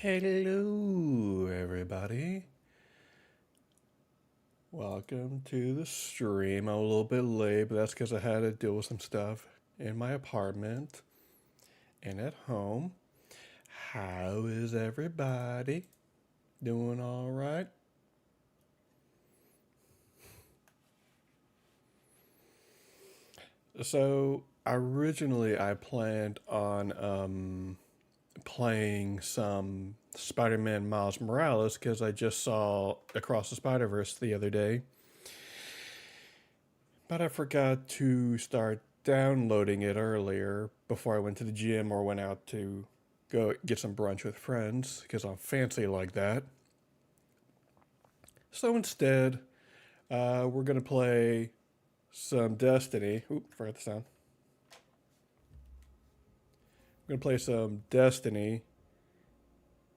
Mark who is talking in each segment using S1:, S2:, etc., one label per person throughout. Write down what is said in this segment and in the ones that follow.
S1: Hello, everybody. Welcome to the stream. I'm a little bit late, but that's because I had to deal with some stuff in my apartment and at home. How is everybody? Doing all right? So originally I planned on playing some Spider-Man Miles Morales because I just saw Across the Spider-Verse the other day. But I forgot to start downloading it earlier before I went to the gym or went out to go get some brunch with friends because I'm fancy like that. So instead, we're going to play some Destiny. Oop, forgot the sound. We're going to play some Destiny,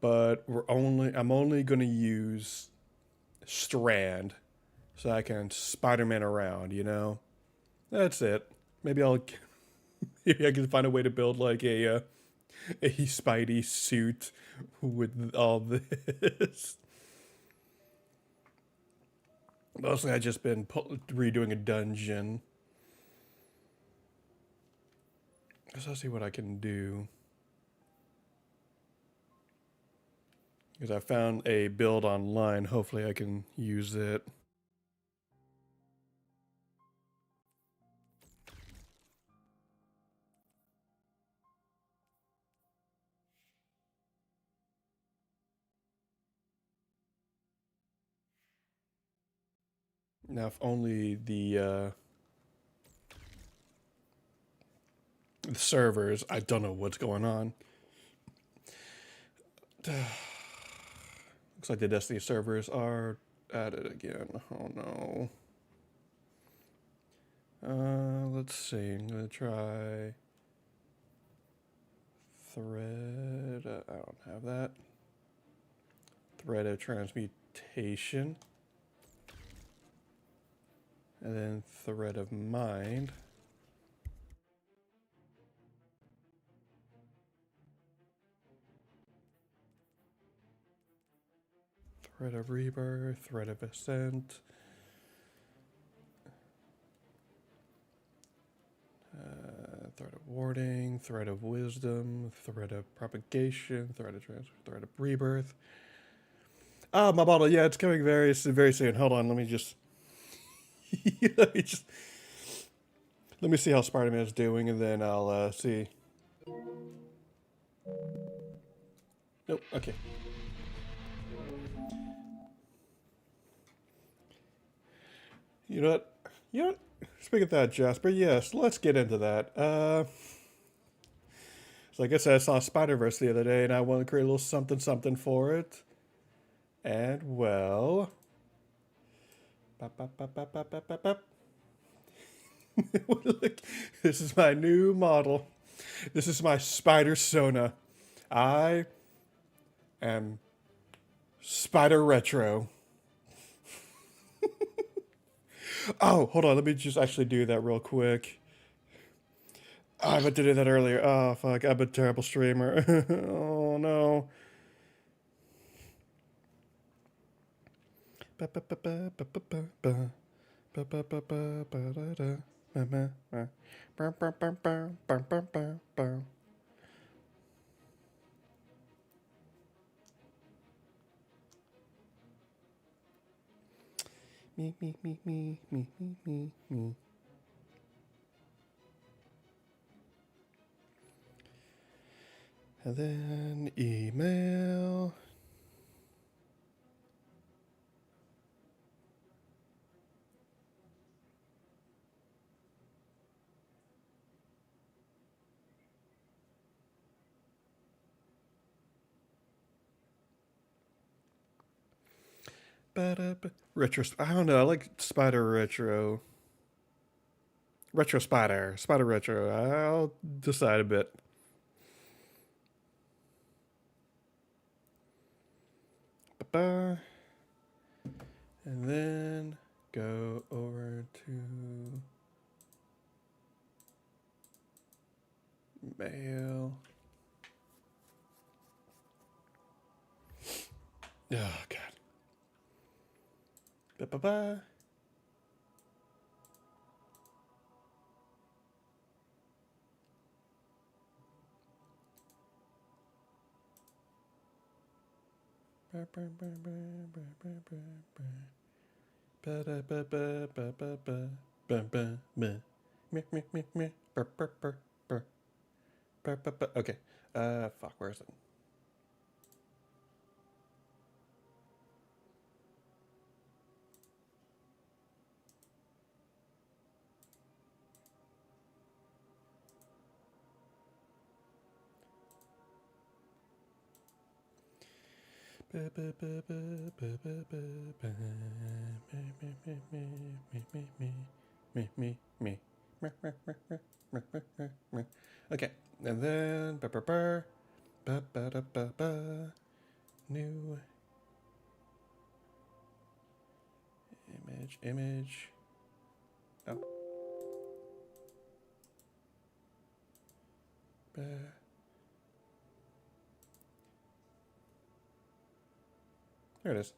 S1: but I'm only going to use Strand so I can Spider-Man around, you know? That's it. Maybe I'll maybe I can find a way to build like a Spidey suit with all this. Mostly I just been redoing a dungeon. So I'll see what I can do. Because I found a build online. Hopefully I can use it. Now, if only the servers, I don't know what's going on. Looks like the Destiny servers are at it again. Oh no. Let's see. I'm gonna try thread. I don't have that. Thread of transmutation. And then thread of mind. Thread of rebirth, thread of ascent. Thread of warding, thread of wisdom, thread of propagation, thread of transfer, thread of rebirth. Oh, my bottle. Yeah, it's coming very soon. Hold on, let me just let me see how Spider-Man is doing, and then I'll see. Nope. Okay. You know what? You know what? Speaking of that, Jasper. Yes, let's get into that. So like I said, I saw Spider-Verse the other day, and I want to create a little something something for it. And well, look, this is my new model. This is my Spider Sona. I am Spider Retro. Oh, hold on. Let me just actually do that real quick. Oh, I meant to do that earlier. Oh, fuck. I'm a terrible streamer. Oh, no. Me. And then email. Retro. I don't know. I like Spider Retro. Retro Spider. Spider Retro. I'll decide a bit. And then go over to mail. Oh, God. Ba-ba-ba. Okay. Fuck, where is it? Me. Okay, and then new image. Oh, there it is.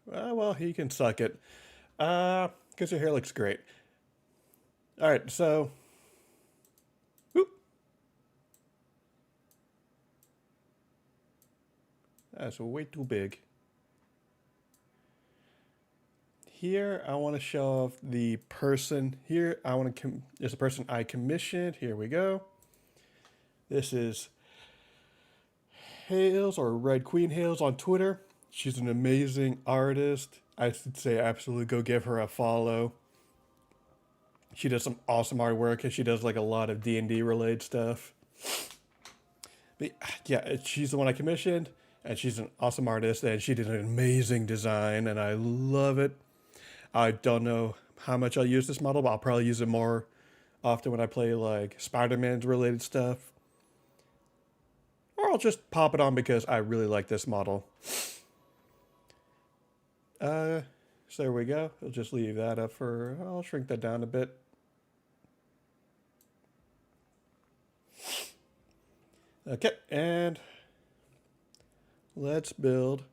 S1: Well, he can suck it. Because your hair looks great. All right, so. Whoop, that's way too big. Here, I want to show off the person. Here, I want to. There's a person I commissioned. Here we go. This is Hales or Red Queen Hales on Twitter. She's an amazing artist. I should say absolutely go give her a follow. She does some awesome artwork and she does like a lot of D&D related stuff. But yeah, she's the one I commissioned and she's an awesome artist and she did an amazing design and I love it. I don't know how much I'll use this model, but I'll probably use it more often when I play like Spider-Man related stuff. Or I'll just pop it on because I really like this model. So there we go. I'll just leave that up for, I'll shrink that down a bit. Okay, and let's build.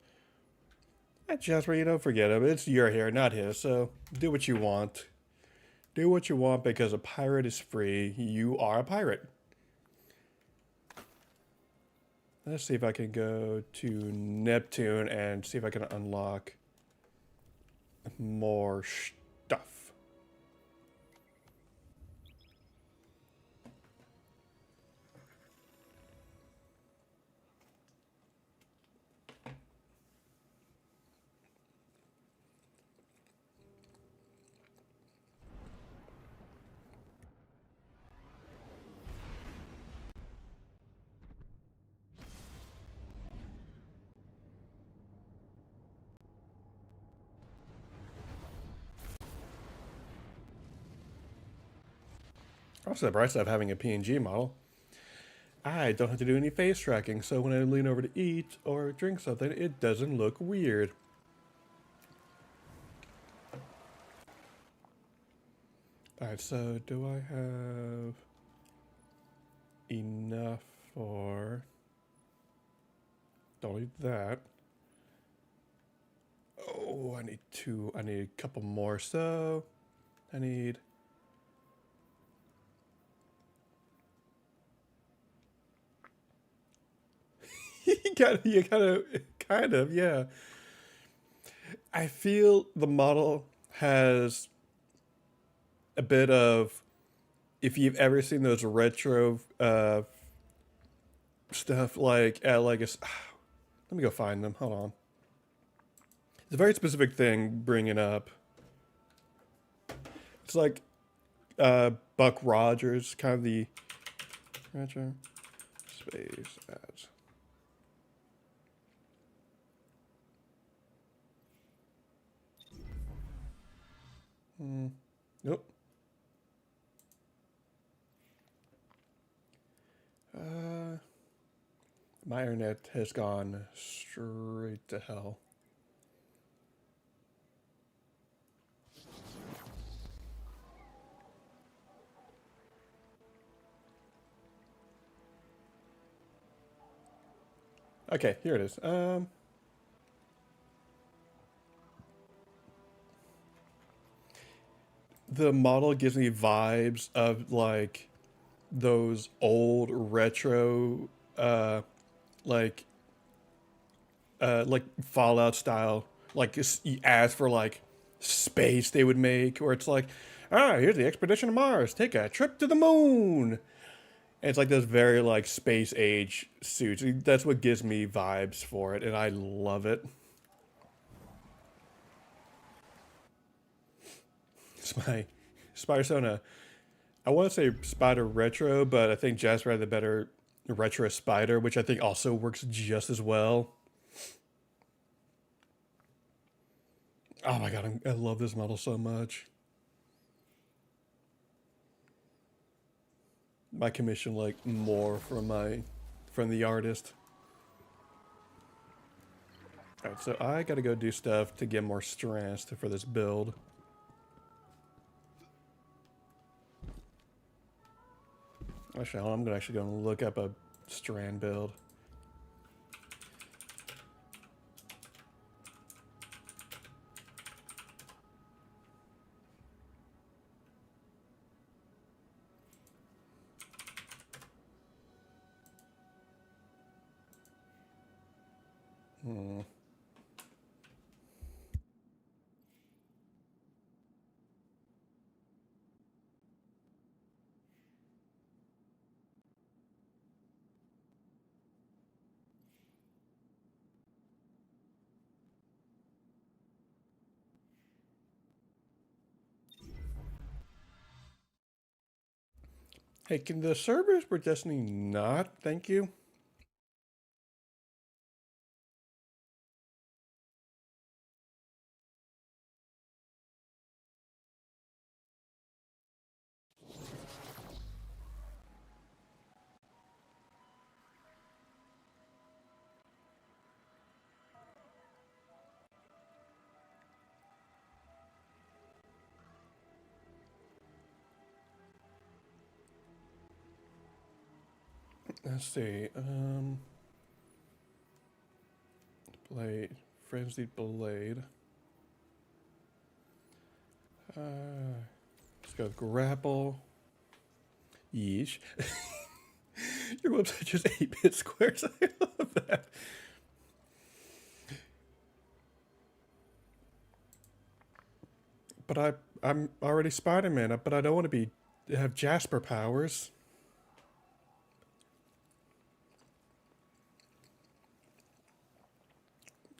S1: Jasper, you don't forget him. It's your hair, not his, so do what you want. Do what you want because a pirate is free. You are a pirate. Let's see if I can go to Neptune and see if I can unlock more stuff. Also, the bright side of having a PNG model, I don't have to do any face tracking, so when I lean over to eat or drink something, it doesn't look weird. Alright, so do I have enough for... Don't need that. Oh, I need a couple more, so I need... kind of, yeah. I feel the model has a bit of, if you've ever seen those retro stuff like at like a, let me go find them. Hold on. It's a very specific thing bringing up. It's like Buck Rogers, kind of the retro space ads. Nope. My internet has gone straight to hell. Okay, here it is. The model gives me vibes of like those old retro, uh, like like Fallout style, like ads for like space they would make, or it's like, ah, here's the expedition to Mars, take a trip to the moon. And it's like those very like space age suits. That's what gives me vibes for it, and I love it. It's my Spider Sona. I want to say Spider Retro, but I think Jasper had the better Retro Spider, which I think also works just as well. Oh my god, I love this model so much. I commission like more from the artist. Alright, so I gotta go do stuff to get more strength for this build. Actually, I'm gonna actually go and look up a strand build. Hmm. Hey, can the servers for Destiny not? Thank you. Let's see. Blade, frenzied blade. Let's go with grapple. Yeesh. Your website just 8-bit squares. I love that. But I'm already Spider-Man, but I don't want to be have Jasper powers.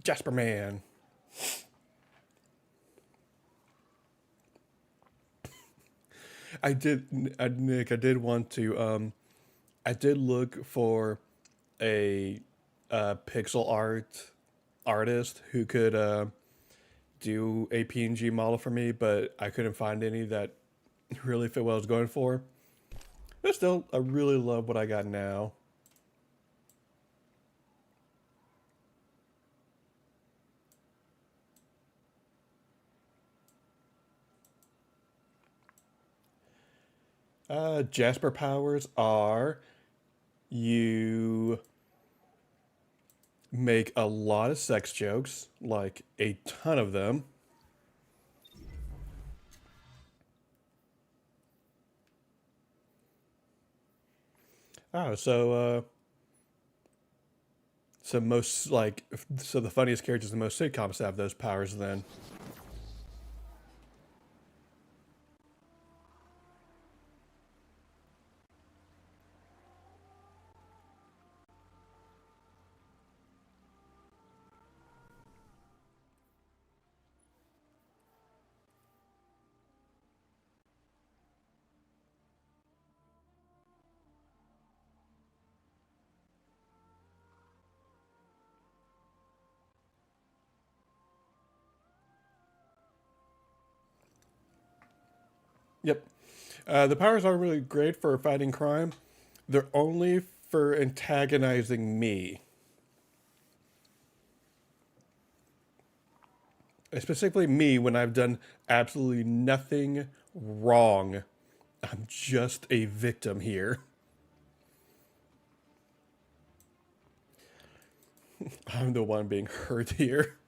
S1: Jasper Man. I did, Nick. I did want to. I did look for a pixel art artist who could do a PNG model for me, but I couldn't find any that really fit what I was going for. But still, I really love what I got now. Jasper powers are you make a lot of sex jokes, like a ton of them. Oh, so most like so the funniest characters in most sitcoms have those powers then. Yep. The powers are really great for fighting crime. They're only for antagonizing me. Specifically me when I've done absolutely nothing wrong. I'm just a victim here. I'm the one being hurt here.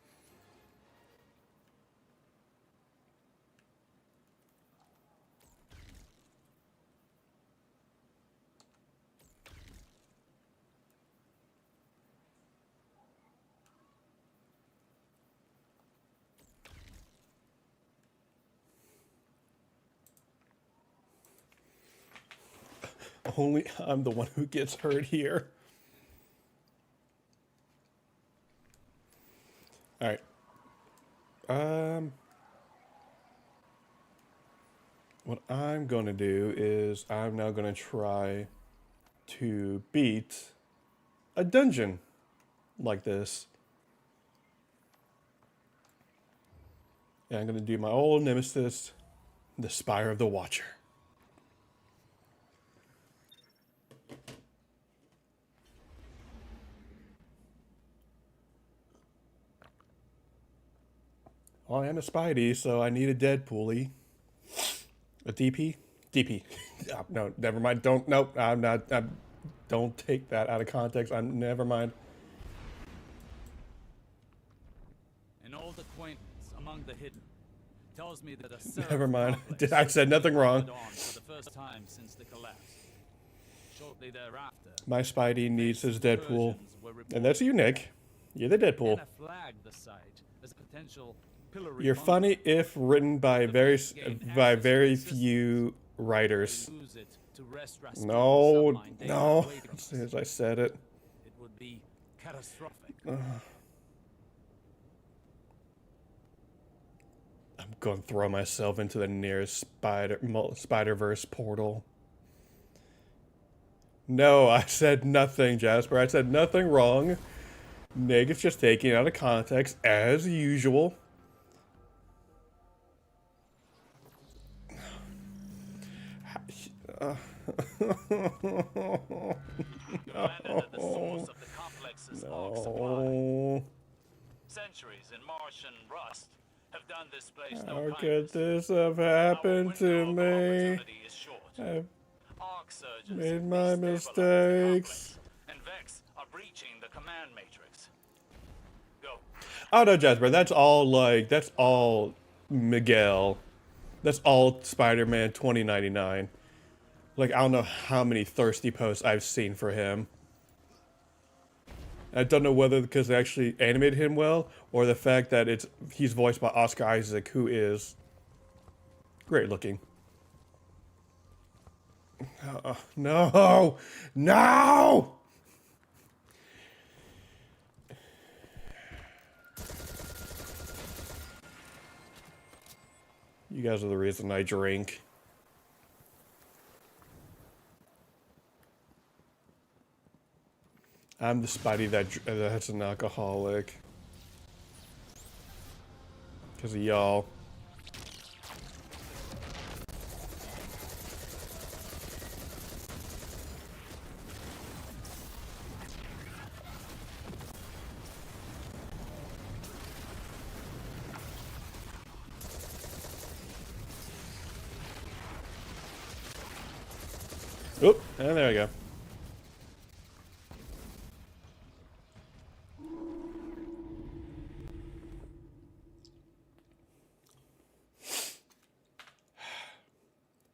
S1: Only I'm the one who gets hurt here. All right. What I'm going to do is I'm now going to try to beat a dungeon like this. And I'm going to do my old nemesis, the Spire of the Watcher. Well, I am a Spidey, so I need a Deadpool-y. A DP? DP. Oh, no, never mind. Don't, nope, I'm not, don't take that out of context. Never mind.
S2: An old acquaintance among the hidden tells me that a
S1: Never mind. I said nothing wrong.
S2: For the first time since the collapse. Shortly thereafter,
S1: My Spidey needs his Deadpool. And that's you, Nick. You're the Deadpool.
S2: the site as a potential
S1: You're funny if written by very few writers. No, no. As soon as I said it.
S2: It would be catastrophic.
S1: I'm going to throw myself into the nearest Spider-Verse portal. No, I said nothing, Jasper. I said nothing wrong. Nick is just taking it out of context, as usual.
S2: No.
S1: No.
S2: Centuries in Martian rust have done this place
S1: How could this have happened to me? I've made my mistakes.
S2: And Vex are breaching the command matrix. Go.
S1: Oh no, Jasper, that's all Miguel. That's all Spider-Man 2099. Like, I don't know how many thirsty posts I've seen for him. I don't know whether because they actually animated him well, or the fact that he's voiced by Oscar Isaac, who is great looking. No! No! You guys are the reason I drink. I'm the Spidey that's an alcoholic. Because of y'all. Oop, and there we go.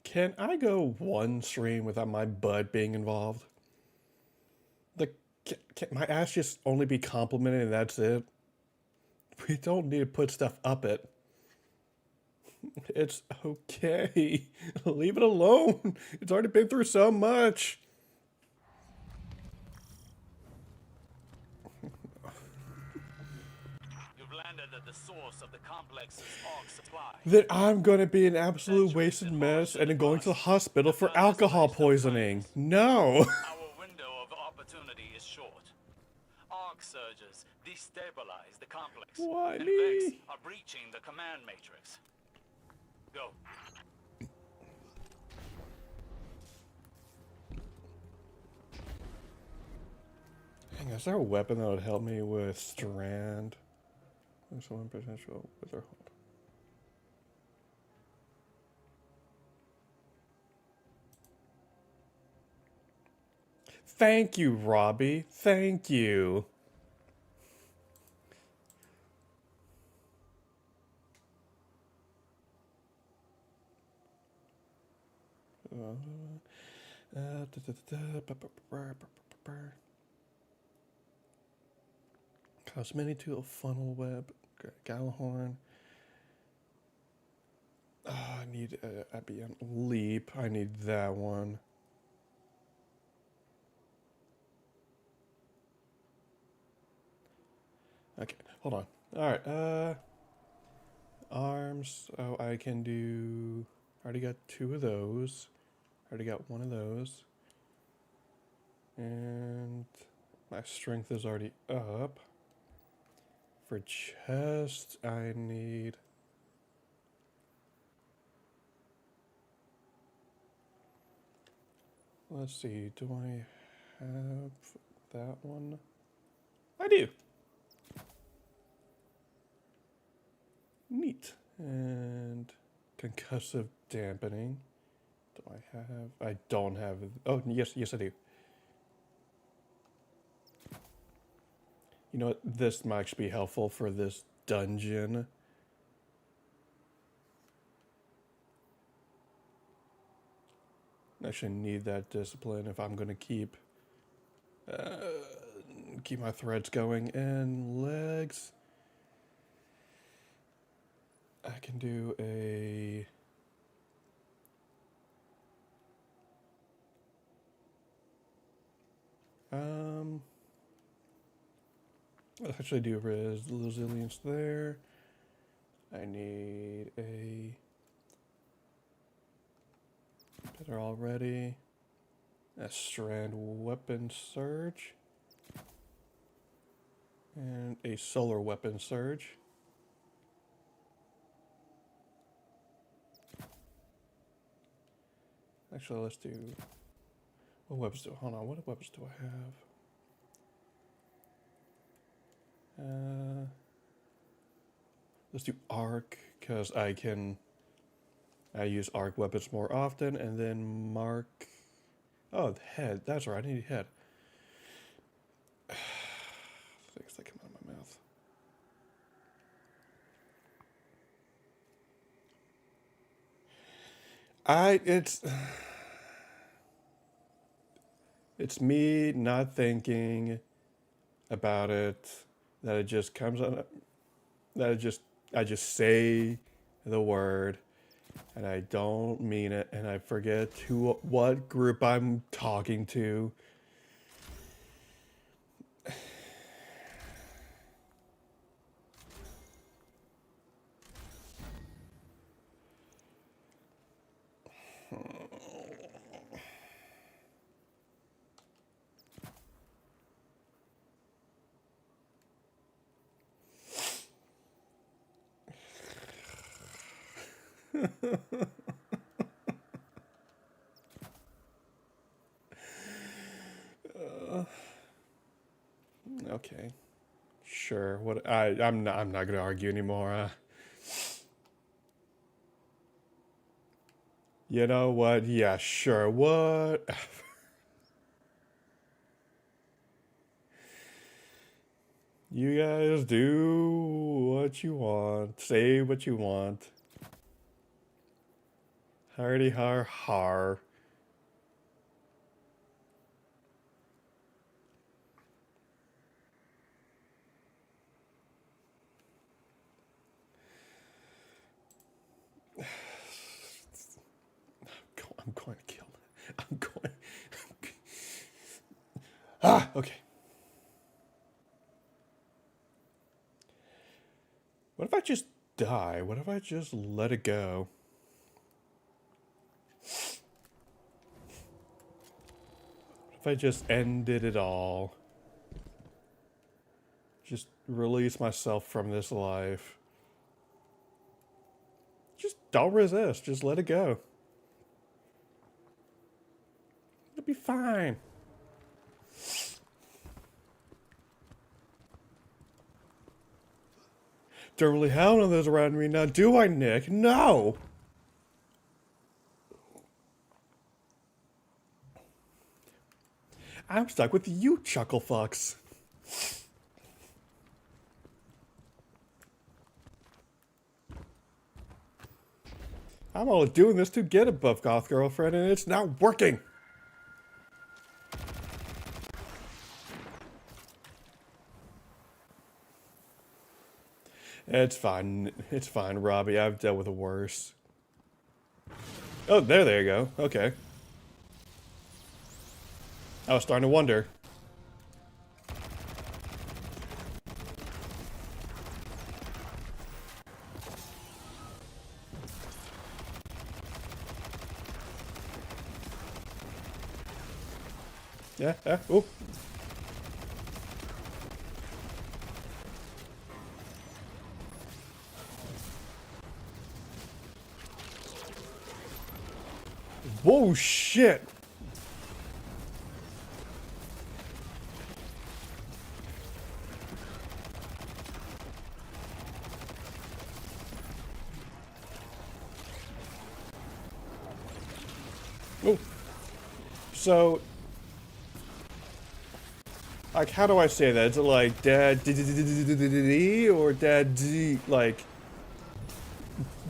S1: Can I go one stream without my butt being involved? Like, can my ass just only be complimented and that's it? We don't need to put stuff up it. It's okay. Leave it alone. It's already been through so much.
S2: You've landed at the source of the complex's AUG supply.
S1: That I'm going to be an absolute wasted mess and going to the hospital for alcohol poisoning. No.
S2: Our window of opportunity is short. AUG surges destabilize the complex.
S1: Why
S2: and
S1: me?
S2: Vex are breaching the command matrix. Go.
S1: Hang on, is there a weapon that would help me with Strand? There's one potential wither hold. Thank you, Robbie. Thank you. Cosmetic tool, funnel web, Gallahorn. I need Abian Leap. I need that one. Okay, hold on. All right. Arms. Oh, I can do. Already got 2 of those. Already got 1 of those. And my strength is already up. For chest, I need. Let's see. Do I have that one? I do. Neat. And concussive dampening. Do I have? I don't have. Oh, yes, I do. You know what? This might actually be helpful for this dungeon. I actually need that discipline if I'm gonna keep my threads going. And legs. I can do a. Let's actually do resilience there. I need a. Better already. A strand weapon surge. And a solar weapon surge. Actually, let's do. What weapons do? Hold on. What weapons do I have? Let's do arc because I use arc weapons more often, and then mark. Oh, the head. That's right. I need a head. Things that come out of my mouth. It's me not thinking about it, that it just comes on, I just say the word and I don't mean it, and I forget what group I'm talking to. Okay, sure. What I'm not gonna argue anymore. You know what? Yeah, sure. What? You guys do what you want. Say what you want. Hardy har har. I'm going to kill him. I'm going. Okay. What if I just die? What if I just let it go? What if I just ended it all? Just release myself from this life. Just don't resist. Just let it go. It'll be fine. Don't really have one of those around me now, do I, Nick? No! I'm stuck with you, chuckle fucks. I'm only doing this to get a buff goth girlfriend, and it's not working. It's fine. It's fine, Robbie. I've dealt with worse. Oh, there you go. Okay. I was starting to wonder. Yeah, yeah. Oh. Whoa, shit. Oh. So, like, how do I say that? Is it like dad d or dad d like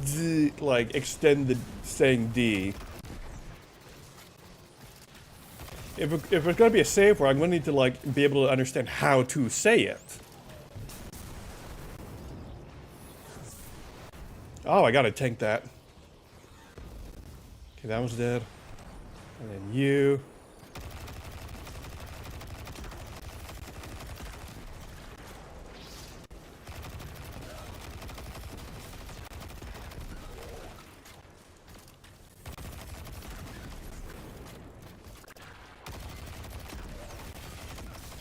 S1: d like extend the saying d? If it's gonna be a safe word, I'm gonna need to like be able to understand how to say it. Oh, I gotta tank that. Okay, that one's dead. And then you.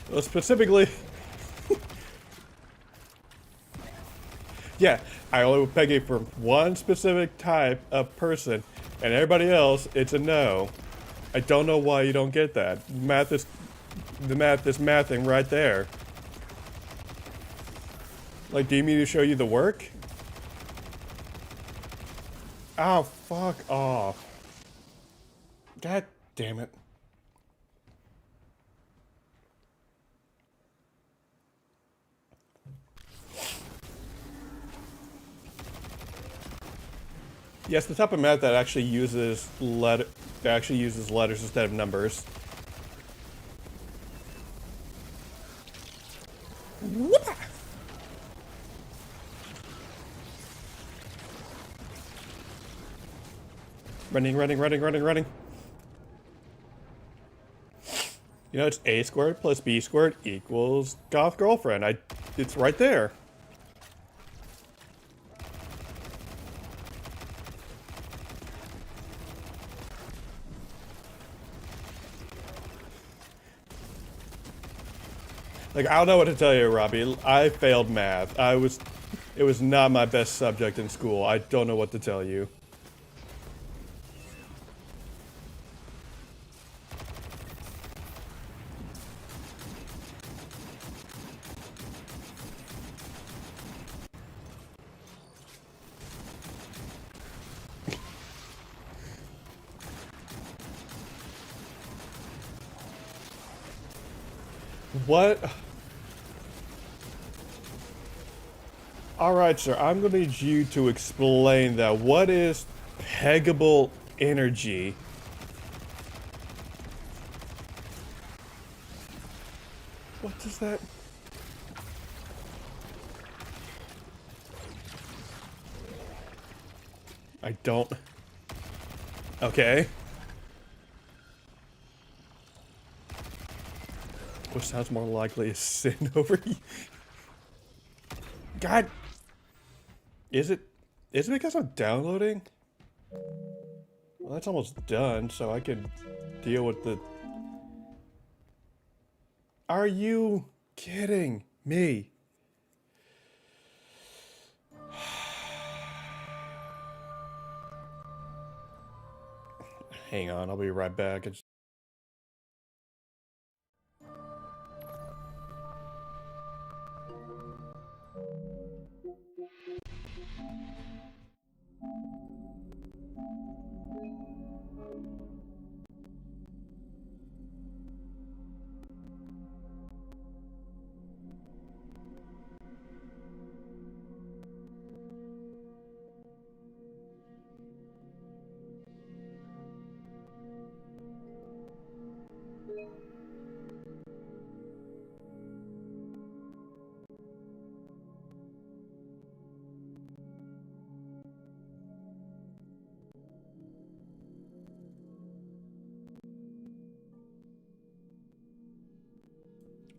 S1: Well, specifically, yeah, I only peg it for one specific type of person, and everybody else, it's a no. I don't know why you don't get that. Math is mathing right there. Like, do you mean to show you the work? Oh, fuck off. God damn it. Yes, the type of math that actually uses letters instead of numbers. Running, running, running, running, running. You know, it's a squared plus b squared equals goth girlfriend. It's right there. Like, I don't know what to tell you, Robbie. I failed math. It was not my best subject in school. I don't know what to tell you. What? Alright, sir, I'm gonna need you to explain that. What is peggable energy? What does that... I don't... Okay. What sounds more likely is sin over you? God... Is it... Is it because I'm downloading? Well, that's almost done, so I can deal with the... Are you kidding me? Hang on, I'll be right back.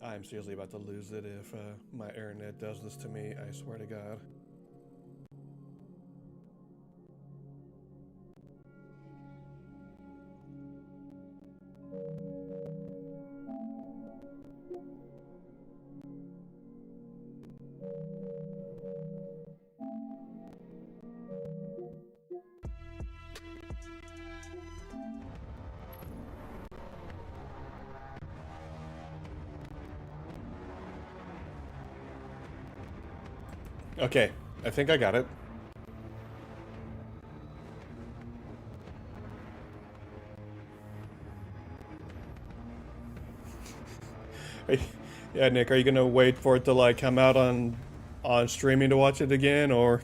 S1: I'm seriously about to lose it if my internet does this to me, I swear to God. Okay, I think I got it. Are you- yeah, Nick, are you gonna wait for it to like come out on streaming to watch it again, or?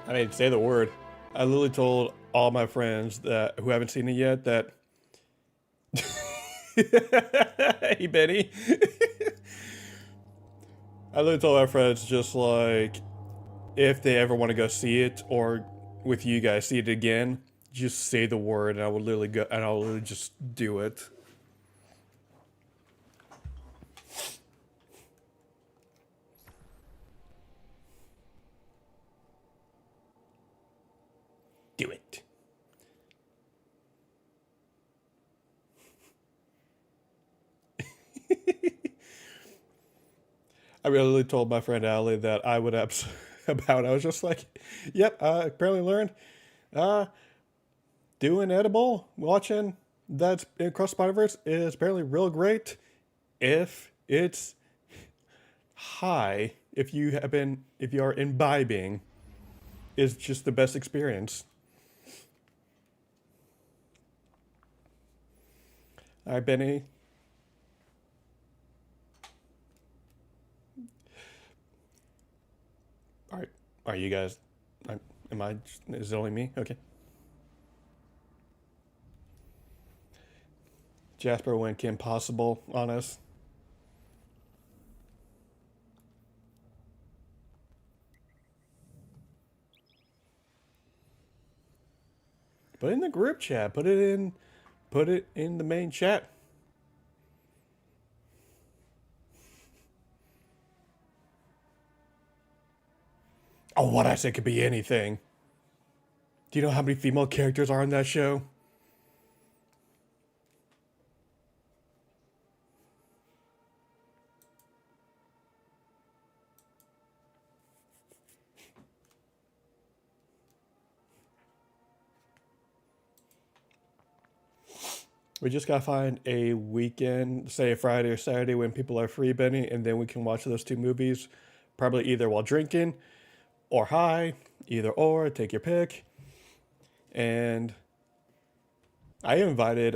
S1: I mean, say the word. I literally told all my friends that who haven't seen it yet that. Hey, Benny. I literally told my friends just like if they ever want to go see it or with you guys see it again, just say the word and I would literally go and I'll literally just do it. Do it. I really told my friend Allie that I would about. I was just like, "Yep, I apparently learned. Uh, doing edible, watching that's across Spider Verse is apparently real great if it's high. If you are imbibing, is just the best experience." All right, Benny. All right, are you guys? Am I? Is it only me? Okay. Jasper went impossible on us. Put it in the group chat. Put it in. Put it in the main chat. Oh, what I said could be anything. Do you know how many female characters are in that show? We just gotta find a weekend, say a Friday or Saturday when people are free, Benny, and then we can watch those two movies. Probably either while drinking or high, either or, take your pick. And I invited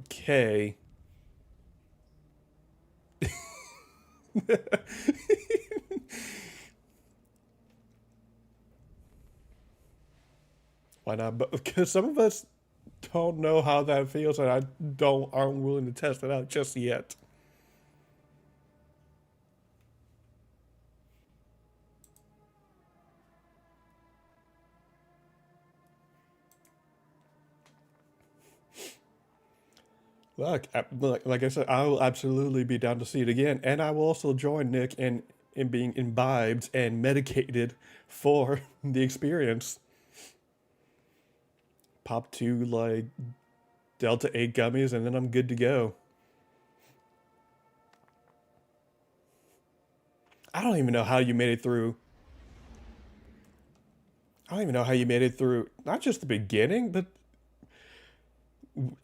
S1: Kay. Why not? But because some of us don't know how that feels, and I don't aren't willing to test it out just yet. Look, like I said, I will absolutely be down to see it again, and I will also join Nick in being imbibed and medicated for the experience. Pop two like Delta 8 gummies, and then I'm good to go. I don't even know how you made it through. I don't even know how you made it through. Not just the beginning, but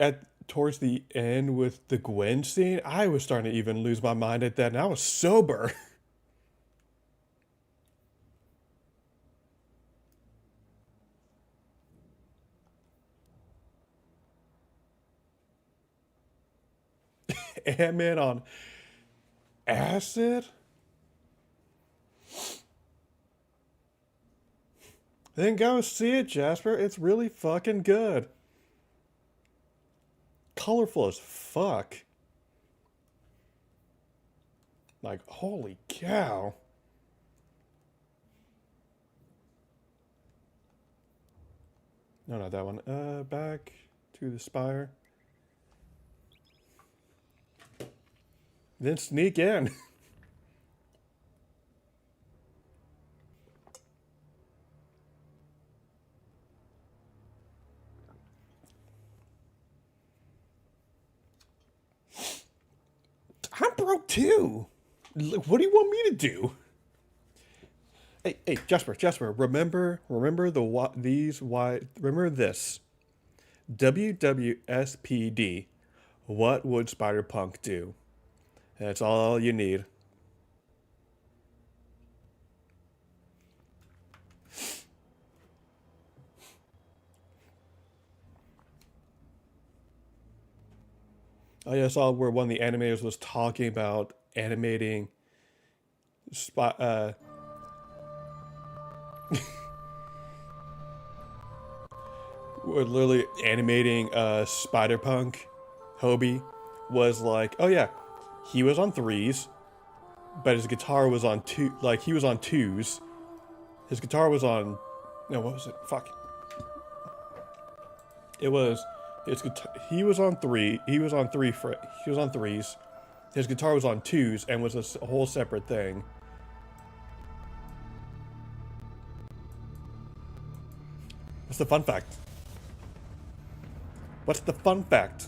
S1: at towards the end with the Gwen scene. I was starting to even lose my mind at that, and I was sober. Ant-Man on acid. Then go see it, Jasper. It's really fucking good. Colorful as fuck. Like, holy cow. No, not that one. Back to the spire. Then sneak in. I'm broke too. What do you want me to do? Hey, Jasper, remember remember this. WWSPD. What would Spider-Punk do? That's all you need. I saw where one of the animators was talking about animating spot literally animating Spider-Punk. Hobie was like, oh yeah, he was on threes, but his guitar was on two. Like he was on twos. His guitar was on. No, what was it? Fuck. It was his guitar. He was on three. He was on three. He was on threes. His guitar was on twos and was a whole separate thing. What's the fun fact? What's the fun fact?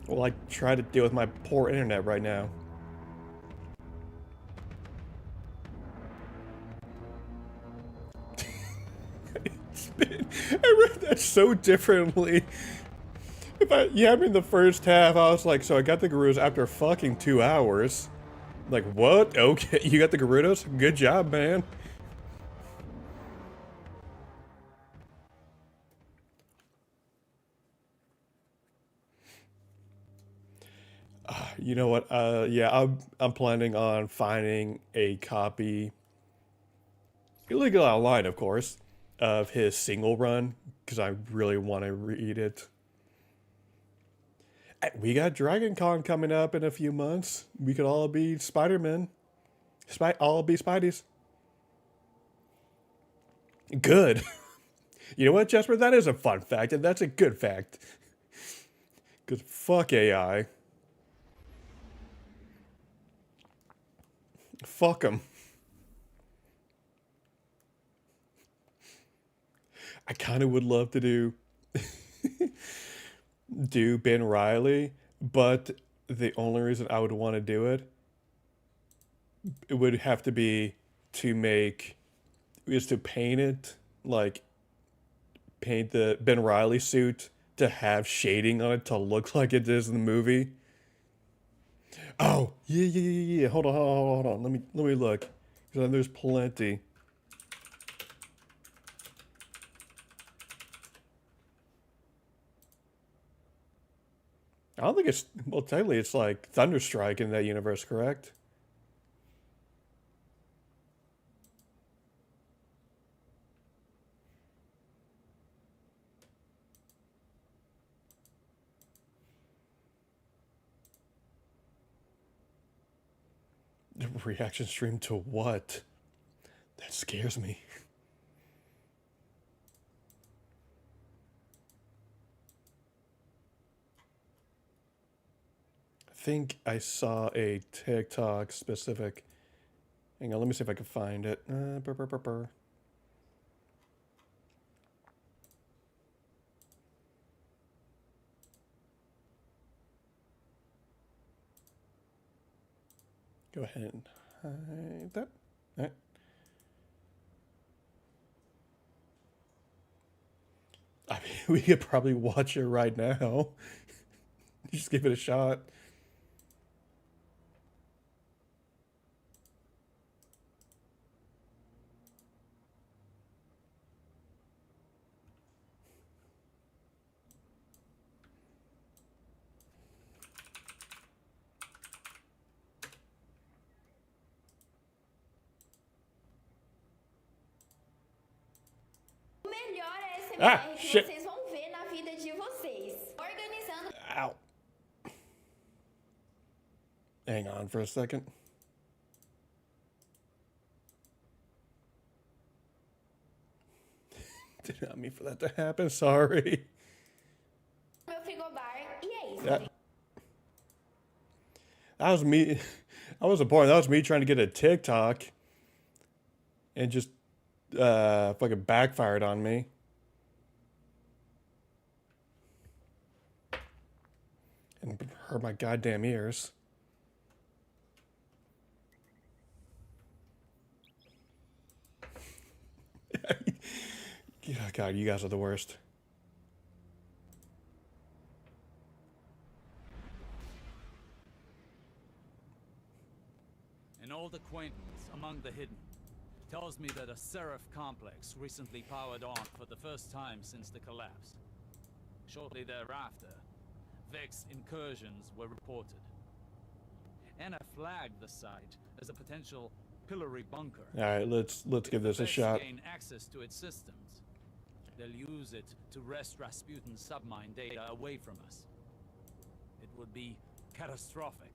S1: Well, I try to deal with my poor internet right now. I read that so differently. You had me in the first half, I was like, so I got the Gerudos after fucking 2 hours. Like, what? Okay, you got the Gerudos? Good job, man. You know what? Yeah, I'm planning on finding a copy, illegal online, of course, of his single run because I really want to read it. We got Dragon Con coming up in a few months. We could all be Spider-Man. All be Spideys. Good. You know what, Jasper? That is a fun fact, and that's a good fact. Because fuck AI. Fuck them. I kind of would love to do Ben Riley, but the only reason I would want to do it would have to be to make is to paint it like paint the Ben Riley suit to have shading on it to look like it is in the movie. Oh yeah. Hold on. Let me look. Because there's plenty. I don't think it's well. Technically, it's like Thunderstrike in that universe, correct? Reaction stream to what? That scares me. I think I saw a TikTok specific. Hang on, let me see if I can find it. Burr. Go ahead and hide that. All right. I mean, we could probably watch it right now. Just give it a shot.
S3: O melhor
S1: Ah,
S3: ASMR que
S1: shit.
S3: vocês vão ver na vida de vocês. Organizando.
S1: Ow. Hang on for a second. Did not mean for that to happen. Sorry.
S3: Meu frigobar. E é isso.
S1: That, that was me. That wasn't boring. That was me trying to get a TikTok and just fucking backfired on me. And hurt my goddamn ears. God, you guys are the worst.
S2: An old acquaintance among the hidden tells me that a Seraph complex recently powered on for the first time since the collapse. Shortly thereafter, Vex incursions were reported. Anna flagged the site as a potential pillory bunker.
S1: All right, let's give this a
S2: Vex
S1: shot.
S2: gain access to its systems, they'll use it to wrest Rasputin's submine data away from us. It would be catastrophic.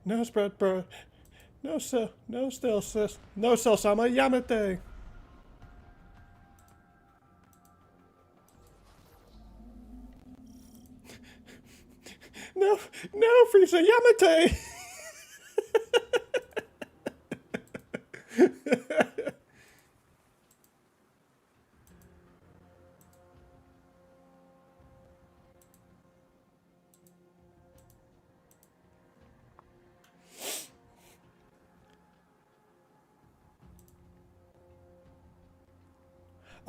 S1: No spread, bro. No cell, no cell, Sama Yamate. No, Frieza Yamate.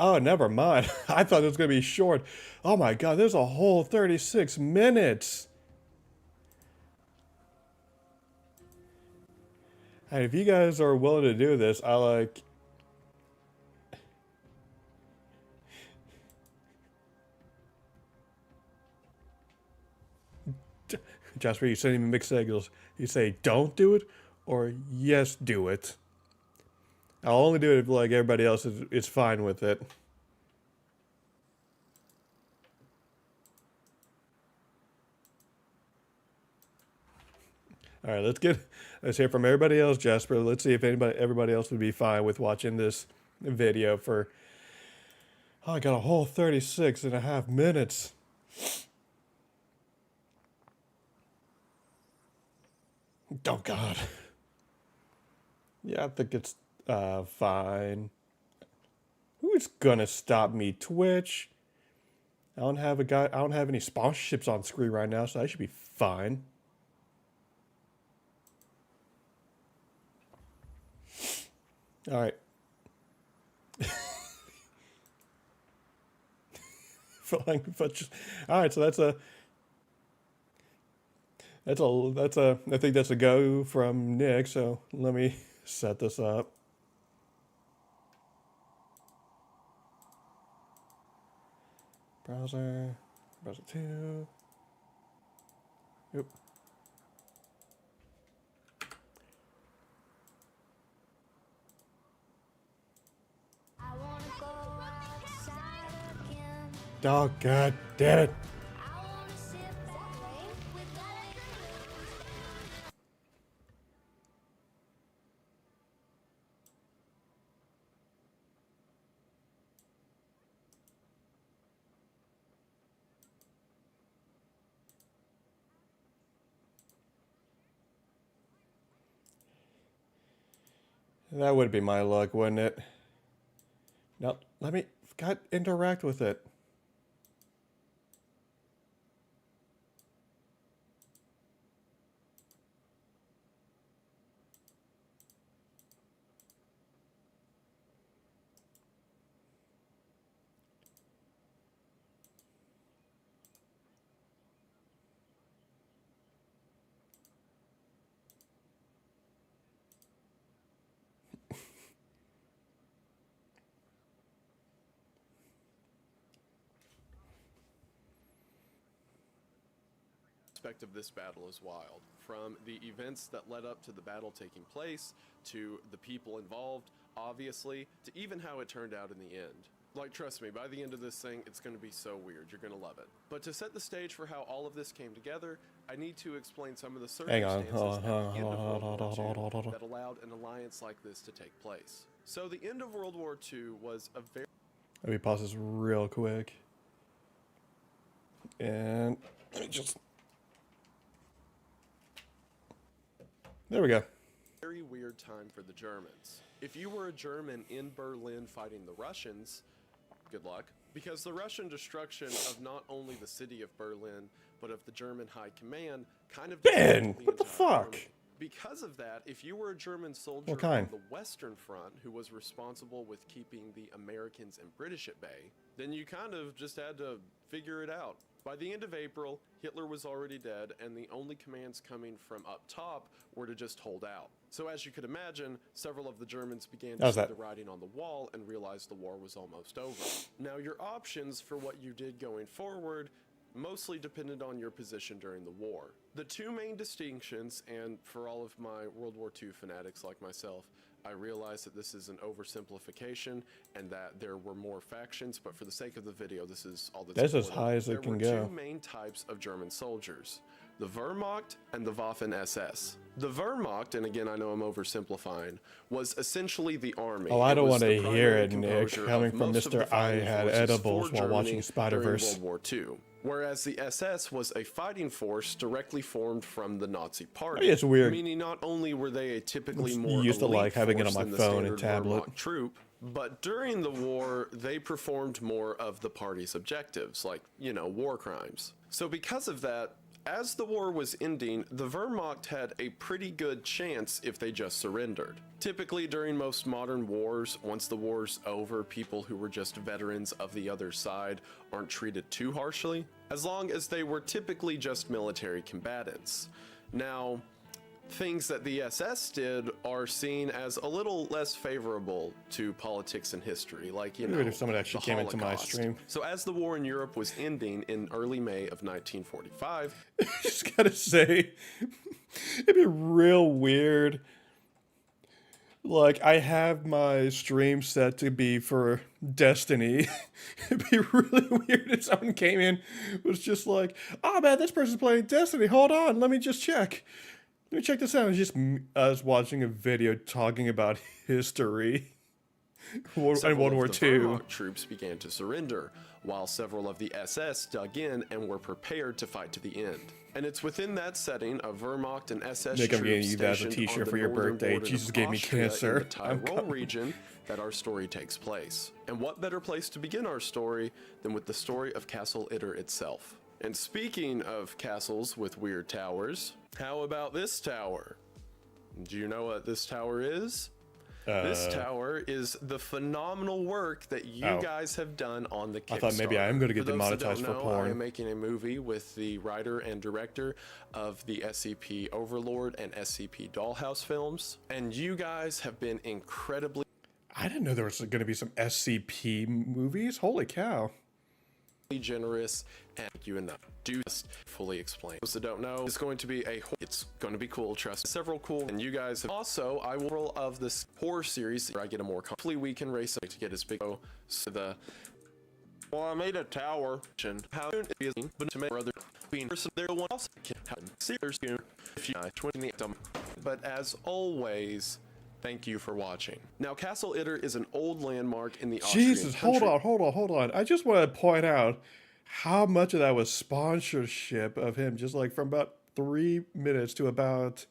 S1: Oh, never mind. I thought it was going to be short. Oh my god, there's a whole 36 minutes. Hey, if you guys are willing to do this, I like... Jasper, you send me mixed signals. You say, don't do it, or yes, do it. I'll only do it if, like, everybody else is fine with it. All right, let's hear from everybody else, Jasper. Let's see if everybody else would be fine with watching this video for... Oh, I got a whole 36 and a half minutes. Oh, God. Yeah, I think it's fine. Who's gonna stop me? Twitch? I don't have any sponsorships on screen right now, so I should be fine. All right. All right, so I think that's a go from Nick, so let me set this up. Browser 2. Yep. Oh, God damn it. That would be my luck, wouldn't it? Now, let me interact with it.
S4: Aspect of this battle is wild. From the events that led up to the battle taking place, to the people involved, obviously, to even how it turned out in the end. Like, trust me, by the end of this thing, it's going to be so weird. You're going to love it. But to set the stage for how all of this came together, I need to explain some of the circumstances at the end of World War II that allowed an alliance like this to take place. So the end of World War II was a very...
S1: Let me pause this real quick. And let me just... There we go.
S4: Very weird time for the Germans. If you were a German in Berlin fighting the Russians, good luck. because the Russian destruction of not only the city of Berlin, but of the German High Command kind of
S1: Ben,
S4: dismantled
S1: what the
S4: entire
S1: fuck?
S4: army. Because of that, if you were a German soldier
S1: What kind?
S4: on the Western Front who was responsible with keeping the Americans and British at bay, then you kind of just had to figure it out. By the end of April, Hitler was already dead, and the only commands coming from up top were to just hold out. So as you could imagine, several of the Germans began to
S1: How's
S4: see
S1: that?
S4: the writing on the wall and realized the war was almost over. Now, your options for what you did going forward mostly depended on your position during the war. The two main distinctions, and for all of my World War II fanatics like myself, I realize that this is an oversimplification and that there were more factions, but for the sake of the video, this is all that's
S1: That's as
S4: important.
S1: high as it can
S4: There
S1: go.
S4: were two main types of German soldiers, the Wehrmacht and the Waffen-SS. The Wehrmacht, and again I know I'm oversimplifying, was essentially the army.
S1: Oh, I
S4: It
S1: don't
S4: was
S1: want
S4: the
S1: to
S4: primary
S1: hear it, Nick,
S4: composure of
S1: coming from
S4: most of the
S1: Mr. I
S4: fighting
S1: had
S4: forces
S1: edibles
S4: for
S1: while watching
S4: Germany
S1: Spider-Verse.
S4: during World War II. Whereas the SS was a fighting force directly formed from the Nazi Party.
S1: It's weird.
S4: Meaning not only were they a typically
S1: I'm
S4: more
S1: used to,
S4: elite
S1: like, having it on
S4: force
S1: my
S4: than the
S1: phone and
S4: standard
S1: tablet.
S4: Wehrmacht troop, but during the war, they performed more of the party's objectives, like, you know, war crimes. So because of that, as the war was ending, the Wehrmacht had a pretty good chance if they just surrendered. Typically during most modern wars, once the war's over, people who were just veterans of the other side aren't treated too harshly, as long as they were typically just military combatants. Now, things that the SS did are seen as a little less favorable to politics and history, like, you know,
S1: Weird if someone actually
S4: the
S1: came into my
S4: Holocaust.
S1: stream.
S4: So as the war in Europe was ending in early May of 1945,
S1: Just gotta say, it'd be real weird. Like, I have my stream set to be for Destiny. It'd be really weird if someone came in, was just like, oh man, this person's playing Destiny. Hold on, let me just check. Let me check this out. It's just us watching a video talking about history. And World
S4: several
S1: War
S4: of the
S1: II.
S4: Wehrmacht troops began to surrender, while several of the SS dug in and were prepared to fight to the end. And it's within that setting of Wehrmacht and SS
S1: Nick, I'm
S4: troops
S1: getting you that as a
S4: stationed
S1: t-shirt
S4: on the
S1: for your
S4: northern
S1: birthday.
S4: border of
S1: Jesus gave me
S4: Austria
S1: cancer.
S4: in the
S1: I'm
S4: Tyrol
S1: coming.
S4: region that our story takes place. And what better place to begin our story than with the story of Castle Itter itself? And speaking of castles with weird towers, how about this tower? Do you know what this tower is? This tower is the phenomenal work that you
S1: Oh.
S4: guys have done on the Kickstarter.
S1: I thought maybe I am going to get
S4: For those that
S1: demonetized
S4: don't
S1: for
S4: know, I
S1: porn.
S4: am making a movie with the writer and director of the SCP Overlord and SCP Dollhouse films, and you guys have been incredibly
S1: I didn't know there was going to be some SCP movies. Holy cow.
S4: generous, and thank you enough. Do just fully explain. Those that don't know, it's going to be it's going to be cool, trust me. Several cool, and you guys have also, I will roll of this horror series where I get a more hopefully we can race to get as big so the well, I made a tower and how it is but to make other being person there one else can happen. Serious if you 20 but as always, thank you for watching. Now, Castle Itter is an old landmark in the Austrian
S1: Jesus,
S4: country.
S1: hold on. I just want to point out how much of that was sponsorship of him, just like from about 3 minutes to about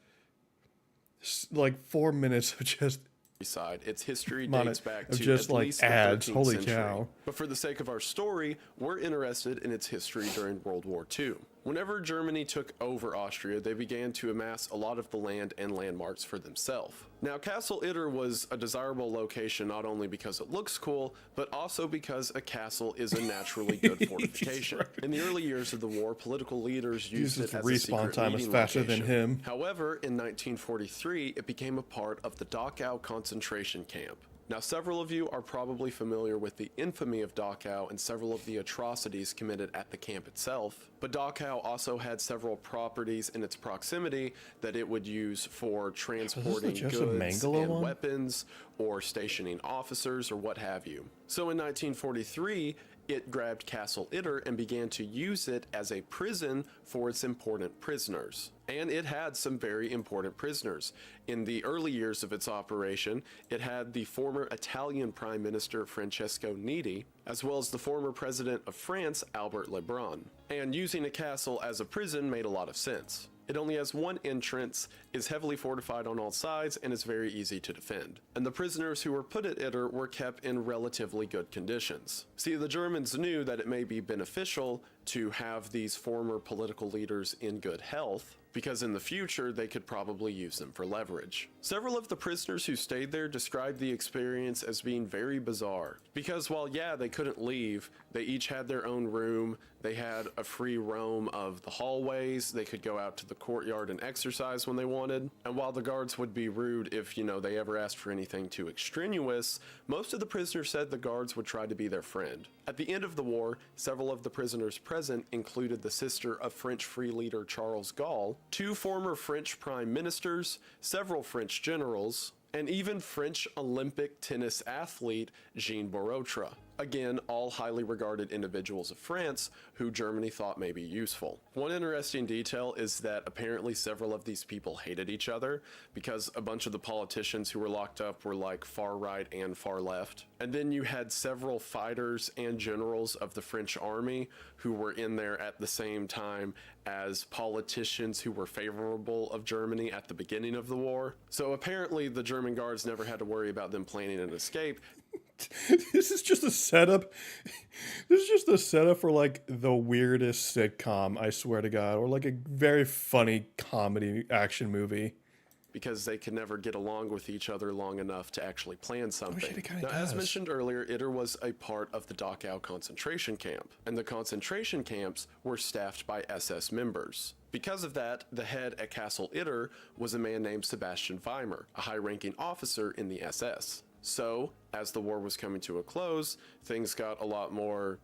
S1: like 4 minutes of just
S4: Side. Its history
S1: Mon-
S4: dates back
S1: of
S4: to
S1: just,
S4: at
S1: like,
S4: least the
S1: ads.
S4: 13th
S1: Holy
S4: century.
S1: cow.
S4: But for the sake of our story, we're interested in its history during World War II. Whenever Germany took over Austria, they began to amass a lot of the land and landmarks for themselves. Now, Castle Itter was a desirable location not only because it looks cool, but also because a castle is a naturally good fortification. In the early years of the war, political leaders used
S1: Jesus,
S4: it as a
S1: respawn
S4: secret
S1: time is
S4: meeting
S1: faster than
S4: location.
S1: him.
S4: However, in 1943, it became a part of the Dachau concentration camp. Now, several of you are probably familiar with the infamy of Dachau and several of the atrocities committed at the camp itself, but Dachau also had several properties in its proximity that it would use for transporting
S1: Joseph
S4: goods
S1: Mengele
S4: and
S1: one?
S4: weapons or stationing officers or what have you. So in 1943, it grabbed Castle Itter and began to use it as a prison for its important prisoners. And it had some very important prisoners. In the early years of its operation, it had the former Italian Prime Minister Francesco Nitti, as well as the former President of France, Albert Lebrun. And using a castle as a prison made a lot of sense. It only has one entrance, is heavily fortified on all sides, and is very easy to defend. And the prisoners who were put at Itter were kept in relatively good conditions. See, the Germans knew that it may be beneficial to have these former political leaders in good health, because in the future they could probably use them for leverage. Several of the prisoners who stayed there described the experience as being very bizarre, because while yeah, they couldn't leave, they each had their own room, they had a free roam of the hallways, they could go out to the courtyard and exercise when they wanted, and while the guards would be rude if, you know, they ever asked for anything too extraneous, most of the prisoners said the guards would try to be their friend. At the end of the war, several of the prisoners present included the sister of French free leader Charles Gaulle, 2 former French prime ministers, several French generals, and even French Olympic tennis athlete Jean Borotra. Again, all highly regarded individuals of France who Germany thought may be useful. One interesting detail is that apparently several of these people hated each other because a bunch of the politicians who were locked up were like far right and far left. And then you had several fighters and generals of the French army who were in there at the same time as politicians who were favorable of Germany at the beginning of the war. So apparently the German guards never had to worry about them planning an escape.
S1: This is just a setup. This is just a setup for like the weirdest sitcom, I swear to God, or like a very funny comedy action movie.
S4: Because they could never get along with each other long enough to actually plan something.
S1: shit, it kinda
S4: Now, as
S1: does.
S4: mentioned earlier, Itter was a part of the Dachau concentration camp, and the concentration camps were staffed by SS members. Because of that, the head at Castle Itter was a man named Sebastian Weimar, a high-ranking officer in the SS. So, as the war was coming to a close, things got a lot more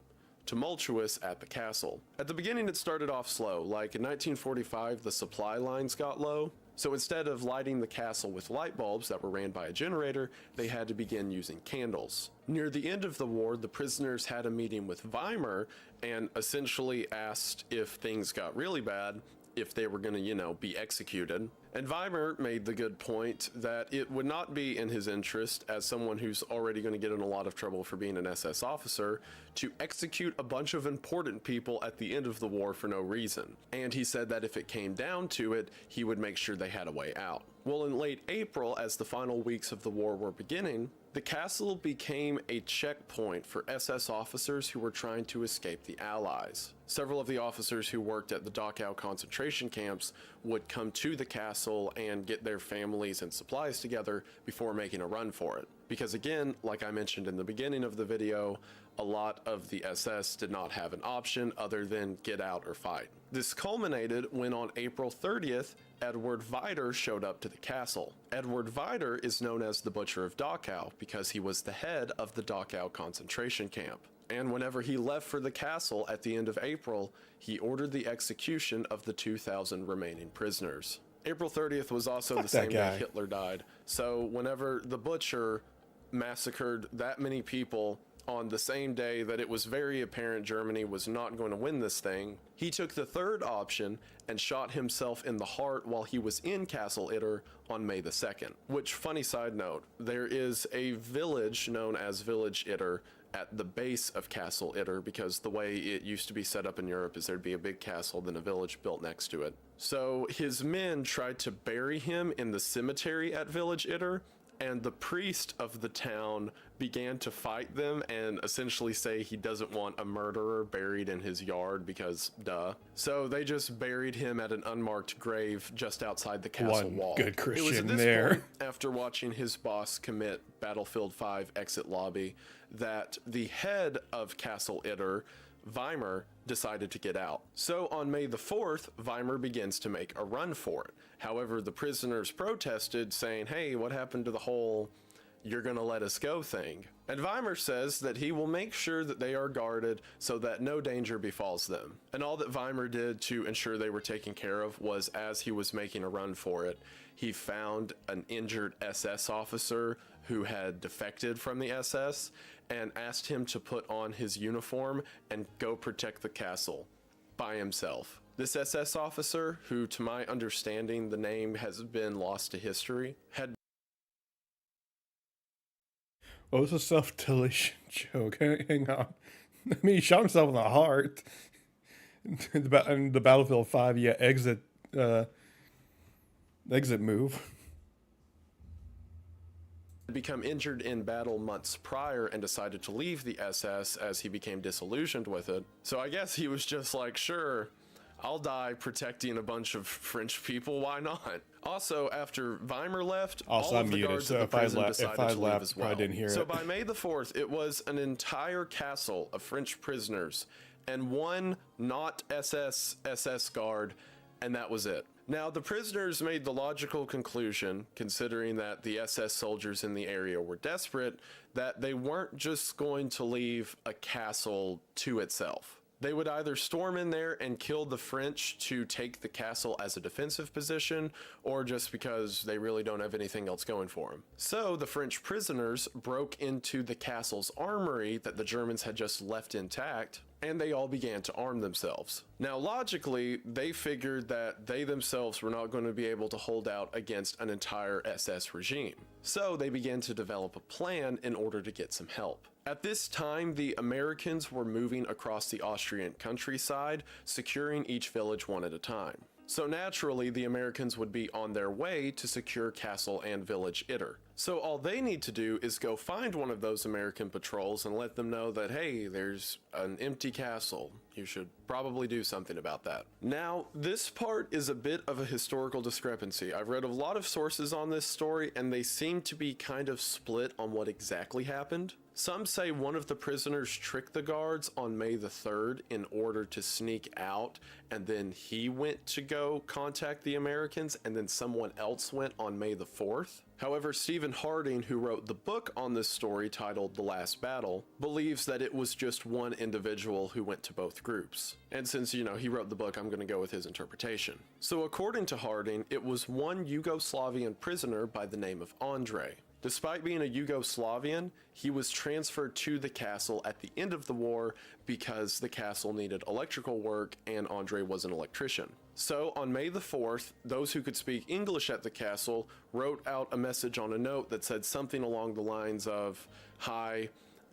S4: tumultuous at the castle. At the beginning, it started off slow. Like in 1945, the supply lines got low. So instead of lighting the castle with light bulbs that were ran by a generator, they had to begin using candles. Near the end of the war, the prisoners had a meeting with Weimar and essentially asked if things got really bad, if they were going to, you know, be executed. And Weimar made the good point that it would not be in his interest, as someone who's already going to get in a lot of trouble for being an SS officer, to execute a bunch of important people at the end of the war for no reason. And he said that if it came down to it, he would make sure they had a way out. Well, in late April, as the final weeks of the war were beginning, the castle became a checkpoint for SS officers who were trying to escape the Allies. Several of the officers who worked at the Dachau concentration camps would come to the castle and get their families and supplies together before making a run for it. Because again, like I mentioned in the beginning of the video, a lot of the SS did not have an option other than get out or fight. This culminated when on April 30th, Edward Wieder showed up to the castle. Edward Wieder is known as the Butcher of Dachau because he was the head of the Dachau concentration camp. And whenever he left for the castle at the end of April, he ordered the execution of the 2,000 remaining prisoners. April 30th was also the same day Hitler died. So whenever the Butcher massacred that many people on the same day that it was very apparent Germany was not going to win this thing, he took the third option and shot himself in the heart while he was in Castle Itter on May the 2nd. Which, funny side note, there is a village known as Village Itter at the base of Castle Itter, because the way it used to be set up in Europe is there'd be a big castle, then a village built next to it. So his men tried to bury him in the cemetery at Village Itter, and the priest of the town began to fight them and essentially say he doesn't want a murderer buried in his yard because duh. So they just buried him at an unmarked grave just outside the castle wall.
S1: Good Christian
S4: it was at this
S1: there.
S4: point, after watching his boss commit Battlefield 5 exit lobby, that the head of Castle Itter, Weimar, decided to get out. So on May the 4th, Weimar begins to make a run for it. However, the prisoners protested, saying, hey, what happened to the whole "you're gonna let us go" thing? And Weimar says that he will make sure that they are guarded so that no danger befalls them. And all that Weimar did to ensure they were taken care of was, as he was making a run for it, he found an injured SS officer who had defected from the SS and asked him to put on his uniform and go protect the castle by himself. This SS officer, who to my understanding the name has been lost to history, had
S1: What was a self-deletion joke? Hang on. I mean, he shot himself in the heart. In the Battlefield 5, yeah, exit exit move.
S4: Become injured in battle months prior and decided to leave the SS as he became disillusioned with it. So I guess he was just like, sure, I'll die protecting a bunch of French people, why not? Also, after Weimar left,
S1: Also,
S4: all
S1: I'm
S4: of the
S1: muted,
S4: guards
S1: so
S4: of the
S1: if I
S4: prison
S1: la-
S4: decided
S1: if I
S4: to leave
S1: laughed,
S4: as well.
S1: probably didn't hear
S4: so
S1: it.
S4: by May the 4th, it was an entire castle of French prisoners and one not SS guard, and that was it. Now, the prisoners made the logical conclusion, considering that the SS soldiers in the area were desperate, that they weren't just going to leave a castle to itself. They would either storm in there and kill the French to take the castle as a defensive position, or just because they really don't have anything else going for them. So the French prisoners broke into the castle's armory that the Germans had just left intact, and they all began to arm themselves. Now, logically, they figured that they themselves were not going to be able to hold out against an entire SS regime. So they began to develop a plan in order to get some help. At this time, the Americans were moving across the Austrian countryside, securing each village one at a time. So naturally, the Americans would be on their way to secure Castle and Village Itter. So all they need to do is go find one of those American patrols and let them know that, hey, there's an empty castle. You should probably do something about that. Now, this part is a bit of a historical discrepancy. I've read a lot of sources on this story, and they seem to be kind of split on what exactly happened. Some say one of the prisoners tricked the guards on May the 3rd in order to sneak out, and then he went to go contact the Americans, and then someone else went on May the 4th. However, Stephen Harding, who wrote the book on this story titled The Last Battle, believes that it was just one individual who went to both groups. And since, he wrote the book, I'm going to go with his interpretation. So according to Harding, it was one Yugoslavian prisoner by the name of Andre. Despite being a Yugoslavian, he was transferred to the castle at the end of the war because the castle needed electrical work and Andre was an electrician. So on May the 4th, those who could speak English at the castle wrote out a message on a note that said something along the lines of, "Hi,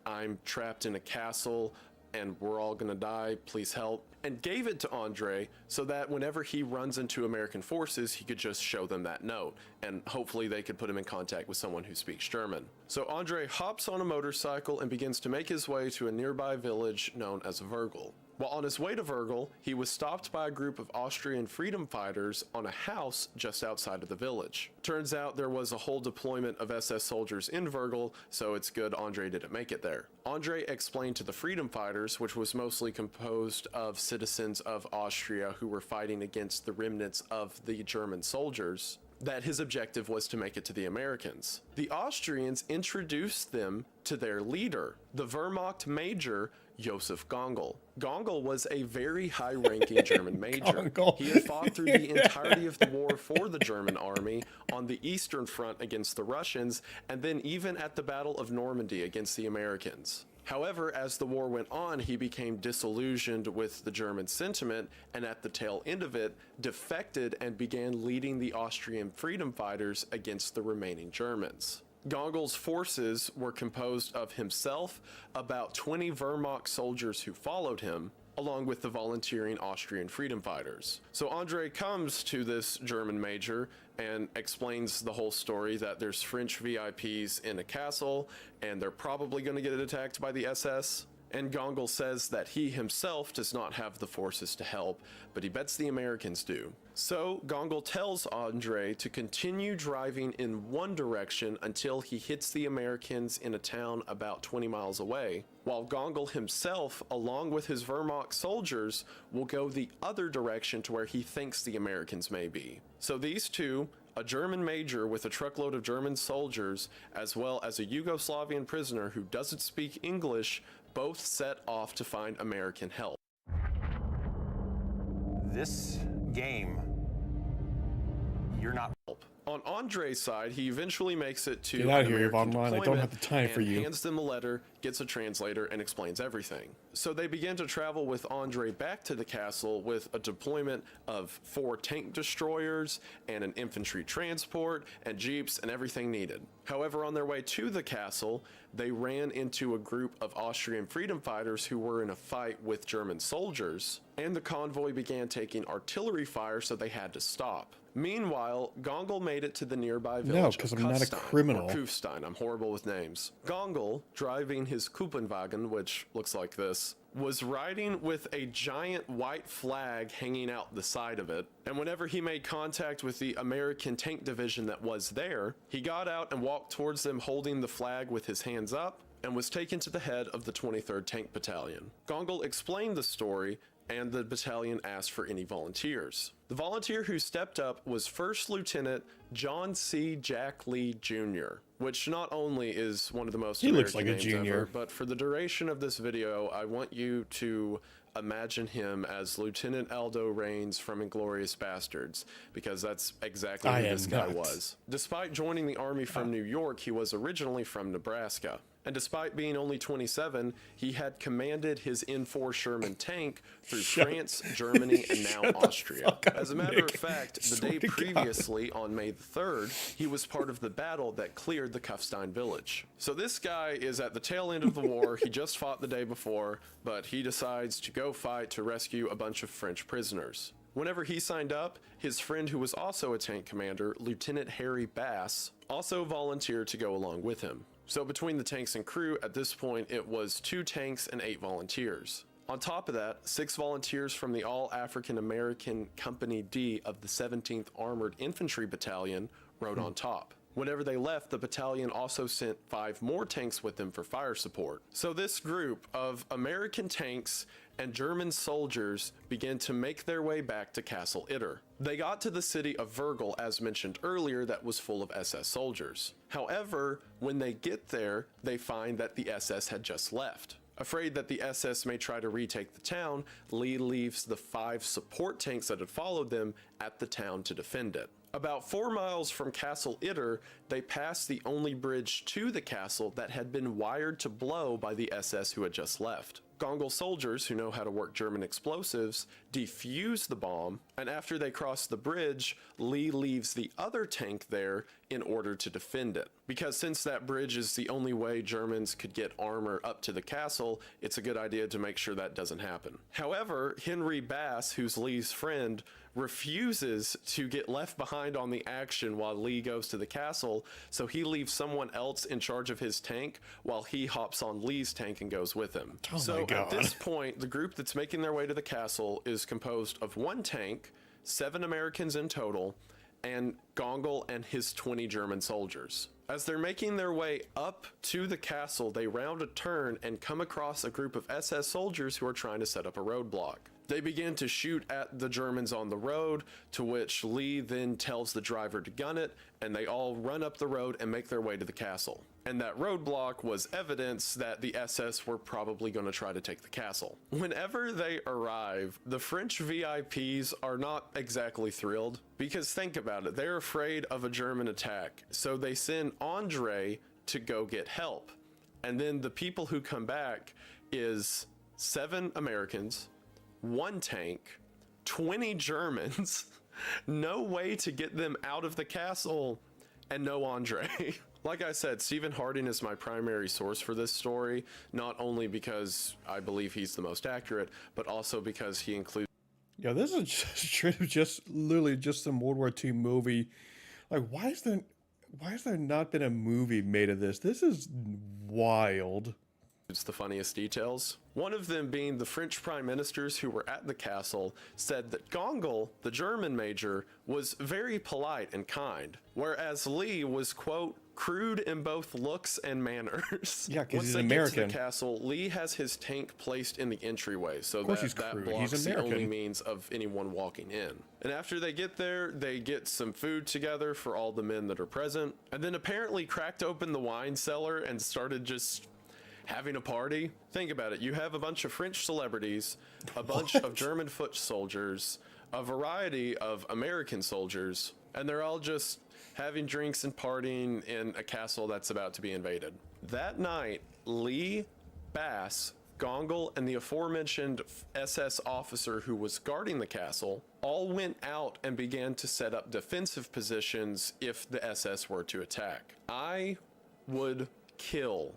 S4: I'm trapped in a castle and we're all gonna die, please help," and gave it to Andre so that whenever he runs into American forces, he could just show them that note, and hopefully they could put him in contact with someone who speaks German. So Andre hops on a motorcycle and begins to make his way to a nearby village known as Virgil. While on his way to Virgil, he was stopped by a group of Austrian freedom fighters on a house just outside of the village. Turns out there was a whole deployment of SS soldiers in Virgil, so it's good Andre didn't make it there. Andre explained to the freedom fighters, which was mostly composed of citizens of Austria who were fighting against the remnants of the German soldiers, that his objective was to make it to the Americans. The Austrians introduced them to their leader, the Wehrmacht Major, Joseph Gongol. Gongol was a very high-ranking German major. He had fought through the entirety of the war for the German army on the Eastern Front against the Russians, and then even at the Battle of Normandy against the Americans. However, as the war went on, he became disillusioned with the German sentiment, and at the tail end of it, defected and began leading the Austrian freedom fighters against the remaining Germans. Gongol's forces were composed of himself, about 20 Wehrmacht soldiers who followed him, along with the volunteering Austrian freedom fighters. So Andre comes to this German major and explains the whole story, that there's French VIPs in a castle and they're probably going to get attacked by the SS. And Gongol says that he himself does not have the forces to help, but he bets the Americans do. So Gongol tells Andre to continue driving in one direction until he hits the Americans in a town about 20 miles away, while Gongol himself, along with his Wehrmacht soldiers, will go the other direction to where he thinks the Americans may be. So these two, a German major with a truckload of German soldiers, as well as a Yugoslavian prisoner who doesn't speak English, both set off to find American help.
S5: This game, you're not.
S4: On Andre's side, he eventually makes it to
S1: Get out of here,
S4: American
S1: Online. I don't have the time for
S4: and
S1: you.
S4: hands them a letter, gets a translator, and explains everything. So they begin to travel with Andre back to the castle with a deployment of 4 tank destroyers and an infantry transport and jeeps and everything needed. However, on their way to the castle, they ran into a group of Austrian freedom fighters who were in a fight with German soldiers, and the convoy began taking artillery fire, so they had to stop. Meanwhile, Gongol made it to the nearby village
S1: No,
S4: of
S1: because I'm not a
S4: Kufstein,
S1: criminal.
S4: or Kufstein. I'm horrible with names. Gongol, driving his Kuppenwagen, which looks like this, was riding with a giant white flag hanging out the side of it, and whenever he made contact with the American tank division that was there, he got out and walked towards them holding the flag with his hands up, and was taken to the head of the 23rd Tank Battalion. Gongol explained the story, and the battalion asked for any volunteers. The volunteer who stepped up was First Lieutenant John C. Jack Lee Jr., which not only is one of the most American
S1: looks like a
S4: names
S1: junior.
S4: ever, but for the duration of this video, I want you to imagine him as Lieutenant Aldo Raines from Inglourious Bastards, because that's exactly who this guy was. Despite joining the army from New York, he was originally from Nebraska. And despite being only 27, he had commanded his N4 Sherman tank through France, Germany, and now Austria. As a matter of fact, the day previously, on May the 3rd, he was part of the battle that cleared the Kufstein village. So this guy is at the tail end of the war. He just fought the day before, but he decides to go fight to rescue a bunch of French prisoners. Whenever he signed up, his friend who was also a tank commander, Lieutenant Harry Bass, also volunteered to go along with him. So between the tanks and crew, at this point, it was 2 tanks and 8 volunteers. On top of that, 6 volunteers from the All-African American Company D of the 17th Armored Infantry Battalion rode on top. Whenever they left, the battalion also sent 5 more tanks with them for fire support. So this group of American tanks and German soldiers began to make their way back to Castle Itter. They got to the city of Virgil, as mentioned earlier, that was full of SS soldiers. However, when they get there, they find that the SS had just left. Afraid that the SS may try to retake the town, Lee leaves the 5 support tanks that had followed them at the town to defend it. About 4 miles from Castle Itter, they passed the only bridge to the castle that had been wired to blow by the SS who had just left. Gongol soldiers, who know how to work German explosives, defuse the bomb, and after they cross the bridge, Lee leaves the other tank there in order to defend it. Because since that bridge is the only way Germans could get armor up to the castle, it's a good idea to make sure that doesn't happen. However, Henry Bass, who's Lee's friend, refuses to get left behind on the action while Lee goes to the castle, so he leaves someone else in charge of his tank while he hops on Lee's tank and goes with him.
S1: Oh
S4: so
S1: my God.
S4: at this point, the group that's making their way to the castle is composed of 1 tank, 7 Americans in total, and Gongol and his 20 German soldiers. As they're making their way up to the castle, they round a turn and come across a group of SS soldiers who are trying to set up a roadblock. They begin to shoot at the Germans on the road, to which Lee then tells the driver to gun it, and they all run up the road and make their way to the castle. And that roadblock was evidence that the SS were probably going to try to take the castle. Whenever they arrive, the French VIPs are not exactly thrilled, because think about it, they're afraid of a German attack, so they send Andre to go get help. And then the people who come back is 7 Americans, 1 tank, 20 Germans, no way to get them out of the castle, and no Andre. Like I said, Stephen Harding is my primary source for this story, not only because I believe he's the most accurate, but also because he includes...
S1: Yeah, this is just literally just some World War II movie. Like, why has there not been a movie made of this? This is wild.
S4: It's the funniest details. One of them being the French prime ministers who were at the castle said that Gongol, the German major, was very polite and kind, whereas Lee was, quote, crude in both looks and manners.
S1: Yeah, because he's
S4: Once they
S1: American.
S4: get to the castle, Lee has his tank placed in the entryway, so
S1: Of course
S4: that,
S1: he's
S4: that
S1: crude.
S4: blocks
S1: He's
S4: the only
S1: American.
S4: means of anyone walking in. And after they get there, they get some food together for all the men that are present, and then apparently cracked open the wine cellar and started just having a party. Think about it. You have a bunch of French celebrities, a bunch of German foot soldiers, a variety of American soldiers, and they're all just having drinks and partying in a castle that's about to be invaded. That night, Lee, Bass, Gongle, and the aforementioned SS officer who was guarding the castle all went out and began to set up defensive positions if the SS were to attack. I would kill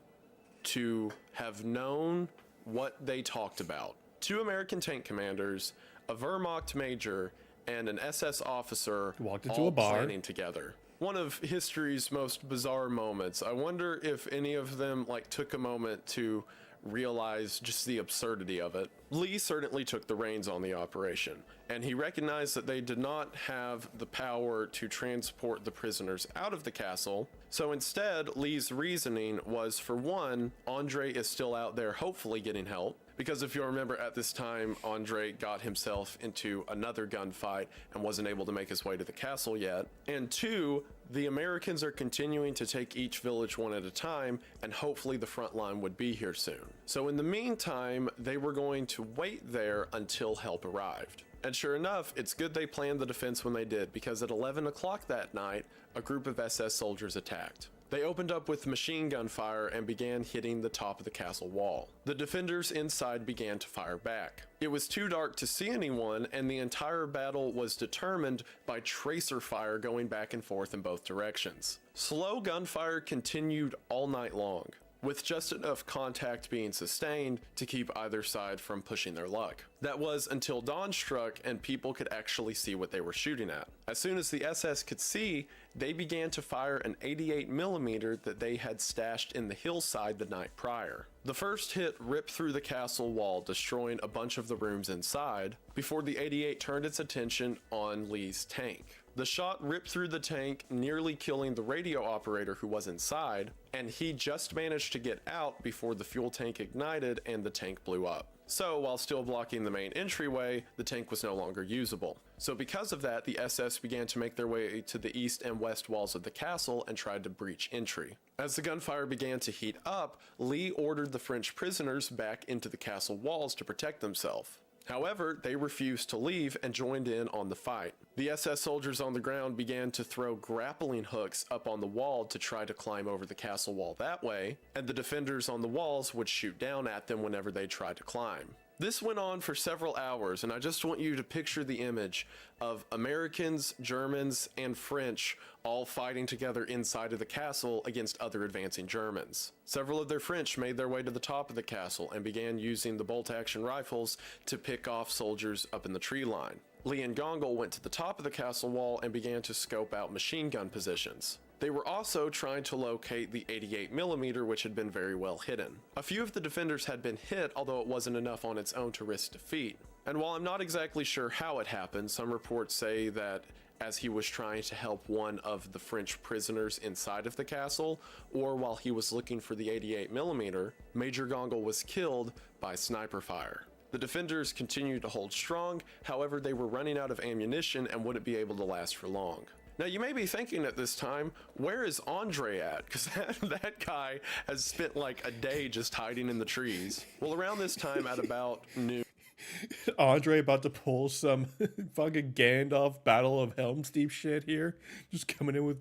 S4: to have known what they talked about. 2 American tank commanders, a Wehrmacht major, and an SS officer
S1: Walked into
S4: all
S1: a bar.
S4: planning together. One of history's most bizarre moments. I wonder if any of them took a moment to realize just the absurdity of it. Lee certainly took the reins on the operation, and he recognized that they did not have the power to transport the prisoners out of the castle. So instead, Lee's reasoning was, for one, Andre is still out there hopefully getting help. Because if you remember, at this time, Andre got himself into another gunfight and wasn't able to make his way to the castle yet. And 2, the Americans are continuing to take each village one at a time, and hopefully the front line would be here soon. So in the meantime, they were going to wait there until help arrived. And sure enough, it's good they planned the defense when they did, because at 11 o'clock that night, a group of SS soldiers attacked. They opened up with machine gun fire and began hitting the top of the castle wall. The defenders inside began to fire back. It was too dark to see anyone, and the entire battle was determined by tracer fire going back and forth in both directions. Slow gunfire continued all night long, with just enough contact being sustained to keep either side from pushing their luck. That was until dawn struck and people could actually see what they were shooting at. As soon as the SS could see, they began to fire an 88mm that they had stashed in the hillside the night prior. The first hit ripped through the castle wall, destroying a bunch of the rooms inside, before the 88 turned its attention on Lee's tank. The shot ripped through the tank, nearly killing the radio operator who was inside, and he just managed to get out before the fuel tank ignited and the tank blew up. So, while still blocking the main entryway, the tank was no longer usable. So because of that, the SS began to make their way to the east and west walls of the castle and tried to breach entry. As the gunfire began to heat up, Lee ordered the French prisoners back into the castle walls to protect themselves. However, they refused to leave and joined in on the fight. The SS soldiers on the ground began to throw grappling hooks up on the wall to try to climb over the castle wall that way, and the defenders on the walls would shoot down at them whenever they tried to climb. This went on for several hours, and I just want you to picture the image of Americans, Germans, and French all fighting together inside of the castle against other advancing Germans. Several of their French made their way to the top of the castle and began using the bolt-action rifles to pick off soldiers up in the tree line. Lee and Gongle went to the top of the castle wall and began to scope out machine gun positions. They were also trying to locate the 88mm, which had been very well hidden. A few of the defenders had been hit, although it wasn't enough on its own to risk defeat. And while I'm not exactly sure how it happened, some reports say that as he was trying to help one of the French prisoners inside of the castle, or while he was looking for the 88mm, Major Gongle was killed by sniper fire. The defenders continued to hold strong, however they were running out of ammunition and wouldn't be able to last for long. Now you may be thinking at this time, where is Andre at? Because that guy has spent like a day just hiding in the trees. Well, around this time at about noon.
S1: Andre about to pull some fucking Gandalf Battle of Helm's Deep shit here. Just coming in with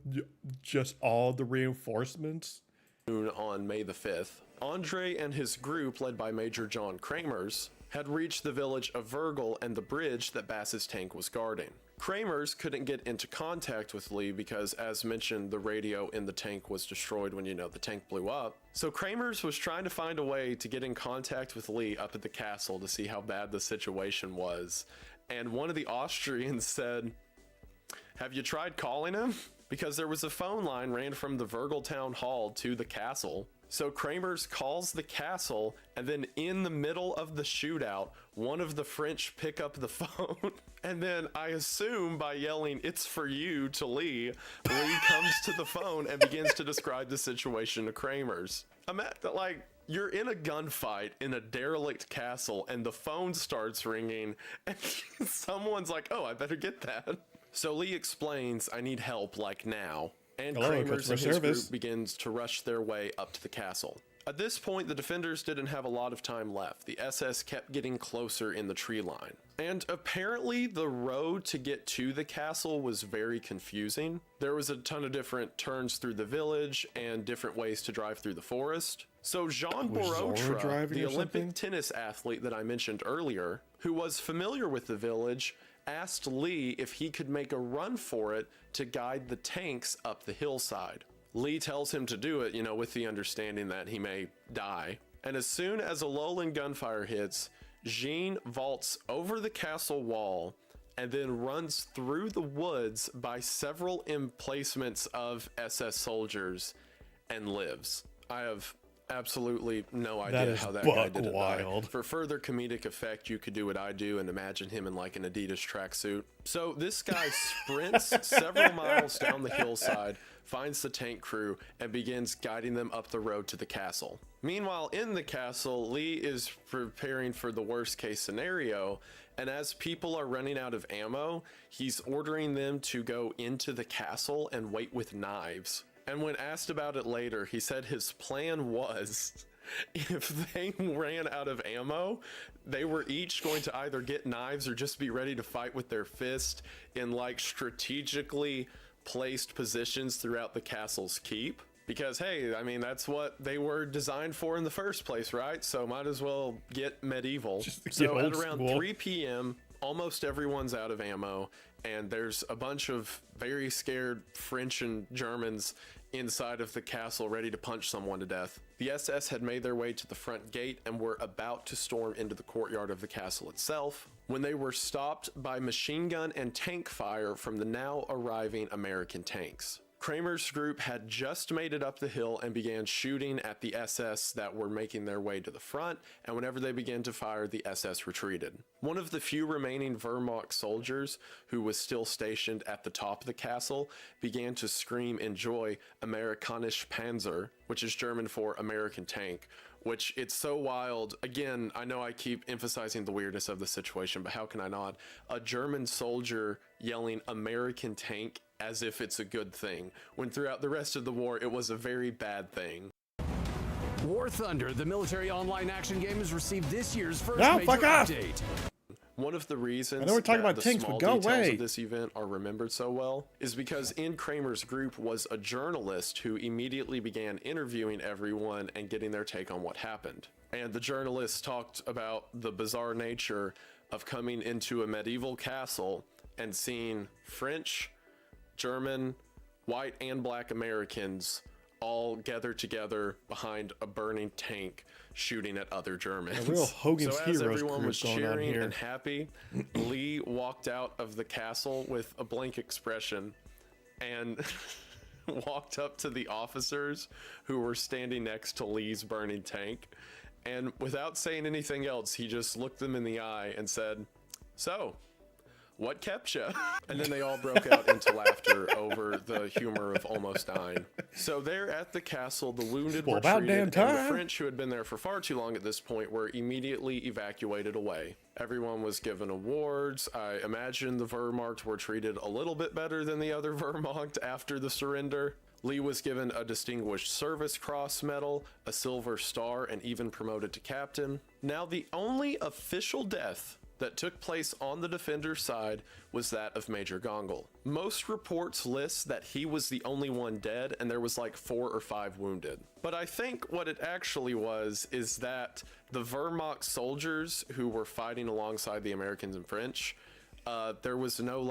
S1: just all the reinforcements.
S4: On May the 5th, Andre and his group, led by Major John Kramers, had reached the village of Virgil and the bridge that Bass's tank was guarding. Kramers couldn't get into contact with Lee because, as mentioned, the radio in the tank was destroyed when, the tank blew up. So Kramers was trying to find a way to get in contact with Lee up at the castle to see how bad the situation was. And one of the Austrians said, "Have you tried calling him?" Because there was a phone line ran from the Virgil town hall to the castle. So Kramers calls the castle, and then in the middle of the shootout, one of the French pick up the phone, and then I assume by yelling, "It's for you," to Lee, Lee comes to the phone and begins to describe the situation to Kramers. You're in a gunfight in a derelict castle, and the phone starts ringing, and someone's like, "Oh, I better get that." So Lee explains, "I need help, now." And
S1: Hello,
S4: Kramers and his
S1: service.
S4: group begins to rush their way up to the castle. At this point, the defenders didn't have a lot of time left. The SS kept getting closer in the tree line. And apparently the road to get to the castle was very confusing. There was a ton of different turns through the village and different ways to drive through the forest. So Jean
S1: Was Zora
S4: Borotra,
S1: driving
S4: the
S1: or
S4: Olympic
S1: something?
S4: tennis athlete that I mentioned earlier, who was familiar with the village, asked Lee if he could make a run for it to guide the tanks up the hillside. Lee tells him to do it, with the understanding that he may die. And as soon as a lull in gunfire hits, Jean vaults over the castle wall and then runs through the woods by several emplacements of SS soldiers and lives. I have absolutely no idea how that guy didn't die. For further comedic effect, you could do what I do and imagine him in like an Adidas tracksuit. So this guy sprints several miles down the hillside, finds the tank crew, and begins guiding them up the road to the castle. Meanwhile, in the castle, Lee is preparing for the worst case scenario, and as people are running out of ammo, he's ordering them to go into the castle and wait with knives. And when asked about it later, he said his plan was, if they ran out of ammo, they were each going to either get knives or just be ready to fight with their fist in like strategically placed positions throughout the castle's keep. Because hey, I mean, that's what they were designed for in the first place, right? So might as well get medieval. So at around 3 p.m., almost everyone's out of ammo, and there's a bunch of very scared French and Germans inside of the castle ready to punch someone to death. The SS had made their way to the front gate and were about to storm into the courtyard of the castle itself when they were stopped by machine gun and tank fire from the now arriving American tanks. Kramer's group had just made it up the hill and began shooting at the SS that were making their way to the front, and whenever they began to fire, the SS retreated. One of the few remaining Wehrmacht soldiers, who was still stationed at the top of the castle, began to scream in joy, Amerikanische Panzer, which is German for American tank, which it's so wild. Again, I know I keep emphasizing the weirdness of the situation, but how can I not? A German soldier yelling American tank as if it's a good thing, when throughout the rest of the war, it was a very bad thing.
S5: War Thunder, the military online action game, has received this year's first major
S1: fuck off.
S5: update.
S4: One of the reasons
S1: I know we're talking
S4: that
S1: about
S4: the
S1: tanks,
S4: small
S1: but go
S4: details
S1: away.
S4: of this event are remembered so well is because in Kramer's group was a journalist who immediately began interviewing everyone and getting their take on what happened. And the journalist talked about the bizarre nature of coming into a medieval castle and seeing French, German, white, and black Americans all gathered together behind a burning tank shooting at other Germans.
S1: A real Hogan's
S4: So as
S1: Heroes
S4: everyone
S1: group
S4: was
S1: going on
S4: cheering
S1: here.
S4: and happy, Lee walked out of the castle with a blank expression and walked up to the officers who were standing next to Lee's burning tank. And without saying anything else, he just looked them in the eye and said, "So, what kept ya?" And then they all broke out into laughter over the humor of almost dying. So there at the castle, the wounded were
S1: about
S4: treated,
S1: damn
S4: and the
S1: time.
S4: French, who had been there for far too long at this point, were immediately evacuated away. Everyone was given awards. I imagine the Wehrmacht were treated a little bit better than the other Wehrmacht after the surrender. Lee was given a Distinguished Service Cross Medal, a Silver Star, and even promoted to captain. Now, the only official death that took place on the defender's side was that of Major Gongol. Most reports list that he was the only one dead and there was like 4 or 5 wounded. But I think what it actually was is that the Wehrmacht soldiers who were fighting alongside the Americans and French, there was no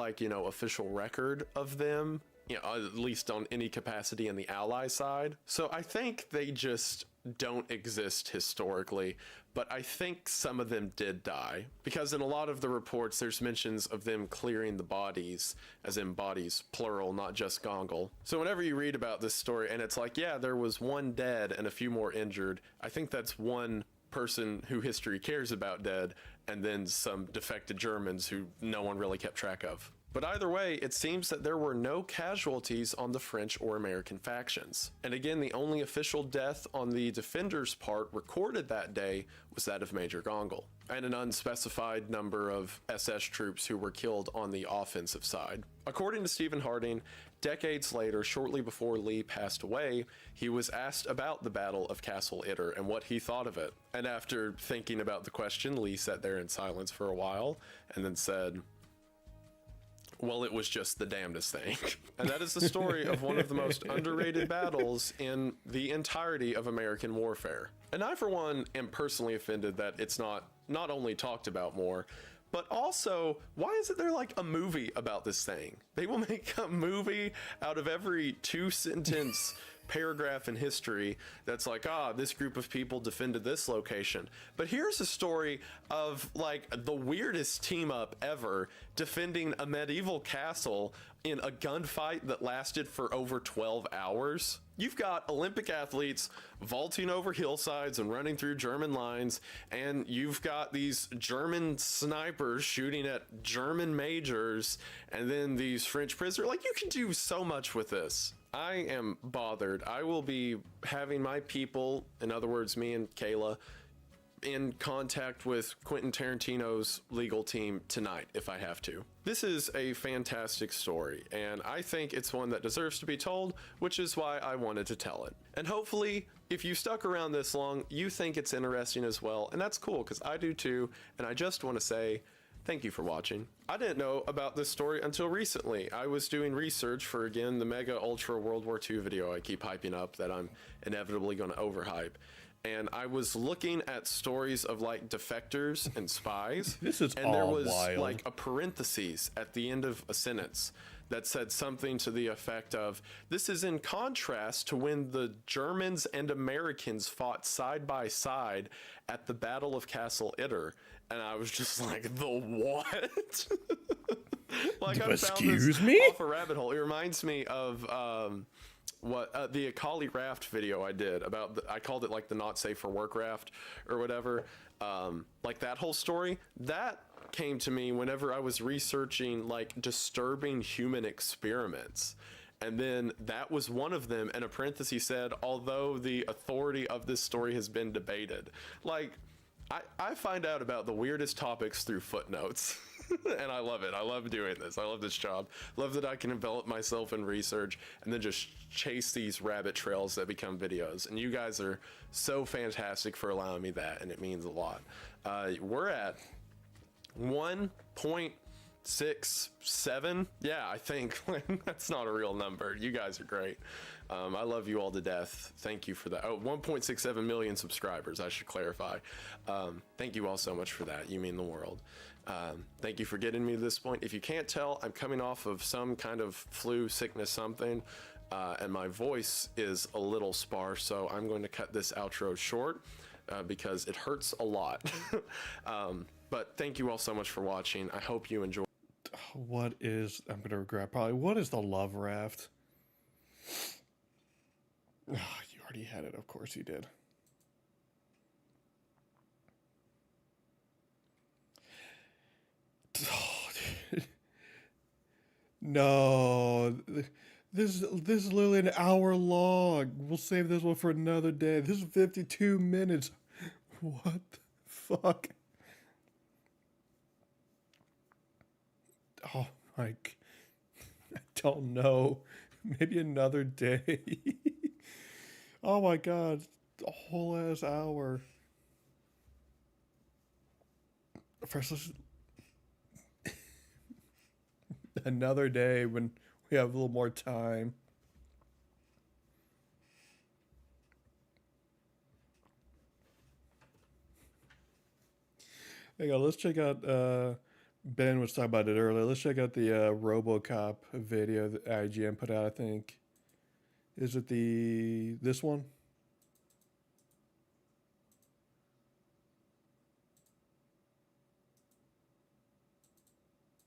S4: official record of them, at least on any capacity in the Ally side. So I think they just don't exist historically, but I think some of them did die, because in a lot of the reports there's mentions of them clearing the bodies, as in bodies plural, not just Gongol. So whenever you read about this story and it's like, yeah, there was 1 dead and a few more injured, I think that's one person who history cares about dead, and then some defected Germans who no one really kept track of. But either way, it seems that there were no casualties on the French or American factions. And again, the only official death on the defenders' part recorded that day was that of Major Gongol. and an unspecified number of SS troops who were killed on the offensive side. According to Stephen Harding, decades later, shortly before Lee passed away, he was asked about the Battle of Castle Itter and what he thought of it. And after thinking about the question, Lee sat there in silence for a while and then said, well, it was just the damnedest thing. And that is the story of one of the most underrated battles in the entirety of American warfare. And I, for one, am personally offended that it's not only talked about more, but also, why isn't there like a movie about this thing? They will make a movie out of every 2-sentence paragraph in history that's like, this group of people defended this location. But here's a story of like the weirdest team up ever defending a medieval castle in a gunfight that lasted for over 12 hours. You've got Olympic athletes vaulting over hillsides and running through German lines, and you've got these German snipers shooting at German majors, and then these French prisoners. Like, you can do so much with this. I am bothered. I will be having my people, in other words, me and Kayla, in contact with Quentin Tarantino's legal team tonight if I have to. This is a fantastic story, and I think it's one that deserves to be told, which is why I wanted to tell it. And hopefully, if you stuck around this long, you think it's interesting as well, and that's cool, because I do too, and I just want to say thank you for watching. I didn't know about this story until recently. I was doing research for, again, the Mega Ultra World War II video I keep hyping up that I'm inevitably going to overhype. And I was looking at stories of like defectors and spies.
S1: This is
S4: and
S1: all
S4: there was
S1: wild.
S4: like a parenthesis at the end of a sentence that said something to the effect of, this is in contrast to when the Germans and Americans fought side by side at the Battle of Castle Itter. And I was just like, the what? Like, I found this off a rabbit hole. It reminds me of the Akali raft video I did about I called it like the not safe for work raft or whatever. Like that whole story that came to me whenever I was researching like disturbing human experiments. And then that was one of them, and a parenthesis said, although the authority of this story has been debated. Like, I find out about the weirdest topics through footnotes. And I love it. I love doing this. I love this job. Love that I can envelop myself in research and then just chase these rabbit trails that become videos. And you guys are so fantastic for allowing me that, and it means a lot. We're at 1.67. Yeah, I think that's not a real number. You guys are great. I love you all to death. Thank you for that. Oh, 1.67 million subscribers, I should clarify. Thank you all so much for that. You mean the world. Thank you for getting me to this point. If you can't tell, I'm coming off of some kind of flu, sickness, something, and my voice is a little sparse, so I'm going to cut this outro short because it hurts a lot. But thank you all so much for watching. I hope you enjoy.
S1: I'm going to regret probably, what is the love raft? You already had it, of course you did. Oh, dude. No, this is literally an hour long. We'll save this one for another day. This is 52 minutes. What the fuck? Oh my, I don't know. Maybe another day. Oh my god, a whole ass hour. First, let's another day when we have a little more time. Hang on, let's check out, Ben was talking about it earlier. Let's check out the RoboCop video that IGN put out, I think. Is it this one?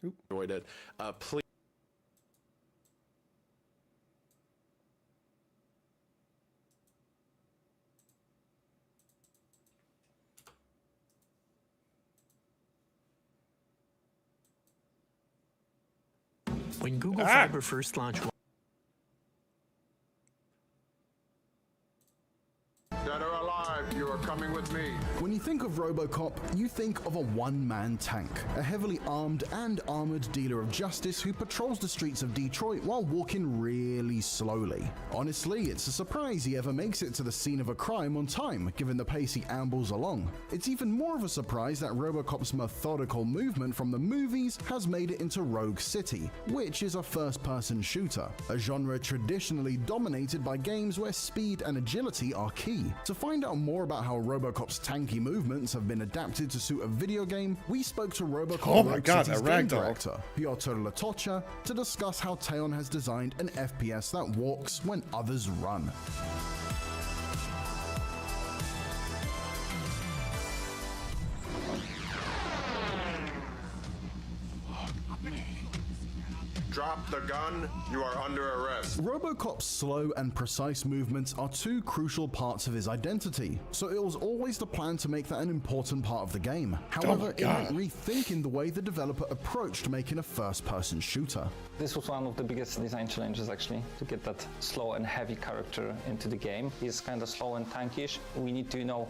S4: Enjoyed it. Please.
S6: When Google Fiber first launched...
S7: Dead or alive, you are coming with me.
S6: When you
S7: think of RoboCop, you think of a one-man tank, a heavily armed and armored dealer of justice who patrols the streets of Detroit while walking really slowly. Honestly, it's a surprise he ever makes it to the scene of a crime on time, given the pace he ambles along. It's even more of a surprise that RoboCop's methodical movement from the movies has made it into Rogue City, which is a first-person shooter, a genre traditionally dominated by games where speed and agility are key. To find out more about how RoboCop's tanky movements have been adapted to suit a video game, we spoke to RoboCop
S1: Oh my
S7: Rogue
S1: God,
S7: City's
S1: that
S7: game
S1: ragdoll.
S7: director, Piotr Latocha, to discuss how Teon has designed an FPS that walks when others run.
S8: Drop the gun. You are under arrest.
S7: RoboCop's slow and precise movements are two crucial parts of his identity, so it was always the plan to make that an important part of the game. However, it meant rethinking the way the developer approached making a first-person shooter.
S9: This was one of the biggest design challenges, actually, to get that slow and heavy character into the game. He's kind of slow and tankish. We need to,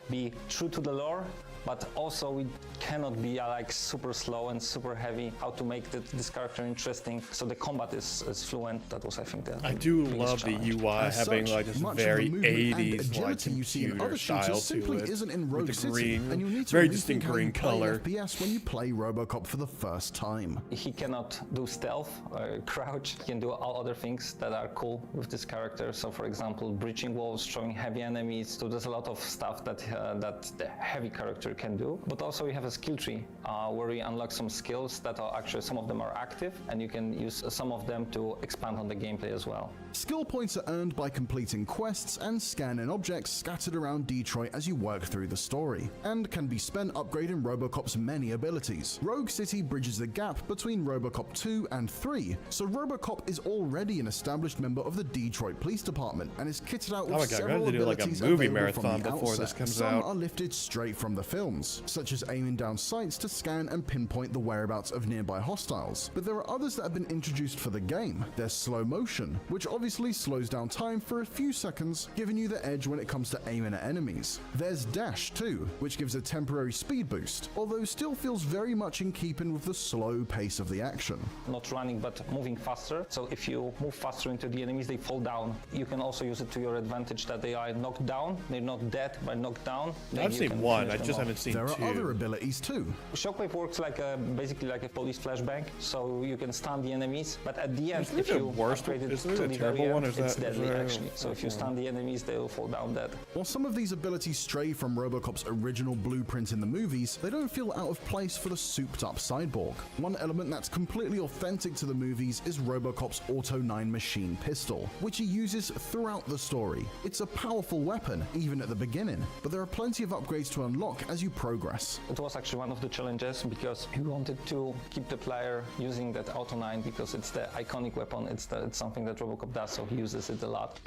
S9: be true to the lore, but also we cannot be like super slow and super heavy. How to make this character interesting so the combat is fluent. That was, I think,
S1: I do
S9: biggest
S1: love the
S9: challenge.
S1: UI
S7: As
S1: having
S7: such,
S1: like this
S7: much of the
S1: very
S7: movement and
S1: 80s like
S7: agility you see in
S1: computer
S7: other
S1: style
S7: shooters
S1: to
S7: simply
S1: it.
S7: isn't in Rogue
S1: With the
S7: City,
S1: green,
S7: and you need to
S1: very
S7: rethink
S1: distinct
S7: how you
S1: green
S7: play
S1: color.
S7: FPS when you play RoboCop for the first time.
S9: He cannot do stealth or crouch. He can do all other things that are cool with this character. So, for example, breaching walls, throwing heavy enemies. So there's a lot of stuff that the heavy character can do. But also we have a skill tree where we unlock some skills that are actually, some of them are active, and you can use some of them to expand on the gameplay as well.
S7: Skill points are earned by completing quests and scanning objects scattered around Detroit as you work through the story, and can be spent upgrading RoboCop's many abilities. Rogue City bridges the gap between RoboCop 2 and 3, so RoboCop is already an established member of the Detroit Police Department and is kitted out with
S1: Oh my God, we're
S7: several
S1: gonna do like a
S7: abilities
S1: movie
S7: available from
S1: marathon
S7: the
S1: before this
S7: outset.
S1: comes
S7: Some
S1: out.
S7: are lifted straight from the films, such as aiming down sights to scan and pinpoint the whereabouts of nearby hostiles, but there are others that have been introduced for the game. There's slow motion, which obviously slows down time for a few seconds, giving you the edge when it comes to aiming at enemies. There's dash too, which gives a temporary speed boost, although still feels very much in keeping with the slow pace of the action.
S9: Not running, but moving faster. So if you move faster into the enemies, they fall down. You can also use it to your advantage that they are knocked down. They're not dead, but knocked down. Then
S1: I've
S9: you
S1: seen
S9: can
S1: one,
S9: finish
S1: I
S9: them
S1: just
S9: off.
S1: haven't seen
S7: There
S1: two.
S7: are other abilities too.
S9: Shockwave works like basically like a police flashbang, so you can stun the enemies, but at the end,
S1: Isn't
S9: if
S1: it the
S9: you
S1: worst-
S9: upgrade it
S1: isn't it
S9: to
S1: a
S9: the
S1: terrible
S9: very
S1: one,
S9: end,
S1: or is
S9: it's
S1: that- is
S9: deadly
S1: that-
S9: actually. So if you stun the enemies, they will fall down dead.
S7: While some of these abilities stray from RoboCop's original blueprint in the movies, they don't feel out of place for the souped-up cyborg. One element that's completely authentic to the movies is RoboCop's Auto 9 machine pistol, which he uses throughout the story. It's a powerful weapon, even at the beginning, but there are plenty of upgrades to unlock as you progress.
S9: It was actually one of the challenges because we wanted to keep the player using that Auto 9 because it's the iconic weapon. It's something that RoboCop does, so he uses it a lot.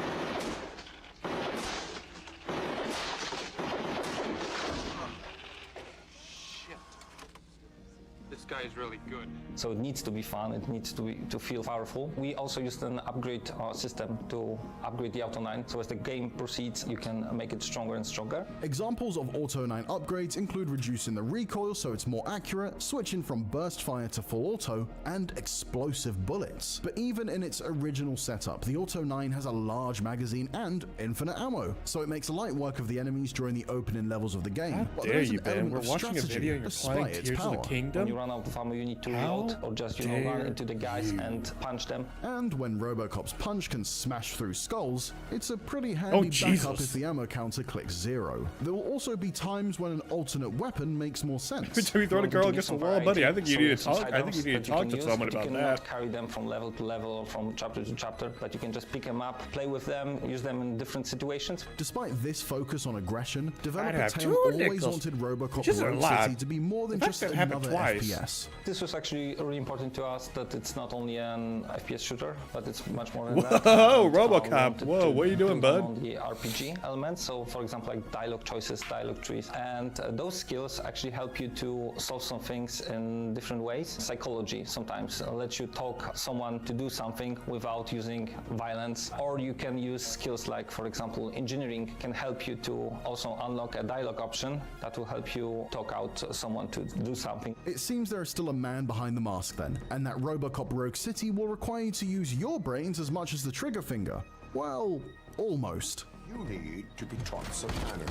S10: This guy is really good.
S9: So it needs to be fun, it needs to feel powerful. We also used an upgrade system to upgrade the Auto 9, so as the game proceeds, you can make it stronger and stronger.
S7: Examples of Auto 9 upgrades include reducing the recoil so it's more accurate, switching from burst fire to full auto, and explosive bullets. But even in its original setup, the Auto 9 has a large magazine and infinite ammo, so it makes light work of the enemies during the opening levels of the game.
S1: How
S7: But
S1: dare
S7: there is
S1: you,
S7: an
S1: Ben?
S7: element
S1: We're
S7: of
S1: watching a
S7: strategy
S1: video and you're
S7: despite
S1: playing
S7: its
S1: Tears of the
S7: power.
S1: Kingdom?
S9: When you run out of ammo, you need to
S1: How
S9: reload or just run
S1: dare
S9: into the guys
S1: you.
S9: and punch them.
S7: And when RoboCop's punch can smash through skulls, it's a pretty handy backup
S1: Jesus.
S7: if the ammo counter clicks 0. There will also be times when an alternate weapon makes more sense.
S1: Every time you throw a girl against the wall, buddy, I think you need to talk. I think you need to talk to someone
S9: You
S1: about
S9: cannot
S1: that.
S9: carry them from level to level or from chapter to chapter, but you can just pick them up, play with them, use them in different situations.
S7: Despite this focus on aggression, developer
S1: have
S7: Teon
S1: two
S7: always
S1: nickels.
S7: wanted RoboCop
S1: Which isn't a
S7: Rogue
S1: lot.
S7: City to be more than
S1: The fact
S7: just
S1: that it happened
S7: another
S1: twice.
S7: FPS.
S9: This this was actually really important to us, that it's not only an FPS shooter, but it's much more than that.
S1: Whoa,
S9: And,
S1: RoboCop! Whoa, what are you doing,
S9: build
S1: bud?
S9: on the RPG elements, so for example, like dialogue choices, dialogue trees, and those skills actually help you to solve some things in different ways. Psychology sometimes lets you talk someone to do something without using violence, or you can use skills like, for example, engineering can help you to also unlock a dialogue option that will help you talk out someone to do something.
S7: It seems there is still a man behind the mask then, and that RoboCop Rogue City will require you to use your brains as much as the trigger finger. Well, almost.
S8: You need to be taught some manners.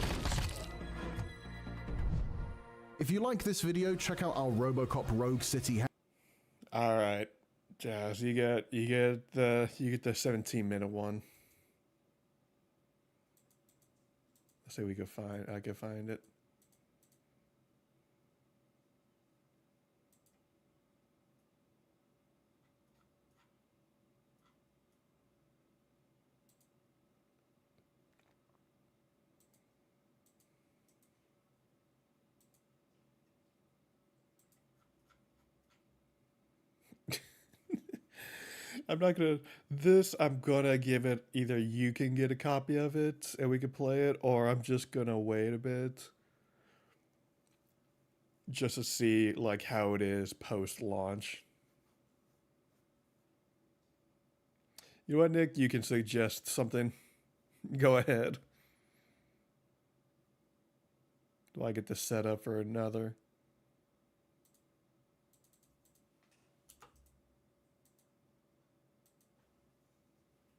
S7: If you like this video, check out our RoboCop Rogue City.
S1: All right, Jazz, you get the 17-minute one. Let's see if I can find it. I'm gonna give it, either you can get a copy of it and we can play it, or I'm just gonna wait a bit just to see like how it is post-launch. You know what, Nick? You can suggest something. Go ahead. Do I get to set up for another?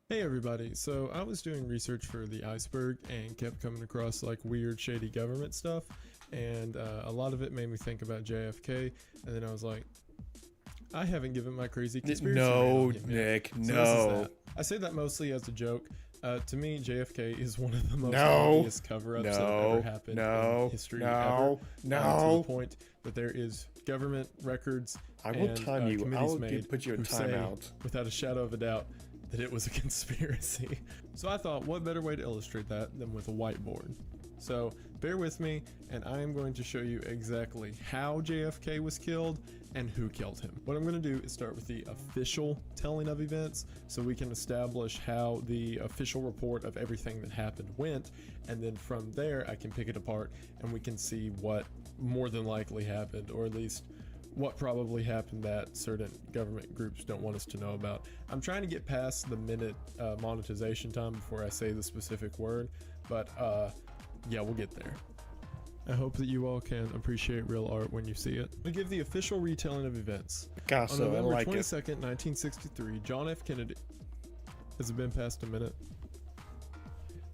S10: Hey everybody, so I was doing research for the Iceberg and kept coming across like weird shady government stuff, and a lot of it made me think about JFK, and then I was like, I haven't given my crazy conspiracy rant on him yet.
S1: Nick,
S10: So this is
S1: no.
S10: that. I say that mostly as a joke. To me, JFK is one of the most
S1: No.
S10: obvious cover-ups that have ever happened in history ever. To the point that there is government records
S1: I will
S10: and
S1: time you.
S10: committees
S1: I'll
S10: made
S1: put you in
S10: who say,
S1: timeout.
S10: without a shadow of a doubt, that it was a conspiracy. So I thought, what better way to illustrate that than with a whiteboard? So bear with me, and I am going to show you exactly how JFK was killed and who killed him. What I'm going to do is start with the official telling of events, so we can establish how the official report of everything that happened went, and then from there I can pick it apart and we can see what more than likely happened, or at least what probably happened that certain government groups don't want us to know about. I'm trying to get past the minute monetization time before I say the specific word, but yeah, we'll get there. I hope that you all can appreciate real art when you see it. We give the official retelling of events.
S1: Picasso,
S10: On November
S1: I like
S10: 22nd, 1963, John F. Kennedy. Has it been past a minute?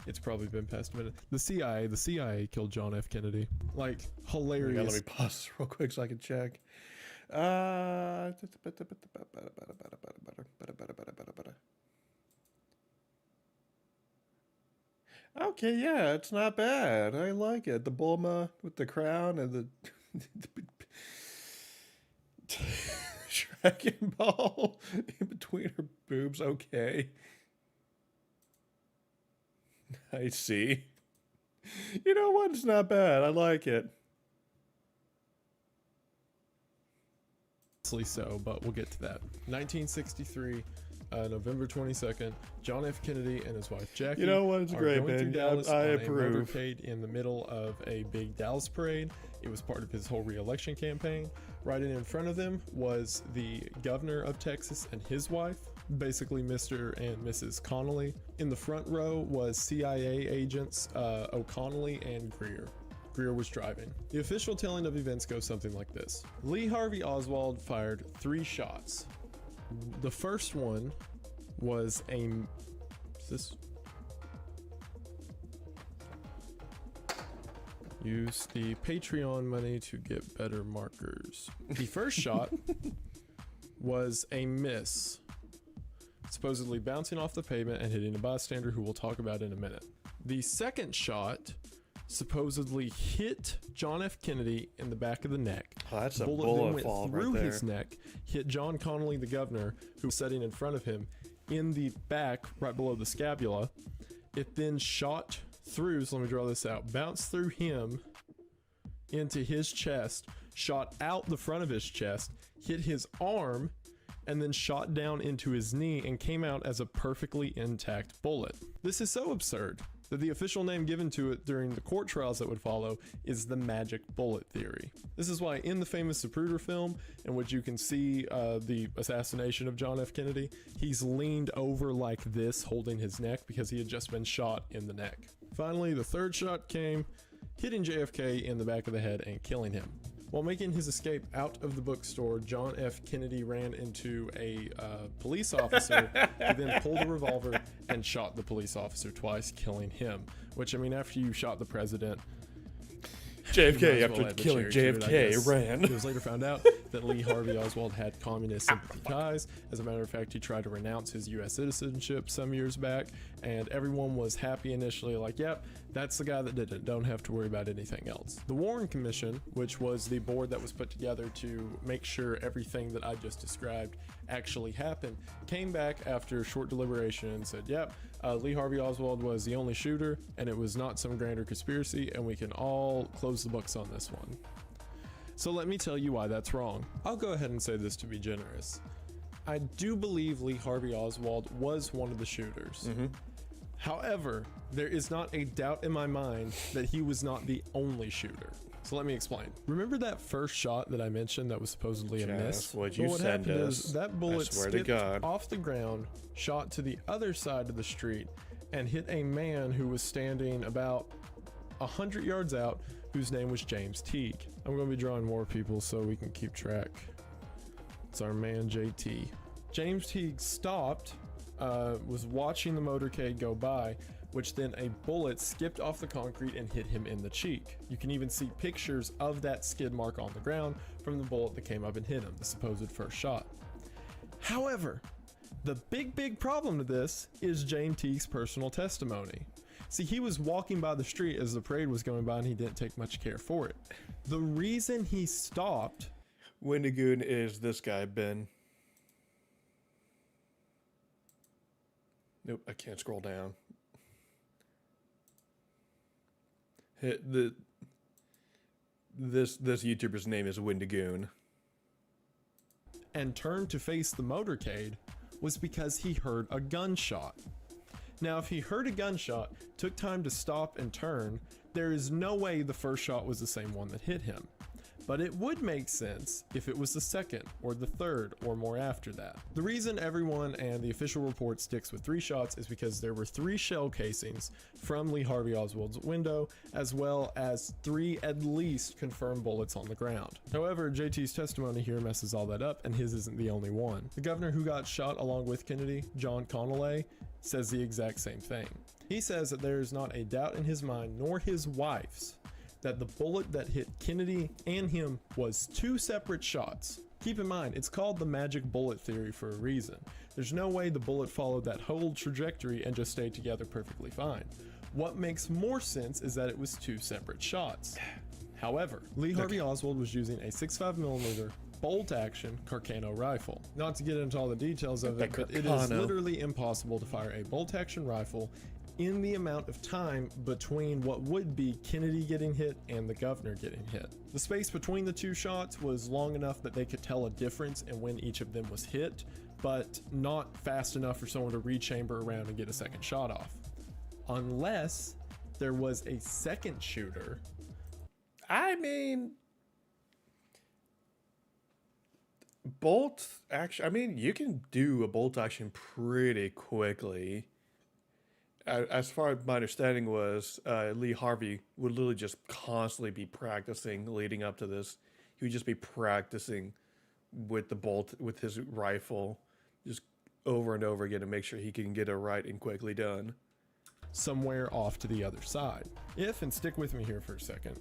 S10: It's probably been past a minute. The CIA killed John F. Kennedy. Like, hilarious.
S1: Let me pause real quick so I can check. Okay, yeah, it's not bad. I like it. The Bulma with the crown and the Dragon Ball in between her boobs. Okay. I see. You know what? It's not bad. I like it.
S10: So, but we'll get to that. 1963, November 22nd, John F. Kennedy and his wife Jackie.
S1: You know what? It's
S10: are
S1: great,
S10: going through
S1: man.
S10: Dallas
S1: I
S10: on
S1: approve.
S10: A motorcade in the middle of a big Dallas parade. It was part of his whole re-election campaign. Riding in front of them was the governor of Texas and his wife, basically Mr. and Mrs. Connolly. In the front row was CIA agents O'Connolly and Greer. Greer was driving. The official telling of events goes something like this. Lee Harvey Oswald fired 3 shots. The first one was use the Patreon money to get better markers. The first shot was a miss, supposedly bouncing off the pavement and hitting a bystander who we'll talk about in a minute. The second shot supposedly hit John F. Kennedy in the back of the neck.
S1: Oh, that's a
S10: bullet
S1: bullet
S10: then
S1: fall
S10: went
S1: right
S10: through
S1: there.
S10: his neck, hit John Connolly, the governor, who was sitting in front of him, in the back, right below the scapula. It then shot through, so let me draw this out, bounced through him into his chest, shot out the front of his chest, hit his arm, and then shot down into his knee and came out as a perfectly intact bullet. This is so absurd that the official name given to it during the court trials that would follow is the magic bullet theory. This is why in the famous Zapruder film, in which you can see the assassination of John F. Kennedy, he's leaned over like this holding his neck because he had just been shot in the neck. Finally, the third shot came, hitting JFK in the back of the head and killing him. While making his escape out of the bookstore, John F. Kennedy ran into a police officer who then pulled a revolver and shot the police officer twice, killing him. Which, I mean, after you shot the president,
S1: JFK, after killing JFK, ran.
S10: It was later found out that Lee Harvey Oswald had communist sympathy ties. As a matter of fact, he tried to renounce his U.S. citizenship some years back, and everyone was happy initially, like, yep, that's the guy that did it. Don't have to worry about anything else. The Warren Commission, which was the board that was put together to make sure everything that I just described actually happened, came back after short deliberation and said, yep, Lee Harvey Oswald was the only shooter, and it was not some grander conspiracy, and we can all close the books on this one. So let me tell you why that's wrong. I'll go ahead and say this to be generous. I do believe Lee Harvey Oswald was one of the shooters. However, there is not a doubt in my mind that he was not the only shooter. So let me explain. Remember that first shot that I mentioned that was supposedly a miss?
S1: What you
S10: what
S1: send
S10: happened
S1: us,
S10: is that bullet
S1: I swear to
S10: skipped
S1: God.
S10: off the ground, shot to the other side of the street, and hit a man who was standing about 100 yards out, whose name was James Teague. I'm going to be drawing more people so we can keep track. It's our man JT. James Teague stopped, was watching the motorcade go by, which then a bullet skipped off the concrete and hit him in the cheek. You can even see pictures of that skid mark on the ground from the bullet that came up and hit him, the supposed first shot. However, the big problem to this is James Teague's personal testimony. See, he was walking by the street as the parade was going by and he didn't take much care for it. The reason he stopped...
S1: Wendigoon is this guy, Ben. Nope, I can't scroll down. This YouTuber's name is Wendigoon.
S10: And turned to face the motorcade was because he heard a gunshot. Now, if he heard a gunshot, took time to stop and turn, there is no way the first shot was the same one that hit him. But it would make sense if it was the second or the third or more after that. The reason everyone and the official report sticks with 3 shots is because there were 3 shell casings from Lee Harvey Oswald's window, as well as 3 at least confirmed bullets on the ground. However, JT's testimony here messes all that up, and his isn't the only one. The governor who got shot along with Kennedy, John Connolly, says the exact same thing. He says that there is not a doubt in his mind, nor his wife's, that the bullet that hit Kennedy and him was 2 separate shots. Keep in mind, it's called the magic bullet theory for a reason. There's no way the bullet followed that whole trajectory and just stayed together perfectly fine. What makes more sense is that it was 2 separate shots. However, Lee Harvey Oswald was using a 6.5mm bolt action Carcano rifle. Not to get into all the details of it, but it is literally impossible to fire a bolt action rifle in the amount of time between what would be Kennedy getting hit and the governor getting hit. The space between the 2 shots was long enough that they could tell a difference in when each of them was hit, but not fast enough for someone to rechamber around and get a second shot off. Unless there was a second shooter.
S1: I mean, bolt action, I mean, you can do a bolt action pretty quickly. As far as my understanding was, Lee Harvey would literally just constantly be practicing leading up to this. He would just be practicing with the bolt, with his rifle, just over and over again to make sure he can get it right and quickly done.
S10: Somewhere off to the other side. If, and stick with me here for a second.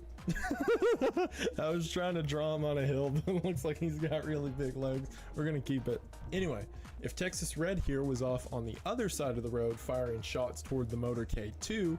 S10: I was trying to draw him on a hill, but it looks like he's got really big legs. We're gonna keep it. Anyway, if Texas Red here was off on the other side of the road firing shots toward the motorcade too,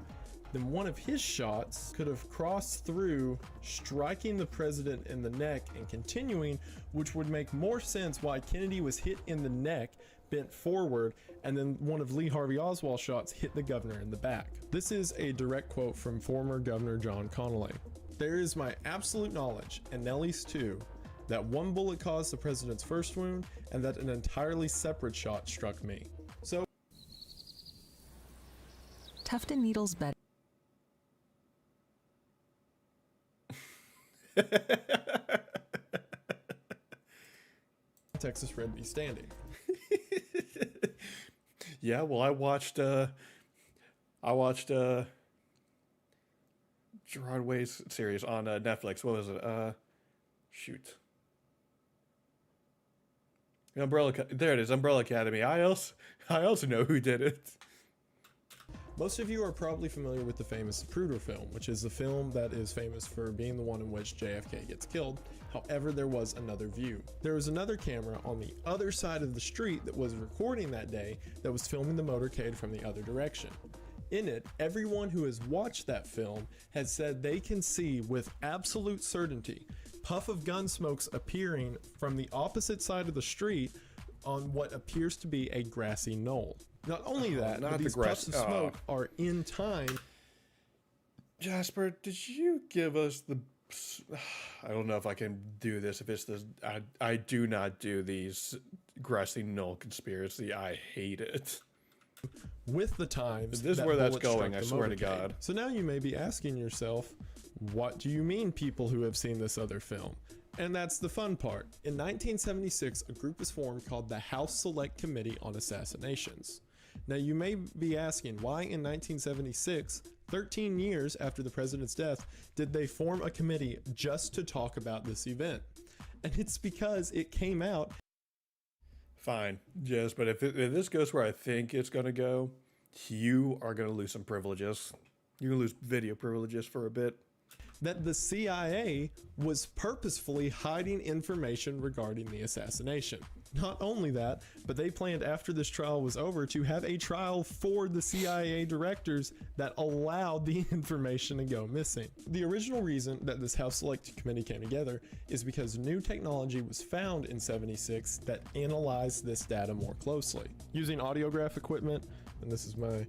S10: then one of his shots could have crossed through, striking the president in the neck and continuing, which would make more sense why Kennedy was hit in the neck, bent forward, and then one of Lee Harvey Oswald's shots hit the governor in the back. This is a direct quote from former Governor John Connolly. There is my absolute knowledge, and Nellie's too, that one bullet caused the president's first wound and that an entirely separate shot struck me. So
S11: Tuft and Needle's better.
S10: Texas Red be standing.
S1: Yeah, well, I watched Gerard Way's series on Netflix. What was it? Shoot. There it is, Umbrella Academy. I also know who did it.
S10: Most of you are probably familiar with the famous Zapruder film, which is the film that is famous for being the one in which JFK gets killed. However, there was another view. There was another camera on the other side of the street that was recording that day that was filming the motorcade from the other direction. In it, everyone who has watched that film has said they can see with absolute certainty puff of gun smokes appearing from the opposite side of the street on what appears to be a grassy knoll. Not only that, but these puffs of smoke are in time.
S1: Jasper, did you give us the... I don't know if I can do this. If it's the... I do not do these grassy knoll conspiracy. I hate it.
S10: With the times.
S1: This is where that's going, I swear to God.
S10: So now you may be asking yourself, what do you mean people who have seen this other film? And that's the fun part. In 1976, a group was formed called the House Select Committee on Assassinations. Now you may be asking, why in 1976, 13 years after the president's death, did they form a committee just to talk about this event? And it's because it came out.
S1: Fine, yes, but if this goes where I think it's going to go, you are going to lose some privileges. You're going to lose video privileges for a bit.
S10: That the CIA was purposefully hiding information regarding the assassination. Not only that, but they planned after this trial was over to have a trial for the CIA directors that allowed the information to go missing. The original reason that this House Select Committee came together is because new technology was found in '76 that analyzed this data more closely. Using audiograph equipment, and this is my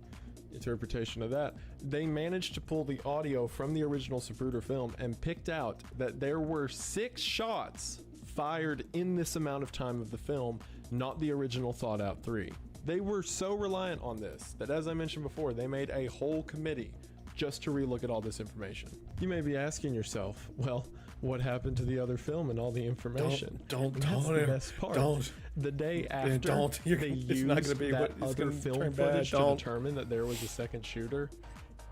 S10: interpretation of that, they managed to pull the audio from the original Zapruder film and picked out that there were 6 shots fired in this amount of time of the film, not the original thought out 3. They were so reliant on this that, as I mentioned before, they made a whole committee just to relook at all this information. You may be asking yourself, well, what happened to the other film and all the information? That's the best part. The day after they used that other film footage to determine that there was a second shooter,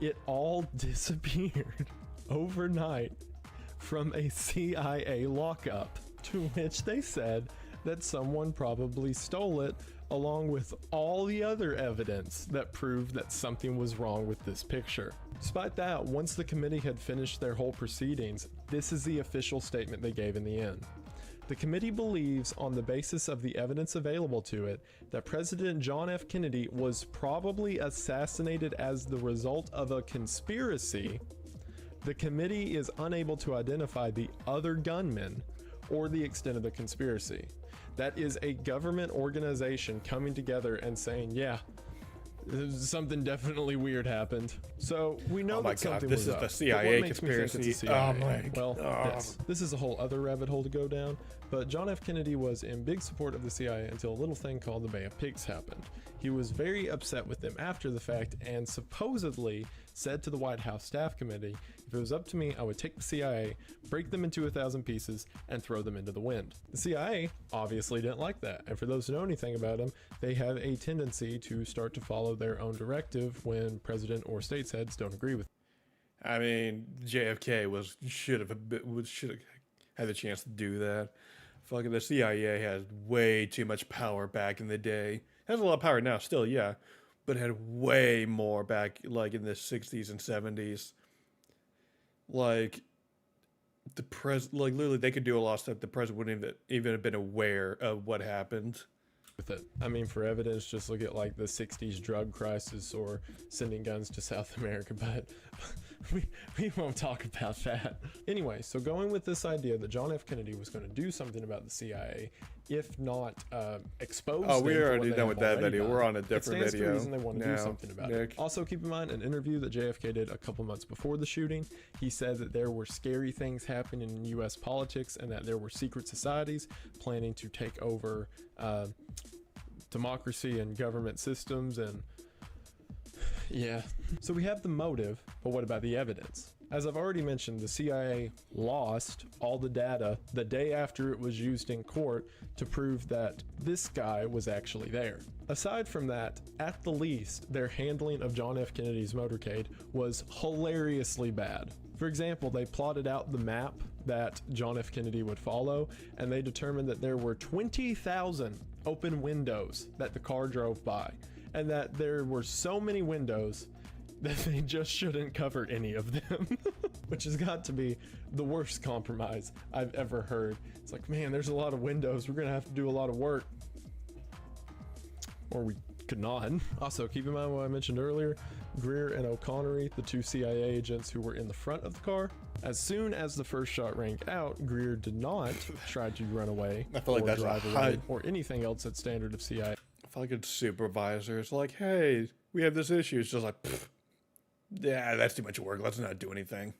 S10: it all disappeared overnight from a CIA lockup, to which they said that someone probably stole it, along with all the other evidence that proved that something was wrong with this picture. Despite that, once the committee had finished their whole proceedings, this is the official statement they gave in the end. The committee believes, on the basis of the evidence available to it, that President John F. Kennedy was probably assassinated as the result of a conspiracy. The committee is unable to identify the other gunmen or the extent of the conspiracy. That is a government organization coming together and saying, yeah, something definitely weird happened. So we know that something was up.
S1: This is the CIA conspiracy.
S10: Oh my God. Well, yes. This is a whole other rabbit hole to go down, but John F. Kennedy was in big support of the CIA until a little thing called the Bay of Pigs happened. He was very upset with them after the fact and supposedly said to the White House Staff Committee, if it was up to me, I would take the CIA, break them into 1,000 pieces, and throw them into the wind. The CIA obviously didn't like that, and for those who know anything about them, they have a tendency to start to follow their own directive when president or states heads don't agree with it.
S1: I mean, JFK should have had the chance to do that. Fucking the CIA has way too much power back in the day. Has a lot of power now still, yeah, but had way more back like in the 60s and 70s. Like literally they could do a lot of stuff the president wouldn't even have been aware of what happened.
S10: With it. I mean, for evidence, just look at like the 60s drug crisis or sending guns to South America. But we won't talk about that. Anyway, so going with this idea that John F. Kennedy was going to do something about the CIA, if not expose
S1: Oh,
S10: them
S1: we
S10: for what
S1: already
S10: they
S1: done
S10: have
S1: with that
S10: already
S1: video.
S10: done,
S1: We're on a
S10: it
S1: different
S10: stands to
S1: video
S10: reason they want to do
S1: now,
S10: something about
S1: Nick.
S10: it. Also, keep in mind an interview that JFK did a couple months before the shooting. He said that there were scary things happening in U.S. politics and that there were secret societies planning to take over democracy and government systems. And yeah, so we have the motive, but what about the evidence? As I've already mentioned, the CIA lost all the data the day after it was used in court to prove that this guy was actually there. Aside from that, at the least, their handling of John F. Kennedy's motorcade was hilariously bad. For example, they plotted out the map that John F. Kennedy would follow, and they determined that there were 20,000 open windows that the car drove by, and that there were so many windows that they just shouldn't cover any of them, which has got to be the worst compromise I've ever heard. It's like, man, there's a lot of windows. We're gonna have to do a lot of work. Or we could not. Also, keep in mind what I mentioned earlier, Greer and O'Connery, the two CIA agents who were in the front of the car. As soon as the first shot rang out, Greer did not try to run away
S1: I feel like
S10: or
S1: that's
S10: drive
S1: a
S10: away
S1: high...
S10: or anything else that's standard of CIA.
S1: I feel like a supervisor. It's like, hey, we have this issue. It's just like, pfft, yeah, that's too much work. Let's not do anything.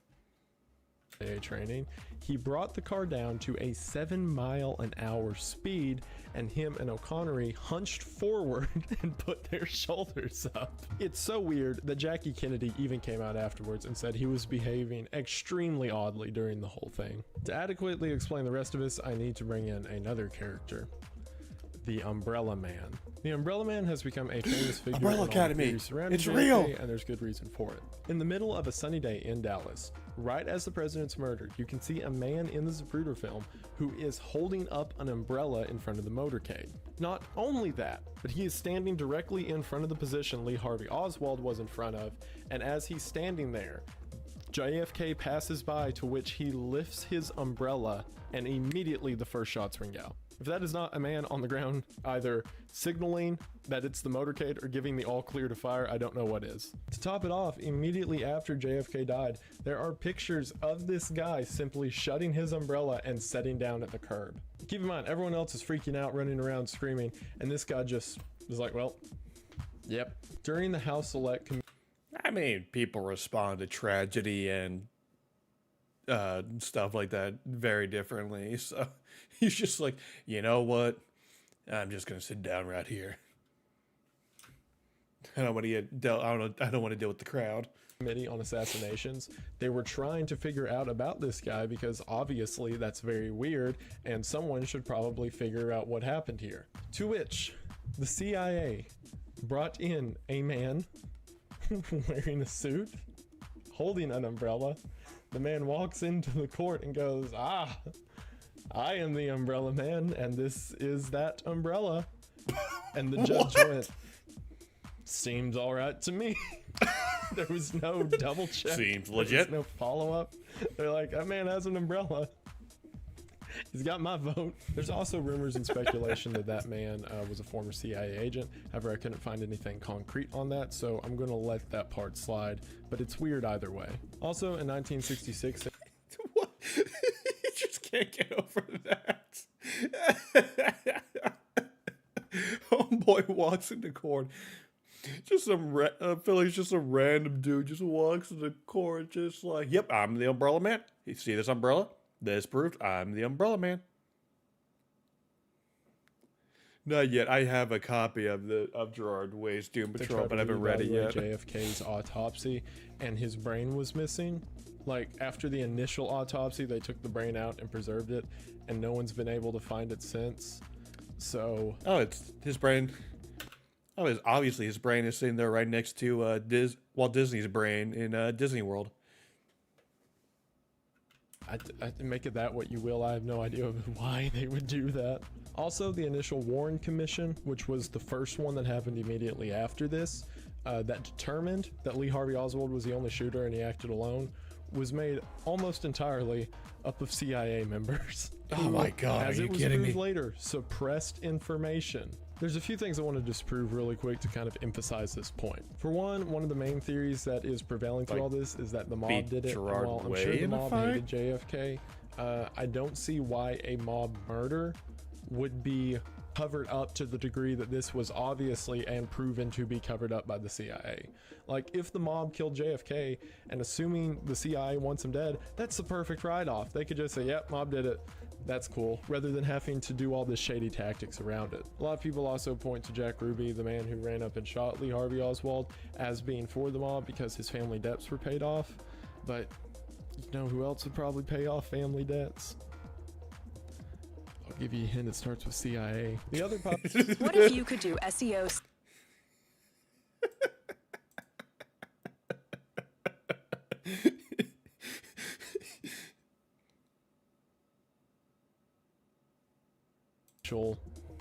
S10: Training. He brought the car down to a 7-mile-an-hour speed, and him and O'Connery hunched forward and put their shoulders up. It's so weird that Jackie Kennedy even came out afterwards and said he was behaving extremely oddly during the whole thing. To adequately explain the rest of this, I need to bring in another character. The Umbrella Man. The Umbrella Man has become a famous figure
S1: Umbrella
S10: in all the
S1: Academy.
S10: theories surrounding
S1: It's
S10: JFK,
S1: real.
S10: and there's good reason for it. In the middle of a sunny day in Dallas, right as the president's murdered, you can see a man in the Zapruder film who is holding up an umbrella in front of the motorcade. Not only that, but he is standing directly in front of the position Lee Harvey Oswald was in front of, and as he's standing there, JFK passes by, to which he lifts his umbrella, and immediately the first shots ring out. If that is not a man on the ground either signaling that it's the motorcade or giving the all clear to fire, I don't know what is. To top it off, immediately after JFK died, there are pictures of this guy simply shutting his umbrella and setting down at the curb. Keep in mind, everyone else is freaking out, running around, screaming, and this guy just was like, well, yep. During the House Select Committee,
S1: I mean, people respond to tragedy and stuff like that very differently. So he's just like, you know what? I'm just gonna sit down right here. I don't want to deal with the crowd.
S10: Committee on Assassinations, they were trying to figure out about this guy because obviously that's very weird and someone should probably figure out what happened here. To which the CIA brought in a man wearing a suit, holding an umbrella. The man walks into the court and goes, "Ah, I am the Umbrella Man, and this is that umbrella." And the judge went, "Seems all right to me." There was no double check.
S1: Seems
S10: There
S1: legit.
S10: was no follow-up. They're like, that man has an umbrella. He's got my vote. There's also rumors and speculation that that man was a former CIA agent. However, I couldn't find anything concrete on that, so I'm going to let that part slide. But it's weird either way. Also, in 1966...
S1: What? You just can't get over that. Homeboy walks into court. Just some, I feel like just some random dude just walks into court, just like, "Yep, I'm the Umbrella Man. You see this umbrella? This proved I'm the Umbrella Man." Not yet. I have a copy of Gerard Way's Doom Patrol, but I haven't read it yet.
S10: JFK's autopsy, and his brain was missing. Like, after the initial autopsy, they took the brain out and preserved it, and no one's been able to find it since. So...
S1: Oh, it's his brain. Oh, it's obviously his brain is sitting there right next to Walt Disney's brain in Disney World.
S10: I make it that what you will. I have no idea why they would do that. Also, the initial Warren Commission, which was the first one that happened immediately after this, that determined that Lee Harvey Oswald was the only shooter and he acted alone, was made almost entirely up of CIA members.
S1: Oh my God,
S10: as
S1: are you
S10: it was
S1: kidding me?
S10: proved later, suppressed information. There's a few things I want to disprove really quick to kind of emphasize this point. For one of the main theories that is prevailing through all this is that the mob did it. And while I'm sure the mob hated JFK, I don't see why a mob murder would be covered up to the degree that this was obviously and proven to be covered up by the CIA. Like, if the mob killed JFK, and assuming the CIA wants him dead, that's the perfect write-off. They could just say, yep, mob did it. That's cool, rather than having to do all this shady tactics around it. A lot of people also point to Jack Ruby, the man who ran up and shot Lee Harvey Oswald, as being for the mob because his family debts were paid off. But you know who else would probably pay off family debts? I'll give you a hint, it starts with CIA. The other
S11: What if you could do SEO?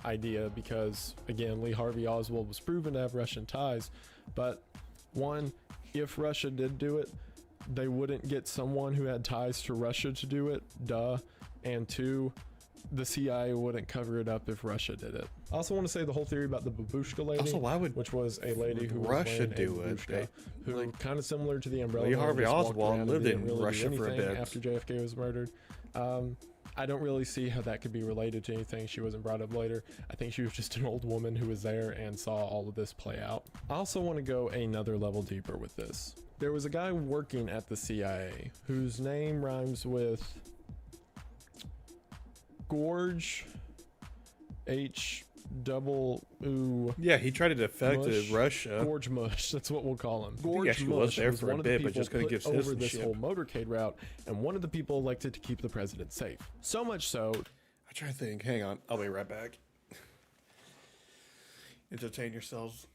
S10: idea, because again, Lee Harvey Oswald was proven to have Russian ties, but one, if Russia did do it, they wouldn't get someone who had ties to Russia to do it, duh. And two, the CIA wouldn't cover it up if Russia did it. I also want to say the whole theory about the babushka lady,
S1: also, why would
S10: which was a lady who
S1: Russia
S10: was
S1: do it?
S10: babushka, who
S1: like,
S10: kind of similar to the Umbrella.
S1: Lee Harvey Oswald lived in
S10: really
S1: Russia for a bit
S10: after JFK was murdered. I don't really see how that could be related to anything. She wasn't brought up later. I think she was just an old woman who was there and saw all of this play out. I also want to go another level deeper with this. There was a guy working at the CIA whose name rhymes with Gorge, H-double-oo.
S1: Yeah, he tried to defect to Russia.
S10: Gorge Mush, that's what we'll call him.
S1: Gorge
S10: Mush
S1: was there for
S10: one
S1: a
S10: of the
S1: bit, but
S10: people
S1: just couldn't
S10: put
S1: get
S10: over this
S1: citizenship.
S10: whole motorcade route, and one of the people elected to keep the president safe. So much so.
S1: I try to think. Hang on, I'll be right back. Entertain yourselves.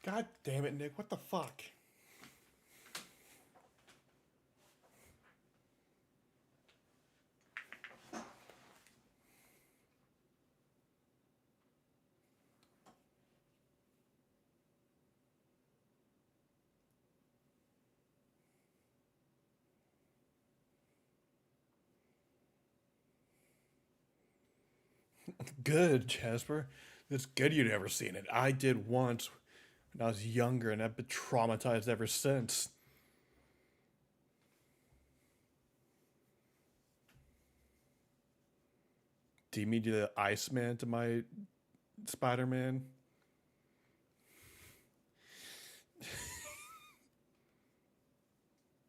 S1: God damn it, Nick! What the fuck? Good, Jasper. It's good you'd ever seen it. I did once when I was younger, and I've been traumatized ever since. Do you mean the Iceman to my Spider-Man?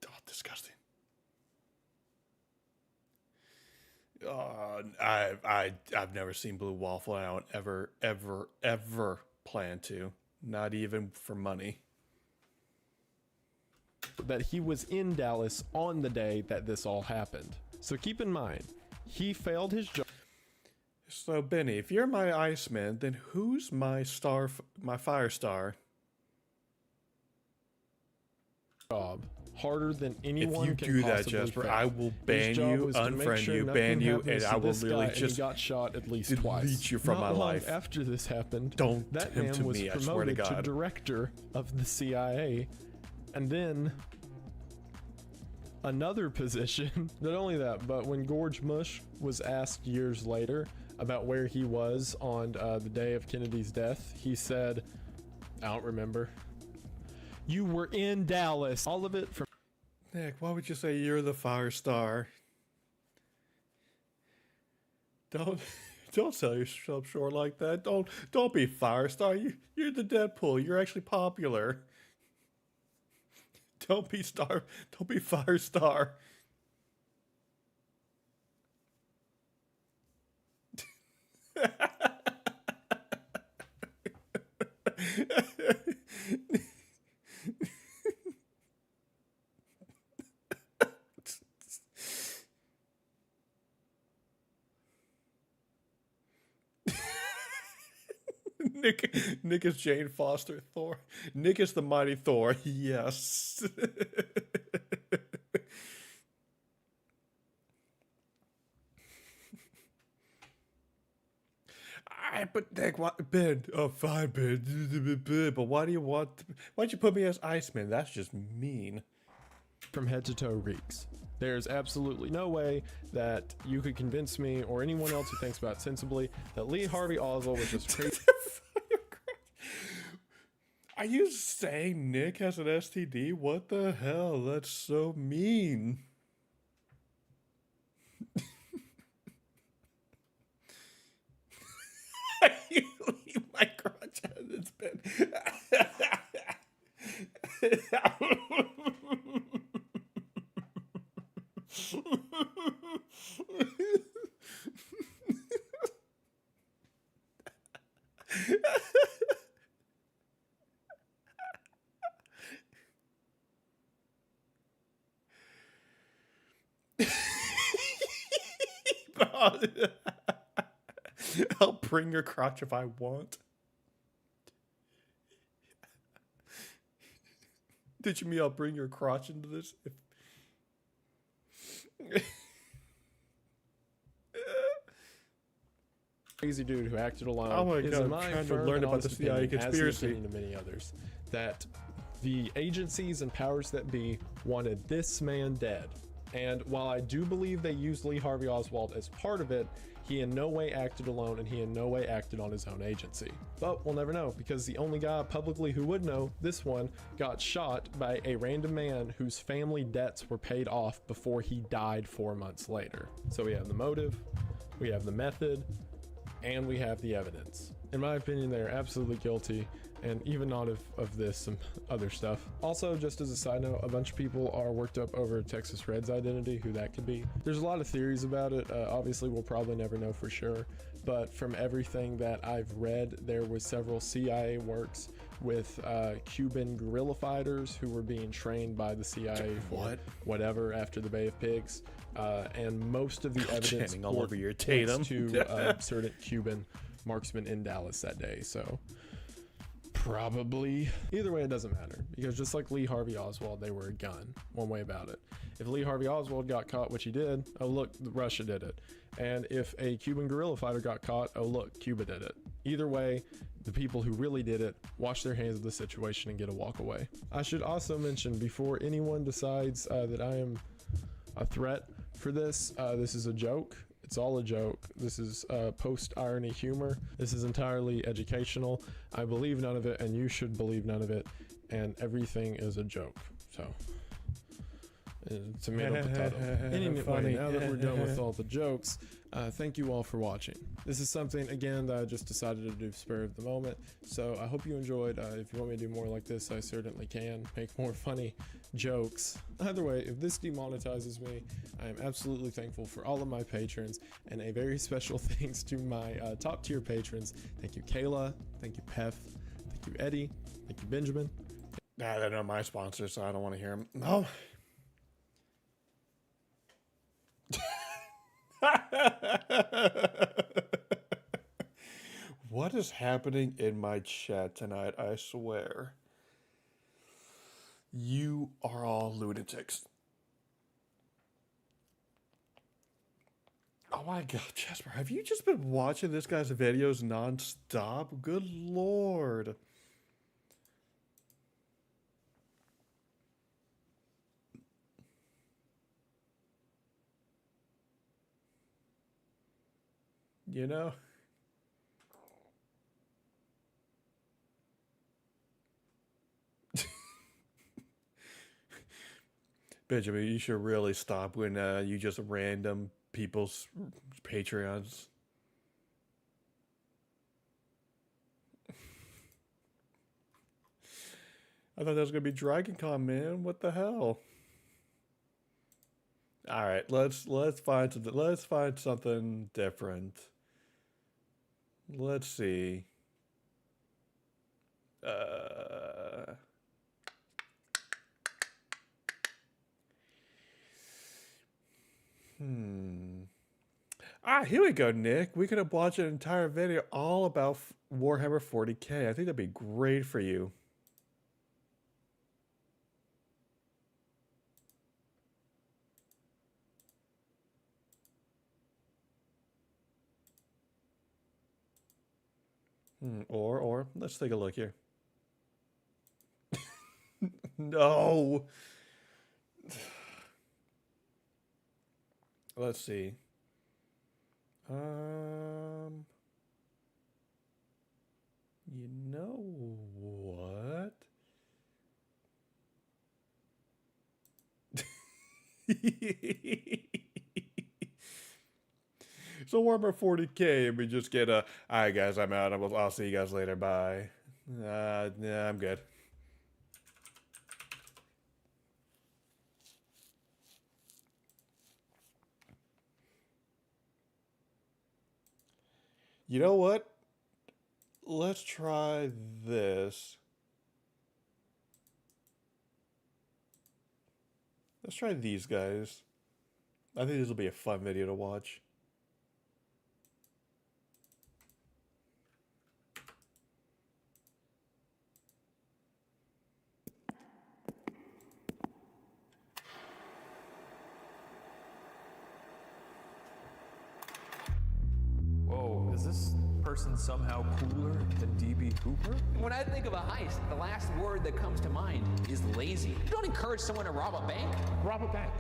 S1: Oh, disgusting. I've never seen Blue Waffle. I don't ever plan to. Not even for money.
S10: That he was in Dallas on the day that this all happened. So keep in mind, he failed his job.
S1: So Benny, if you're my Iceman, then who's my star? My Firestar?
S10: harder than
S1: If
S10: anyone
S1: you
S10: can
S1: do that,
S10: possibly
S1: Jesper,
S10: fail.
S1: I will
S10: His
S1: ban
S10: job
S1: you,
S10: was to make
S1: unfriend
S10: sure
S1: you,
S10: nothing
S1: ban you,
S10: happens
S1: and
S10: to
S1: I will
S10: this guy,
S1: literally
S10: and he
S1: just
S10: got shot at least
S1: delete
S10: twice.
S1: you from
S10: Not
S1: my
S10: long
S1: life.
S10: after this happened,
S1: Don't
S10: that
S1: tempt
S10: man was
S1: me, I swear to
S10: promoted to
S1: God.
S10: director of the CIA, and then another position. Not only that, but when George Bush was asked years later about where he was on the day of Kennedy's death, he said, I don't remember. You were in Dallas. All of it from
S1: Nick, why would you say you're the fire star? Don't sell yourself short like that. Don't be fire star. You're the Deadpool. You're actually popular. Don't be fire star. Nick is Jane Foster. Thor. Nick is the mighty Thor. Yes. But Nick, what, Ben? Oh, fine, Ben. But why'd you put me as Iceman? That's just mean.
S10: from head to toe reeks. There's absolutely no way that you could convince me or anyone else who thinks about it sensibly that Lee Harvey Oswald was just crazy.
S1: Are you saying Nick has an STD? What the hell? That's so mean. You leave my crotch out of this bed. I'll bring your crotch if I want. Did you mean I'll bring your crotch into this?
S10: Crazy dude who acted alone.
S1: Oh my
S10: is
S1: God,
S10: in my
S1: I'm trying to
S10: firm
S1: learn
S10: and
S1: about the
S10: honest
S1: CIA
S10: opinion,
S1: conspiracy.
S10: as the opinion of many others, that the agencies and powers that be wanted this man dead. And while I do believe they used Lee Harvey Oswald as part of it, he in no way acted alone and he in no way acted on his own agency. But we'll never know, because the only guy publicly who would know, this one, got shot by a random man whose family debts were paid off before he died 4 months later. So we have the motive, we have the method, and we have the evidence. In my opinion, they are absolutely guilty, and even not of this, some other stuff. Also, just as a side note, a bunch of people are worked up over Texas Red's identity, who that could be. There's a lot of theories about it. Obviously, we'll probably never know for sure, but from everything that I've read, there was several CIA works with Cuban guerrilla fighters who were being trained by the CIA for whatever after the Bay of Pigs. And most of the evidence
S1: all over your
S10: points
S1: Tatum.
S10: to certain Cuban marksmen in Dallas that day. So probably either way, it doesn't matter, because just like Lee Harvey Oswald, they were a gun one way about it. If Lee Harvey Oswald got caught, which he did, oh look, Russia did it. And if a Cuban guerrilla fighter got caught, oh look, Cuba did it. Either way, the people who really did it wash their hands of the situation and get a walk away. I should also mention, before anyone decides that I am a threat for this, this is a joke. It's all a joke. This is post-irony humor. This is entirely educational. I believe none of it, and you should believe none of it, and everything is a joke. So, tomato, potato. Anyway, now that we're done with all the jokes, thank you all for watching. This is something, again, that I just decided to do spur of the moment, so I hope you enjoyed. If you want me to do more like this, I certainly can make more funny jokes. Either way, if this demonetizes me, I am absolutely thankful for all of my patrons, and a very special thanks to my top tier patrons. Thank you, Kayla. Thank you, Pef. Thank you, Eddie. Thank you, Benjamin.
S1: Nah, they're not my sponsors, so I don't want to hear them. No. What is happening in my chat tonight? I swear. You are all lunatics. Oh my god, Jasper, have you just been watching this guy's videos non-stop? Good lord. You know? Benjamin, you should really stop when you just random people's Patreons. I thought that was gonna be Dragon Con, man. What the hell? All right, let's find something. Let's find something different. Let's see. Here we go, Nick. We could have watched an entire video all about Warhammer 40K. I think that'd be great for you. Or let's take a look here. No. Let's see. You know what? So Warhammer 40K, and we just get a, all right, guys, I'm out. I'll see you guys later. Bye. Yeah, I'm good. You know what? Let's try this. Let's try these guys. I think this will be a fun video to watch.
S12: Whoa, is this person somehow cooler than ENVtuber?
S13: When I think of a heist, the last word that comes to mind is lazy. You don't encourage someone to rob a bank.
S12: Rob a bank.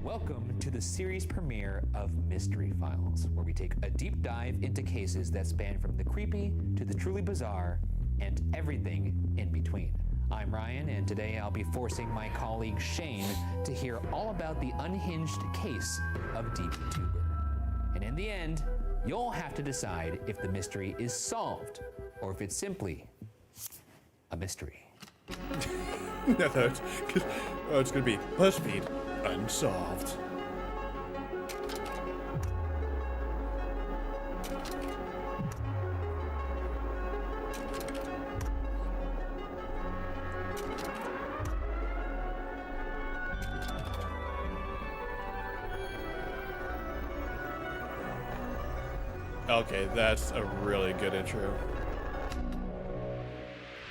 S14: Welcome to the series premiere of Mystery Files, where we take a deep dive into cases that span from the creepy to the truly bizarre and everything in between. I'm Ryan, and today I'll be forcing my colleague Shane to hear all about the unhinged case of ENVtuber. And in the end, you'll have to decide if the mystery is solved or if it's simply a mystery.
S1: No, it's going to be BuzzFeed Unsolved. Okay, that's a really good intro.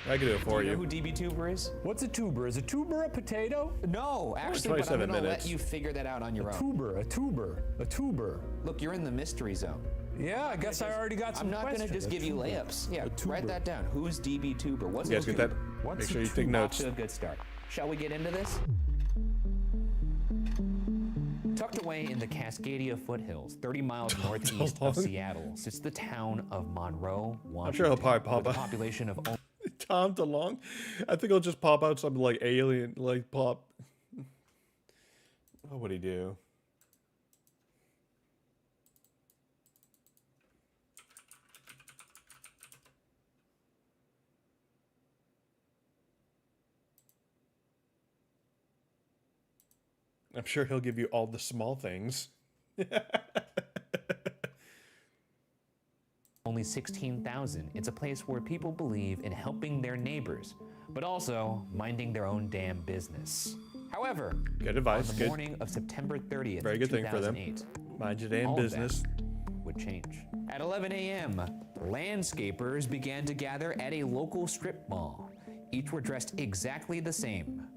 S1: I can do it for you.
S14: Do you know who ENVtuber is?
S12: What's a tuber? Is a tuber a potato?
S14: No, actually, but I'm gonna let you figure that out on your own.
S12: A tuber.
S14: Look, you're in the mystery zone.
S12: Yeah, I guess I already got some
S14: I'm not
S12: questions.
S14: gonna just give you layups. Yeah, write that down. Who's ENVtuber? What's
S1: You guys
S14: a
S1: get that?
S14: tuber?
S1: Make sure you take notes.
S14: Off to a good start. Shall we get into this? Tucked away in the Cascadia foothills, 30 miles northeast of Seattle, sits the town of Monroe, Washington.
S1: I'm sure he'll probably pop
S14: with
S1: up.
S14: a population of
S1: Tom DeLonge? I think he'll just pop out something like alien, like pop. What would he do? I'm sure he'll give you all the small things.
S14: only 16,000. It's a place where people believe in helping their neighbors, but also minding their own damn business. However,
S1: good advice.
S14: On the morning of September 30th,
S1: very good thing for them. Mind your damn business.
S14: Would change. At 11 a.m., landscapers began to gather at a local strip mall. Each were dressed exactly the same.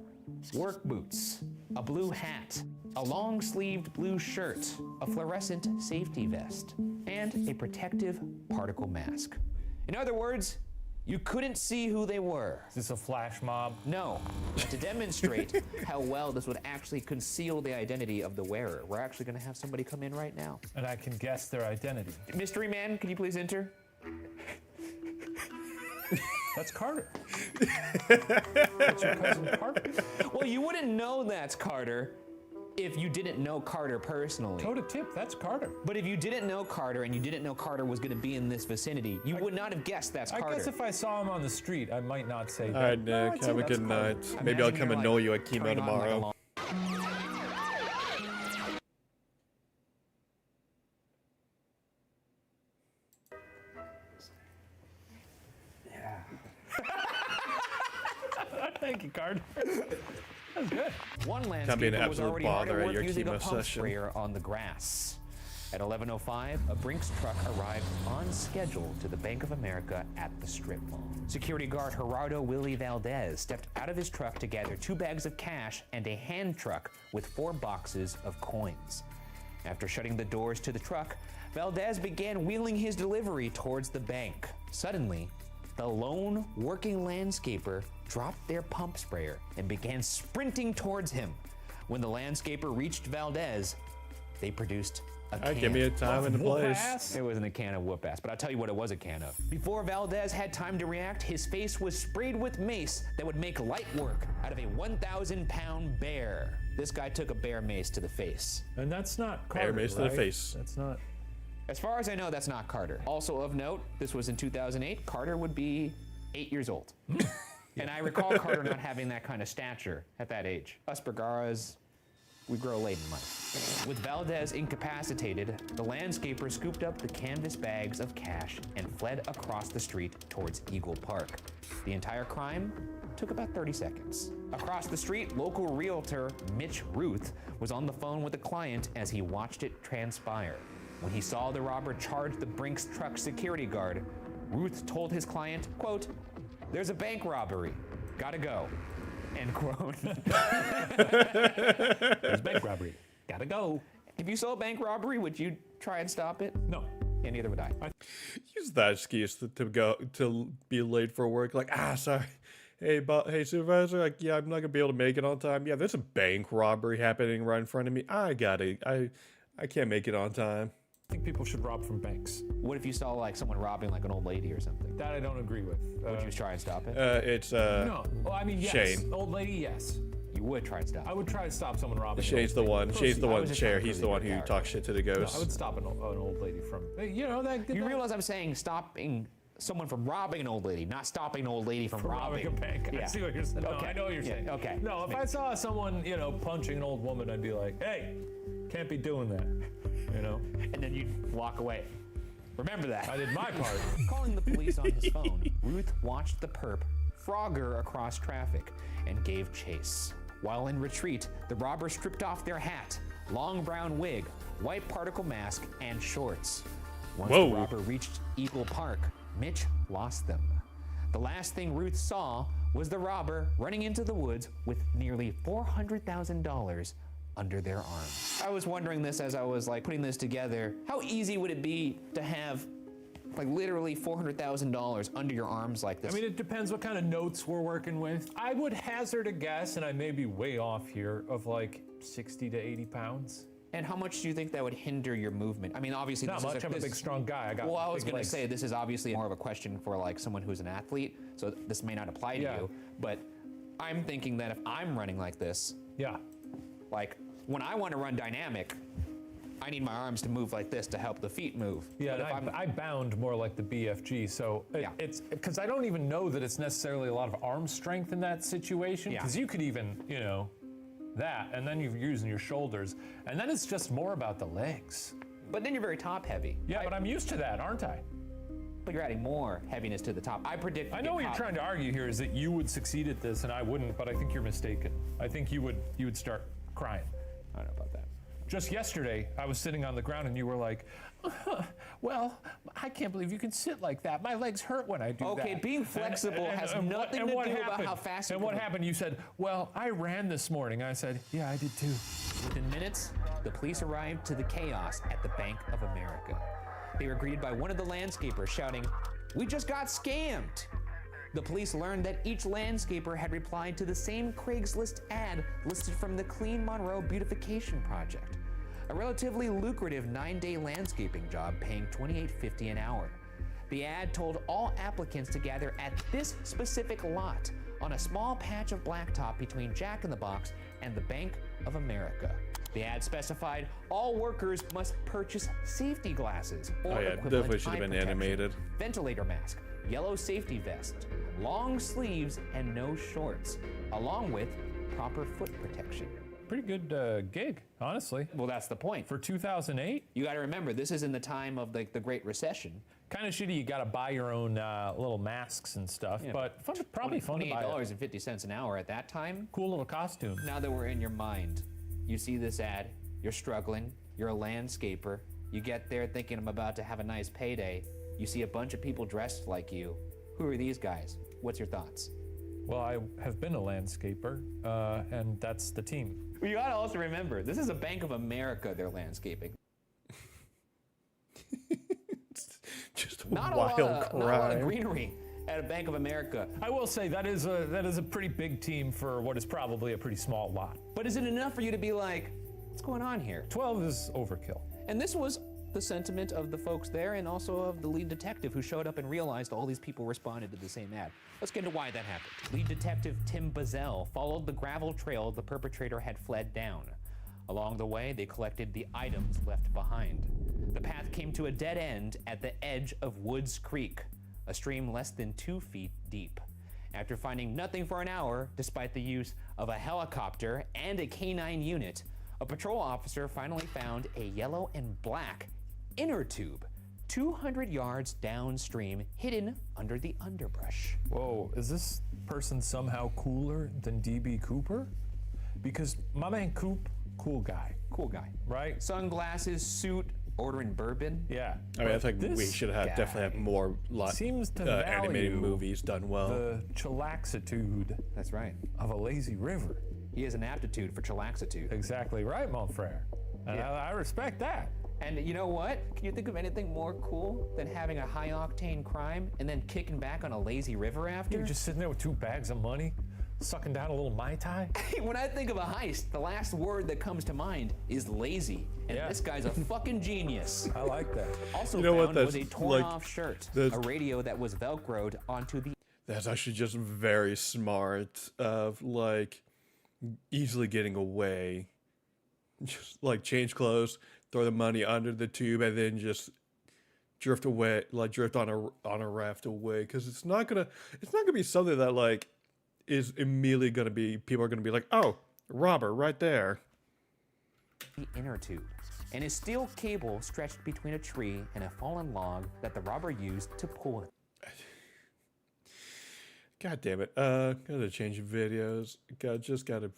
S14: work boots, a blue hat, a long-sleeved blue shirt, a fluorescent safety vest, and a protective particle mask. In other words, you couldn't see who they were.
S12: Is this a flash mob?
S14: No. To demonstrate how well this would actually conceal the identity of the wearer, we're actually going to have somebody come in right now.
S12: And I can guess their identity.
S14: Mystery man, can you please enter?
S12: That's Carter. That's your cousin Carter.
S14: Well, you wouldn't know that's Carter if you didn't know Carter personally.
S12: Toe to tip, that's Carter.
S14: But if you didn't know Carter and you didn't know Carter was going to be in this vicinity, you would not have guessed that's Carter.
S12: I guess if I saw him on the street, I might not say that.
S1: All right, Nick. Have a good night. Maybe I'll come and know you at chemo tomorrow.
S12: Thank you, Carter. That's good.
S14: One
S1: Can't be an
S14: landscaper was
S1: absolute
S14: already hard
S1: bother
S14: at
S1: at
S14: work
S1: your
S14: using a
S1: chemo
S14: pump
S1: session.
S14: sprayer on the grass. At 11:05, a Brinks truck arrived on schedule to the Bank of America at the strip mall. Security guard Gerardo Willie Valdez stepped out of his truck to gather 2 bags of cash and a hand truck with 4 boxes of coins. After shutting the doors to the truck, Valdez began wheeling his delivery towards the bank. Suddenly, the lone working landscaper dropped their pump sprayer and began sprinting towards him. When the landscaper reached Valdez, they produced a can.
S1: Give me a time and a place.
S14: It wasn't a can of whoop ass, but I'll tell you what it was a can of. Before Valdez had time to react, his face was sprayed with mace that would make light work out of a 1,000-pound bear. This guy took a bear mace to the face.
S12: And that's not Carter,
S1: Bear mace to
S12: right?
S1: the face.
S12: That's not.
S14: As far as I know, that's not Carter. Also of note, this was in 2008. Carter would be 8 years old. And I recall Carter not having that kind of stature at that age. Us Bergaras, we grow late in life. With Valdez incapacitated, the landscaper scooped up the canvas bags of cash and fled across the street towards Eagle Park. The entire crime took about 30 seconds. Across the street, local realtor Mitch Ruth was on the phone with a client as he watched it transpire. When he saw the robber charge the Brinks truck security guard, Ruth told his client, quote, "There's a bank robbery. Gotta go." End quote.
S12: There's bank robbery. Gotta go.
S14: If you saw a bank robbery, would you try and stop it?
S12: No.
S14: Yeah, neither would I.
S1: Use that excuse to be late for work. Like, sorry. Hey, supervisor. Like, yeah, I'm not gonna be able to make it on time. Yeah, there's a bank robbery happening right in front of me. I can't make it on time.
S12: I think people should rob from banks.
S14: What if you saw like someone robbing like an old lady or something?
S12: That I don't agree with.
S14: Would you try and stop it?
S1: It's
S12: No. Well, I mean, yes.
S1: Shane.
S12: Old lady, yes.
S14: You would try and stop.
S12: I would try to stop someone robbing.
S1: Shane's the one. Shane's the one in the chair.
S14: trying to
S1: He's the one who
S14: prove
S1: talks shit to the
S12: No,
S1: ghost.
S12: I would stop an old lady from. You know that.
S14: You realize I'm saying stopping someone from robbing an old lady, not stopping an old lady from
S12: robbing a bank.
S14: Yeah.
S12: I see what you're saying. No,
S14: Okay.
S12: I know what you're saying.
S14: Yeah, okay.
S12: No, if I saw someone, punching an old woman, I'd be like, hey, can't be doing that.
S14: And then you'd walk away. Remember that.
S12: I did my part.
S14: Calling the police on his phone, Ruth watched the perp Frogger across traffic and gave chase. While in retreat, the robber stripped off their hat, long brown wig, white particle mask, and shorts. Once
S1: Whoa.
S14: the robber reached Eagle Park, Mitch lost them. The last thing Ruth saw was the robber running into the woods with nearly $400,000 under their arms. I was wondering this as I was putting this together. How easy would it be to have literally $400,000 under your arms like this?
S12: I mean, it depends what kind of notes we're working with. I would hazard a guess, and I may be way off here, of 60 to 80 pounds.
S14: And how much do you think that would hinder your movement? I mean, obviously,
S12: Not much. I'm a big, strong guy.
S14: I was going to say this is obviously more of a question for someone who's an athlete, so this may not apply to you. But I'm thinking that if I'm running like this, when I want to run dynamic, I need my arms to move like this to help the feet move.
S12: Yeah, and I bound more like the BFG, so it's because I don't even know that it's necessarily a lot of arm strength in that situation. Because you could even, that, and then you're using your shoulders, and then it's just more about the legs.
S14: But then you're very top heavy.
S12: Yeah, but I'm used to that, aren't I?
S14: But you're adding more heviness to the top. I predict.
S12: I know what you're trying to argue here is that you would succeed at this and I wouldn't, but I think you're mistaken. I think you would start crying.
S14: I don't know about that.
S12: Just yesterday, I was sitting on the ground and you were like, well, I can't believe you can sit like that. My legs hurt when I do that.
S14: Okay, being flexible has nothing to do about how fast you
S12: And what happened? You said, well, I ran this morning. I said, yeah, I did too.
S14: Within minutes, the police arrived to the chaos at the Bank of America. They were greeted by one of the landscapers shouting, "We just got scammed!" The police learned that each landscaper had replied to the same Craigslist ad listed from the Clean Monroe Beautification Project, a relatively lucrative 9-day landscaping job paying $28.50 an hour. The ad told all applicants to gather at this specific lot on a small patch of blacktop between Jack in the Box and the Bank of America. The ad specified all workers must purchase safety glasses or equivalent
S1: definitely should have
S14: eye
S1: been
S14: protection,
S1: animated.
S14: ventilator mask, yellow safety vest, long sleeves and no shorts, along with proper foot protection.
S12: Pretty good gig, honestly.
S14: Well, that's the point.
S12: For 2008?
S14: You got to remember, this is in the time of the Great Recession.
S12: Kind of shitty, you got to buy your own little masks and stuff,
S14: Yeah,
S12: but probably fun to buy.
S14: $28.50 an hour at that time.
S12: Cool little costume.
S14: Now that we're in your mind, you see this ad, you're struggling, you're a landscaper, you get there thinking I'm about to have a nice payday, you see a bunch of people dressed like you. Who are these guys? What's your thoughts?
S12: Well, I have been a landscaper, and that's the team.
S14: Well, you gotta also remember, this is a Bank of America they're landscaping.
S1: Just
S14: not
S1: wild
S14: a lot of
S1: crime.
S14: greenery at a Bank of America.
S12: I will say that is a pretty big team for what is probably a pretty small lot.
S14: But is it enough for you to be like, what's going on here?
S12: 12 is overkill.
S14: And this was the sentiment of the folks there and also of the lead detective who showed up and realized all these people responded to the same ad. Let's get into why that happened. Lead detective Tim Bazell followed the gravel trail the perpetrator had fled down. Along the way, they collected the items left behind. The path came to a dead end at the edge of Woods Creek, a stream less than 2 feet deep. After finding nothing for an hour, despite the use of a helicopter and a canine unit, a patrol officer finally found a yellow and black inner tube 200 yards downstream, hidden under the underbrush.
S12: Whoa, is this person somehow cooler than DB Cooper? Because my man Coop, cool guy.
S14: Cool guy.
S12: Right?
S14: Sunglasses, suit, ordering bourbon.
S12: Yeah.
S1: I mean, I think we should have definitely have more
S12: seems to
S1: animated
S12: value
S1: movies done well.
S12: The chillaxitude.
S14: That's right.
S12: Of a lazy river.
S14: He has an aptitude for chillaxitude.
S12: Exactly right, mon frere. And
S14: Yeah.
S12: I respect that.
S14: And you know what? Can you think of anything more cool than having a high-octane crime and then kicking back on a lazy river after?
S12: You're just sitting there with 2 bags of money, sucking down a little Mai Tai.
S14: When I think of a heist, the last word that comes to mind is lazy. And this guy's a fucking genius.
S12: I like that.
S14: Also
S1: You know what,
S14: found was
S1: that's
S14: a torn
S1: like-
S14: off shirt,
S1: that's-
S14: a radio that was velcroed onto the...
S1: That's actually just very smart of like easily getting away. Just like change clothes, throw the money under the tube, and then just drift away, like drift on a raft away. Because it's not gonna be something that like is immediately gonna be, people are gonna be like, oh, robber right there.
S14: The inner tube, and a steel cable stretched between a tree and a fallen log that the robber used to pull it.
S1: God damn it. Gotta change videos. Gotta.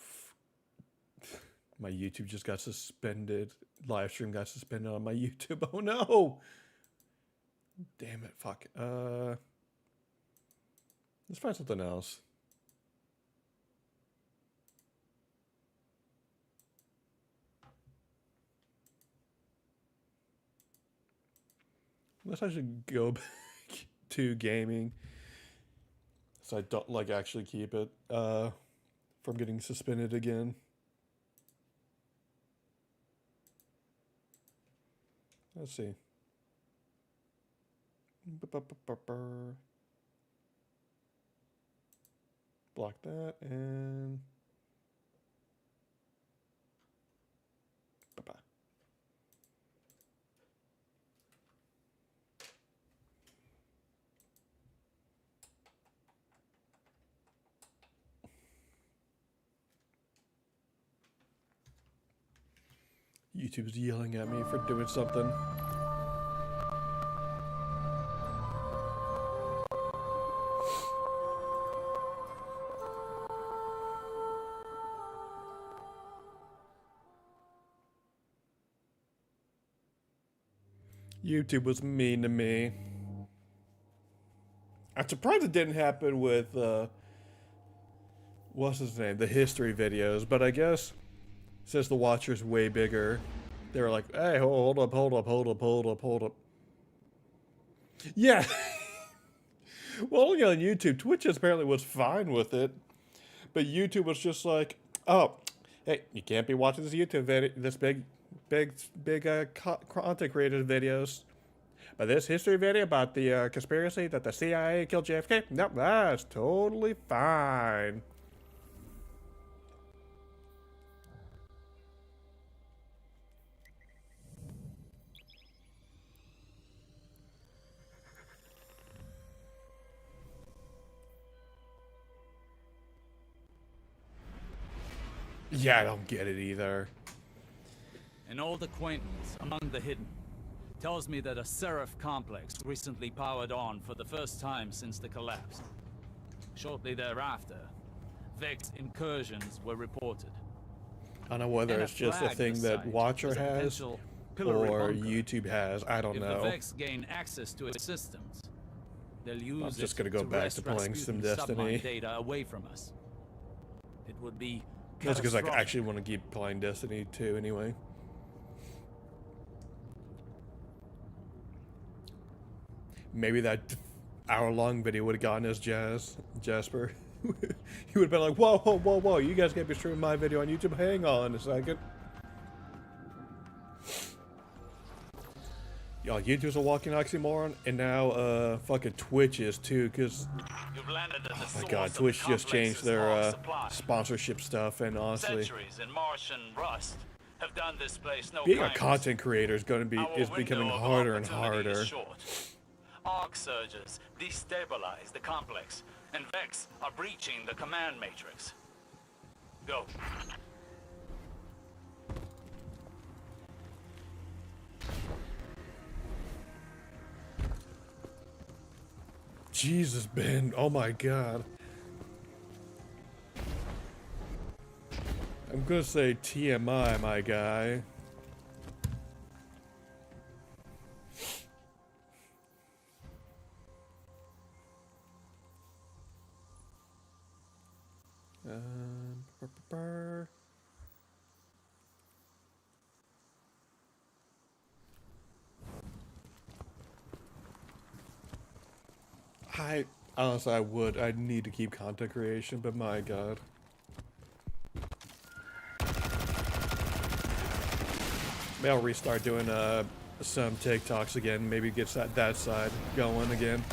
S1: My YouTube just got suspended. Live stream got suspended on my YouTube. Oh no! Damn it. Fuck. Let's find something else. Unless I should go back to gaming. So I don't like actually keep it from getting suspended again. Let's see. Block that and bye-bye. YouTube's yelling at me for doing something. YouTube was mean to me. I'm surprised it didn't happen with, what's his name? The history videos, but I guess since the watcher's way bigger, they were like, hey, hold up. Yeah. Well, only on YouTube. Twitch apparently was fine with it, but YouTube was just like, oh, hey, you can't be watching this YouTube video, this big content creator videos. But this history video about the conspiracy that the CIA killed JFK, nope, that's totally fine. Yeah, I don't get it either.
S2: An old acquaintance among the hidden tells me that a Seraph complex recently powered on for the first time since the collapse. Shortly thereafter, Vex incursions were reported.
S1: I don't know whether it's just a thing that Watcher has or YouTube has. I don't know.
S2: If the Vex gain access to its systems, they'll use
S1: I'm just gonna go back to playing some Destiny.
S2: Data away from us. It would be
S1: that's because I actually want to keep playing Destiny 2 anyway. Maybe that hour-long video would have gotten us Jasper. He would have been like, whoa, you guys can't be streaming my video on YouTube. Hang on a second. Y'all, YouTube's a walking oxymoron, and now fucking Twitch is too, because oh my god, Twitch just changed their sponsorship stuff, and honestly,
S2: centuries in Martian rust have done this place no
S1: being a content creator is becoming harder and harder.
S2: Arc surges destabilize the complex, and Vex are breaching the command matrix. Go.
S1: Jesus, Ben. Oh my god. I'm gonna say TMI, my guy. Honestly, I'd need to keep content creation, but my god. Maybe I'll restart doing some TikToks again, maybe get that side going again.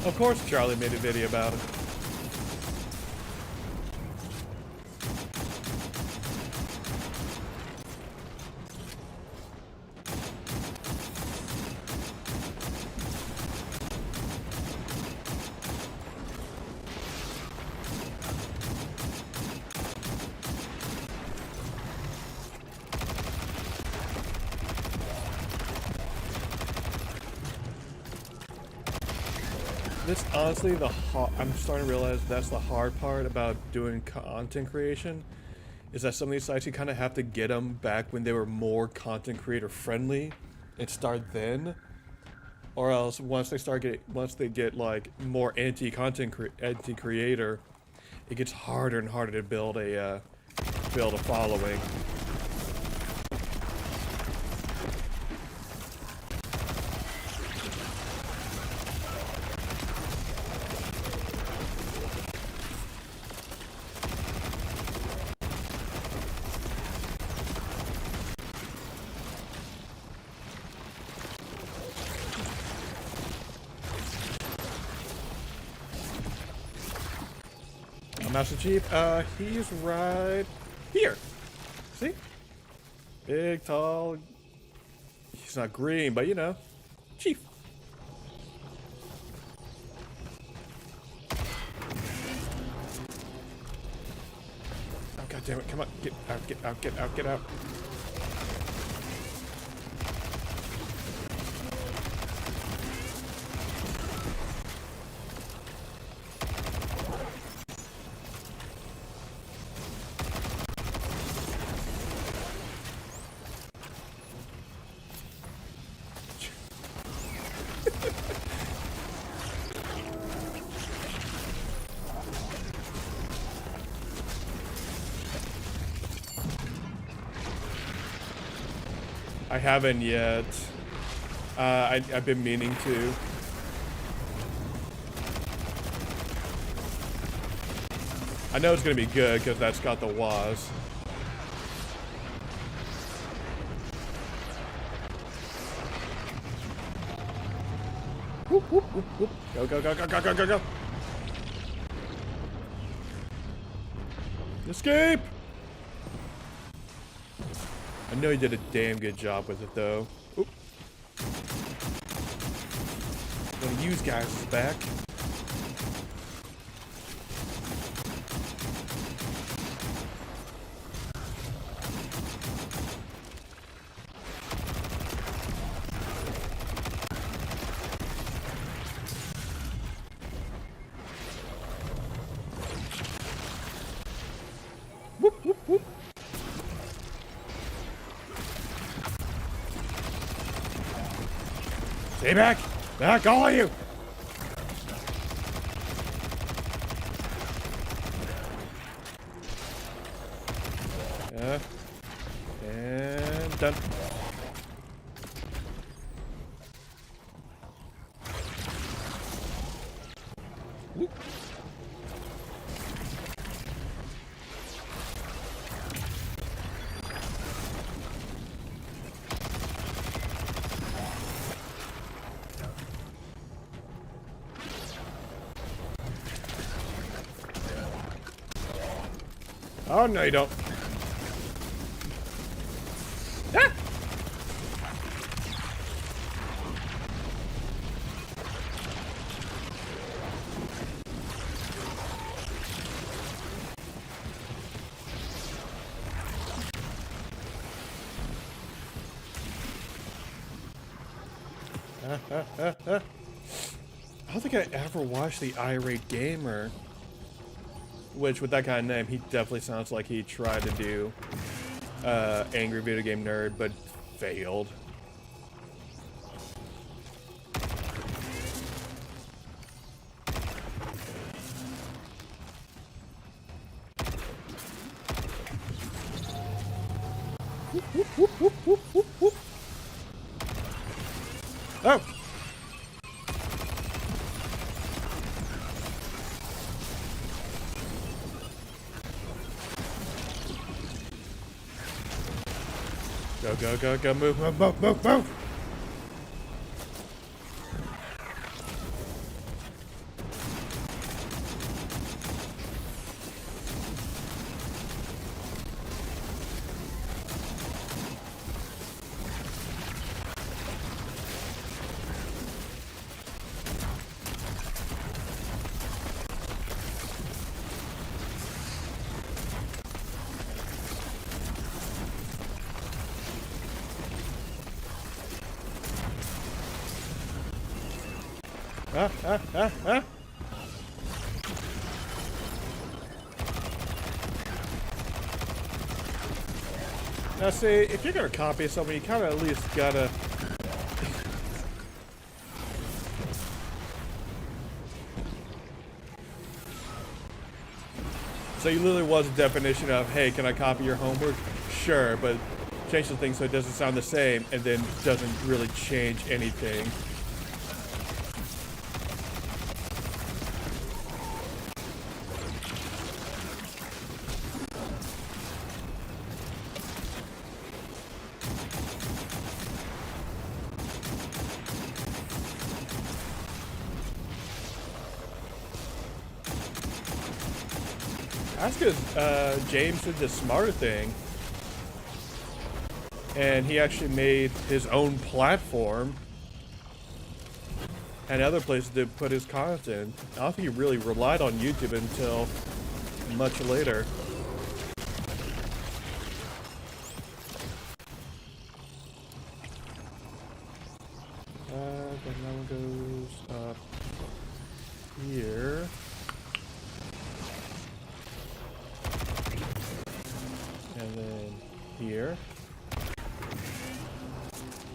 S1: Of course Charlie made a video about it. This honestly, I'm starting to realize that's the hard part about doing content creation, is that some of these sites you kind of have to get them back when they were more content creator friendly, and start then, or else once they get like more anti-creator, it gets harder and harder to build a following. Master Chief, he's right here. See? Big, tall. He's not green, but you know, Chief. Oh, God damn it. Come on. Get out, get out, get out, get out. I haven't yet. I've been meaning to. I know it's gonna be good because that's got the Waz. Whoop, whoop, whoop, whoop. Go, go, go, go, go, go, go, go. Escape! I know he did a damn good job with it, though. Oop. Gonna use guys' back. Whoop, whoop, whoop. Stay back! Back, all of you! Yeah. And done. Whoop. Oh, no, you don't. Ah! I don't think I ever watched the Irate Gamer. Which, with that kind of name, he definitely sounds like he tried to do Angry Video Game Nerd, but failed. Whoop, whoop, whoop, whoop, whoop, whoop, whoop. Oh! Go, go, go, go, move, move, move, move, move! Ah. Now see, if you're gonna copy something, you kinda at least gotta... So you literally was a definition of, hey, can I copy your homework? Sure, but change the thing so it doesn't sound the same, and then doesn't really change anything. That's because James did the smarter thing. And he actually made his own platform and other places to put his content. I don't think he really relied on YouTube until much later. Then that one goes up here. And then here.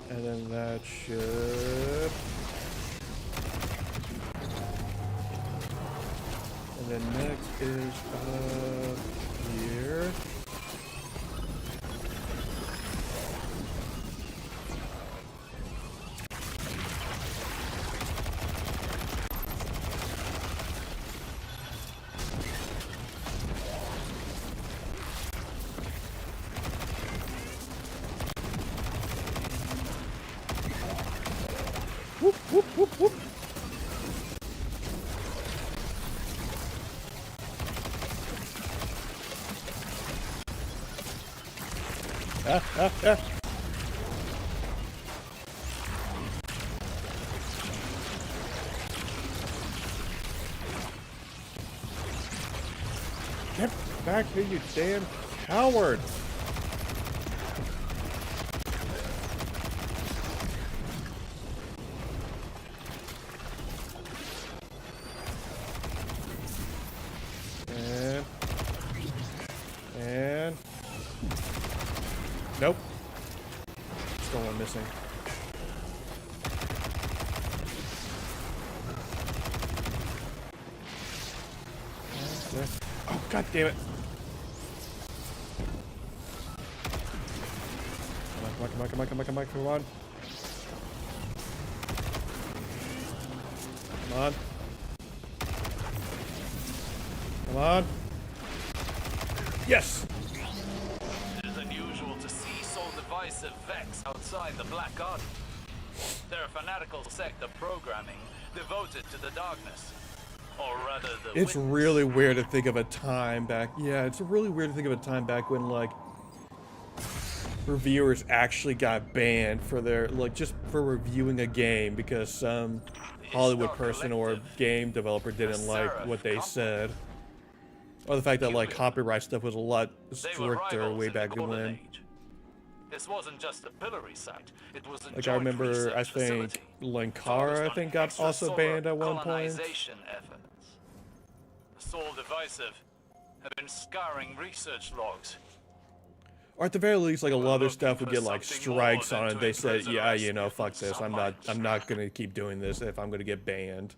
S1: And then that should... And then next is up here. Whoop, whoop, whoop, whoop. Ah. Get back here, you damn coward! And nope. Still one missing. Oh, god damn it. Come on. Come on. Come on. Yes!
S2: It is unusual to see so divisive Vex outside the Black Garden. They're a fanatical sect of programming devoted to the darkness. Or rather, the
S1: It's really weird to think of a time back. Yeah, it's really weird to think of a time back when, like, reviewers actually got banned for their, like, just for reviewing a game because some Hollywood person or game developer didn't like what they said. Or the fact that, like, copyright stuff was a lot stricter way back when.
S2: This wasn't just a pillory site. It was a
S1: Like, I remember, I think, Linkara, got also banned at one point.
S2: Efforts. The sole divisive have been scouring research logs.
S1: Or at the very least, like, a lot of their stuff would get, like, strikes on it. They said, yeah, you know, fuck this. I'm not gonna keep doing this if I'm gonna get banned.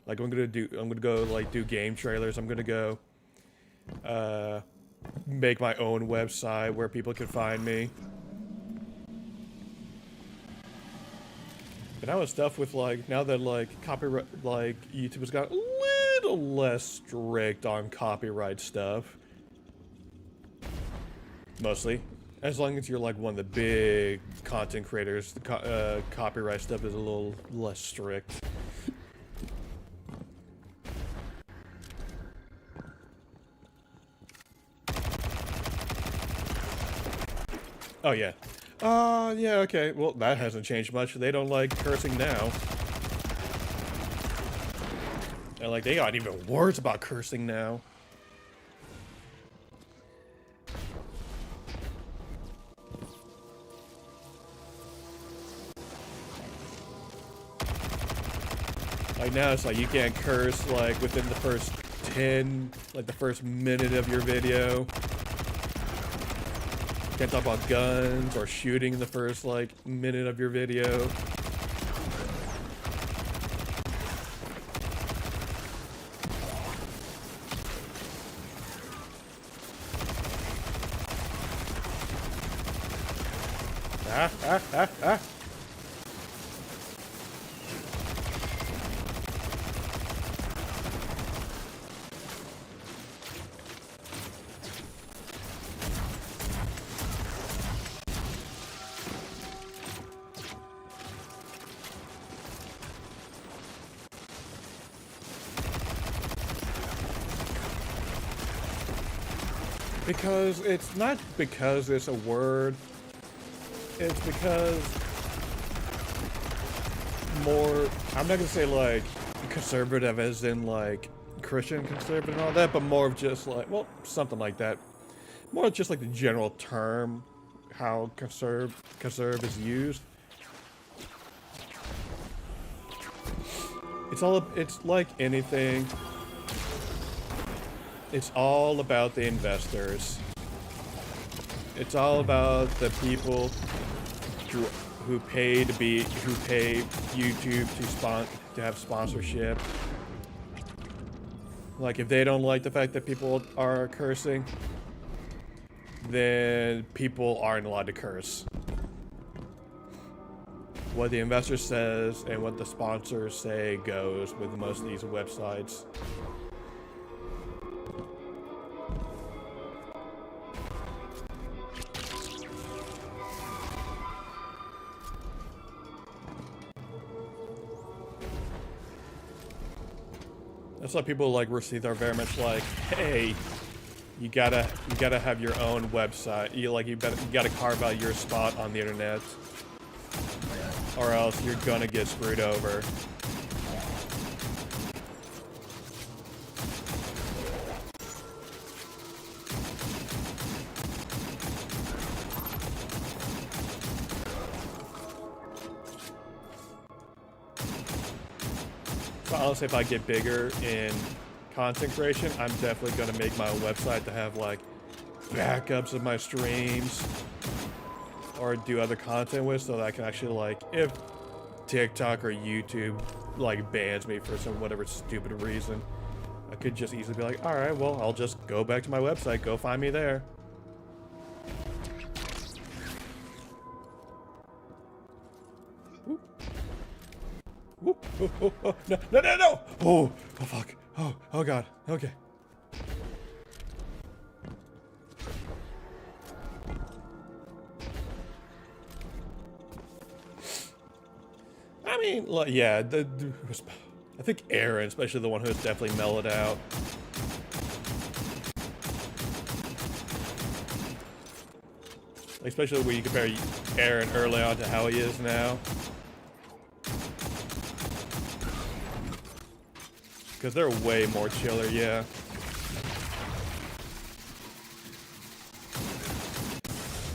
S1: Like, I'm gonna go, like, do game trailers. I'm gonna go, make my own website where people can find me. But now with stuff with, like, now that, like, copyright, like, YouTube has got a little less strict on copyright stuff. Mostly. As long as you're, like, one of the big content creators, the copyright stuff is a little less strict. Oh, yeah. Yeah, okay. Well, that hasn't changed much. They don't like cursing now. And, like, they got even words about cursing now. Like, now it's like you can't curse, like, within the first 10, like, the first minute of your video. Can't talk about guns or shooting in the first, like, minute of your video. Ah. Because it's not because it's a word. It's because more, I'm not gonna say like conservative as in like Christian conservative and all that, but more of just like, well, something like that. More of just like the general term, how conserve is used. It's like anything. It's all about the investors. It's all about the people who pay YouTube to have sponsorship. Like if they don't like the fact that people are cursing, then people aren't allowed to curse. What the investor says and what the sponsors say goes with most of these websites. That's why people like Rashid are very much like, hey, you gotta have your own website. You gotta carve out your spot on the internet, or else you're gonna get screwed over. But honestly, if I get bigger in content creation, I'm definitely gonna make my own website to have like backups of my streams or do other content with, so that I can actually like, if TikTok or YouTube like bans me for some whatever stupid reason, I could just easily be like, all right, well, I'll just go back to my website, go find me there. Whoop. Oh, no! Oh, fuck. Oh god. Okay. I mean, like, yeah, I think Aaron, especially the one who's definitely mellowed out. Especially when you compare Aaron early on to how he is now. Because they're way more chiller, yeah.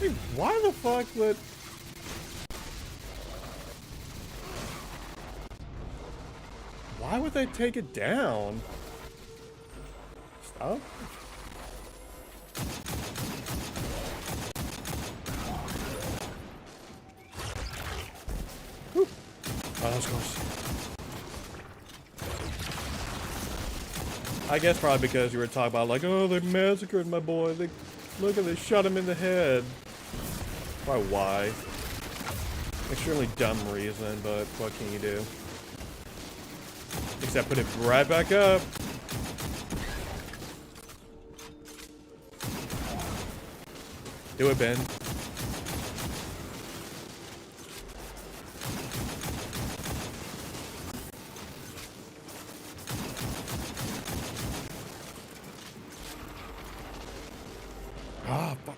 S1: Hey, why the fuck would... Why would they take it down? Stop. Whew. Oh, that was close. I guess probably because you were talking about like, oh, they massacred my boy. They shot him in the head. Probably why. Extremely dumb reason, but what can you do? Except put it right back up. Do it, Ben. Ah, fuck.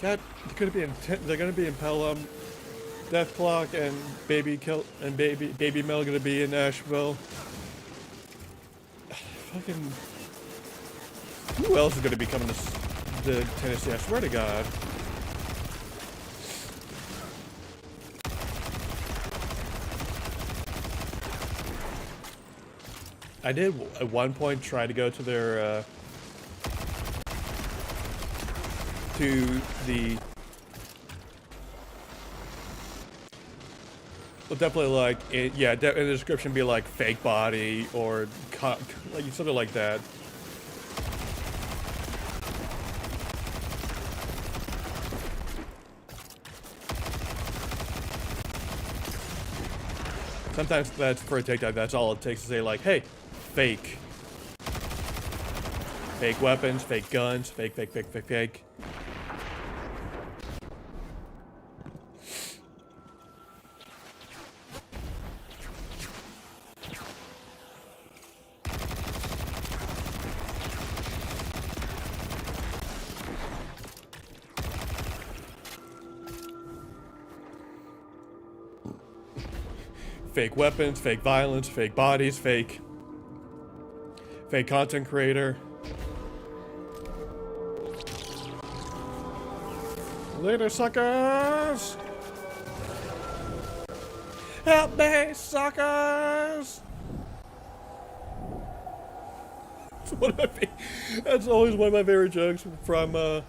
S1: God, they're gonna be in Pelham. Death Clock and Baby Mel gonna be in Nashville. Fucking. Who else is gonna be coming to Tennessee? I swear to God. I did at one point try to go to their well, definitely like in the description be like fake body or like something like that. Sometimes that's for a TikTok. That's all it takes to say like, hey, fake weapons, fake guns, fake. Fake weapons, fake violence, fake bodies, fake content creator. Later, suckers! Help me, suckers! That's always one of my favorite jokes from,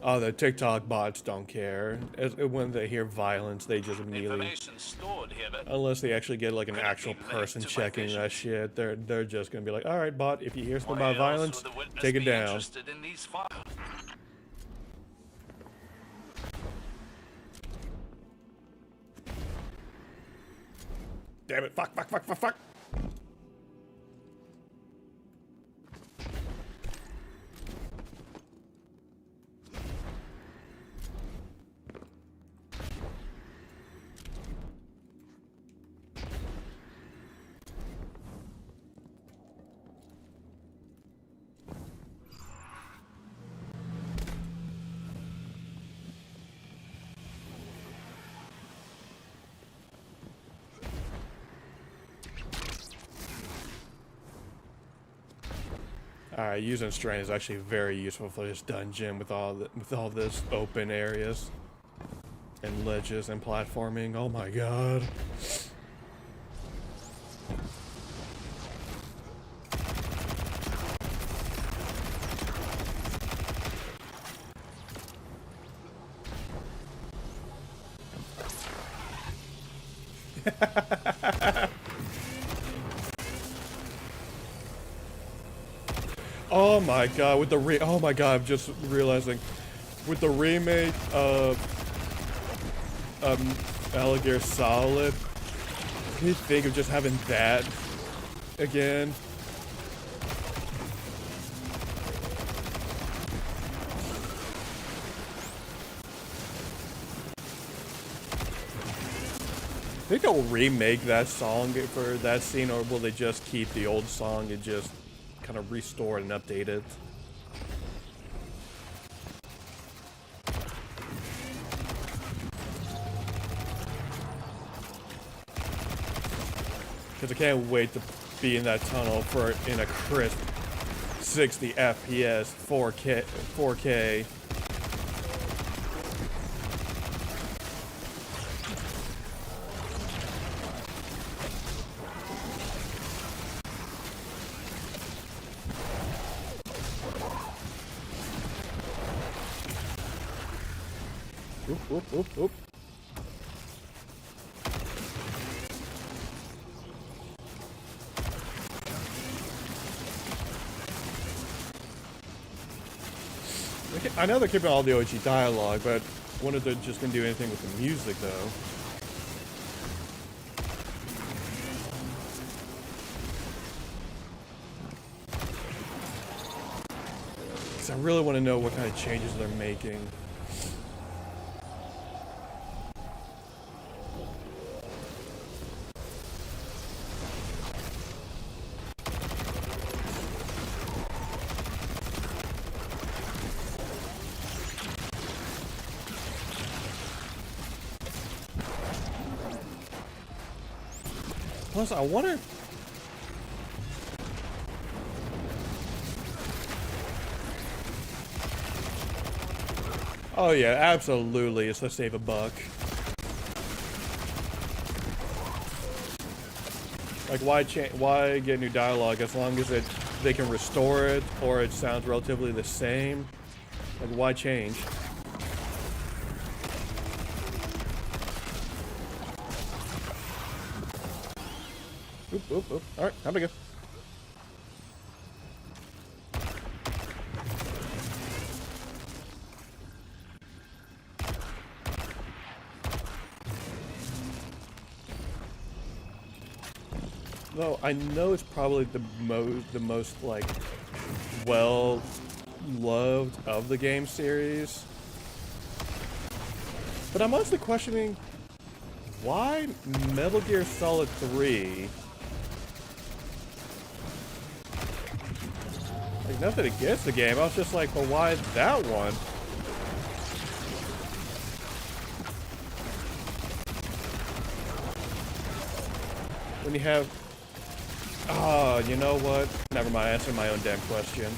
S1: Oh, the TikTok bots don't care. When they hear violence, they just immediately... Unless they actually get like an actual person checking that shit, they're just gonna be like, alright bot, if you hear something about violence, take it down. Damn it, fuck. Alright, using strain is actually very useful for this dungeon with all this open areas and ledges and platforming. Oh my god. Oh my god, with the oh my god, I'm just realizing, with the remake of Metal Gear Solid, can you think of just having that again? Think they'll remake that song for that scene, or will they just keep the old song and just kind of restore and update it? Because I can't wait to be in that tunnel in a crisp 60 FPS 4K. Oop. I know they're keeping all the OG dialogue, but I wonder if they're just gonna do anything with the music, though. Because I really want to know what kind of changes they're making. Plus, I wonder... Oh yeah, absolutely, it's to save a buck. Like, why get new dialogue as long as they can restore it, or it sounds relatively the same? Like, why change? Oop. Alright, time to go. Though I know it's probably the most like well loved of the game series, but I'm mostly questioning why Metal Gear Solid 3. Like, nothing against the game, I was just like, well, why that one? when you have... Oh, you know what? Never mind, I answered my own damn question.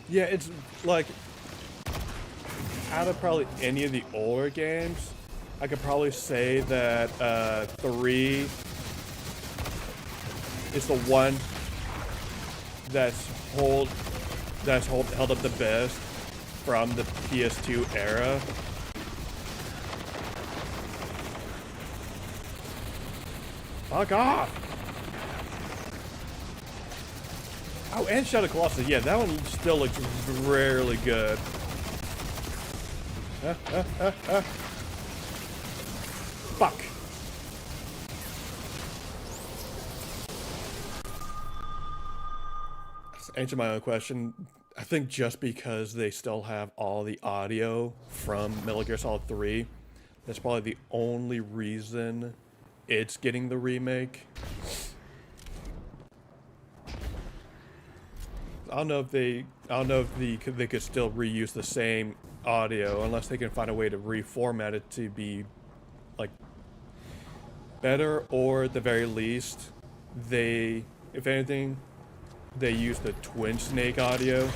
S1: Yeah, it's like, out of probably any of the older games, I could probably say that 3 is the one that's held up the best from the PS2 era. Fuck off! Oh, and Shadow Colossus, yeah, that one still looks really good. Fuck. To answer my own question, I think just because they still have all the audio from Metal Gear Solid 3, that's probably the only reason it's getting the remake. I don't know if they could still reuse the same audio unless they can find a way to reformat it to be like better, or at the very least, if anything, they use the Twin Snake audio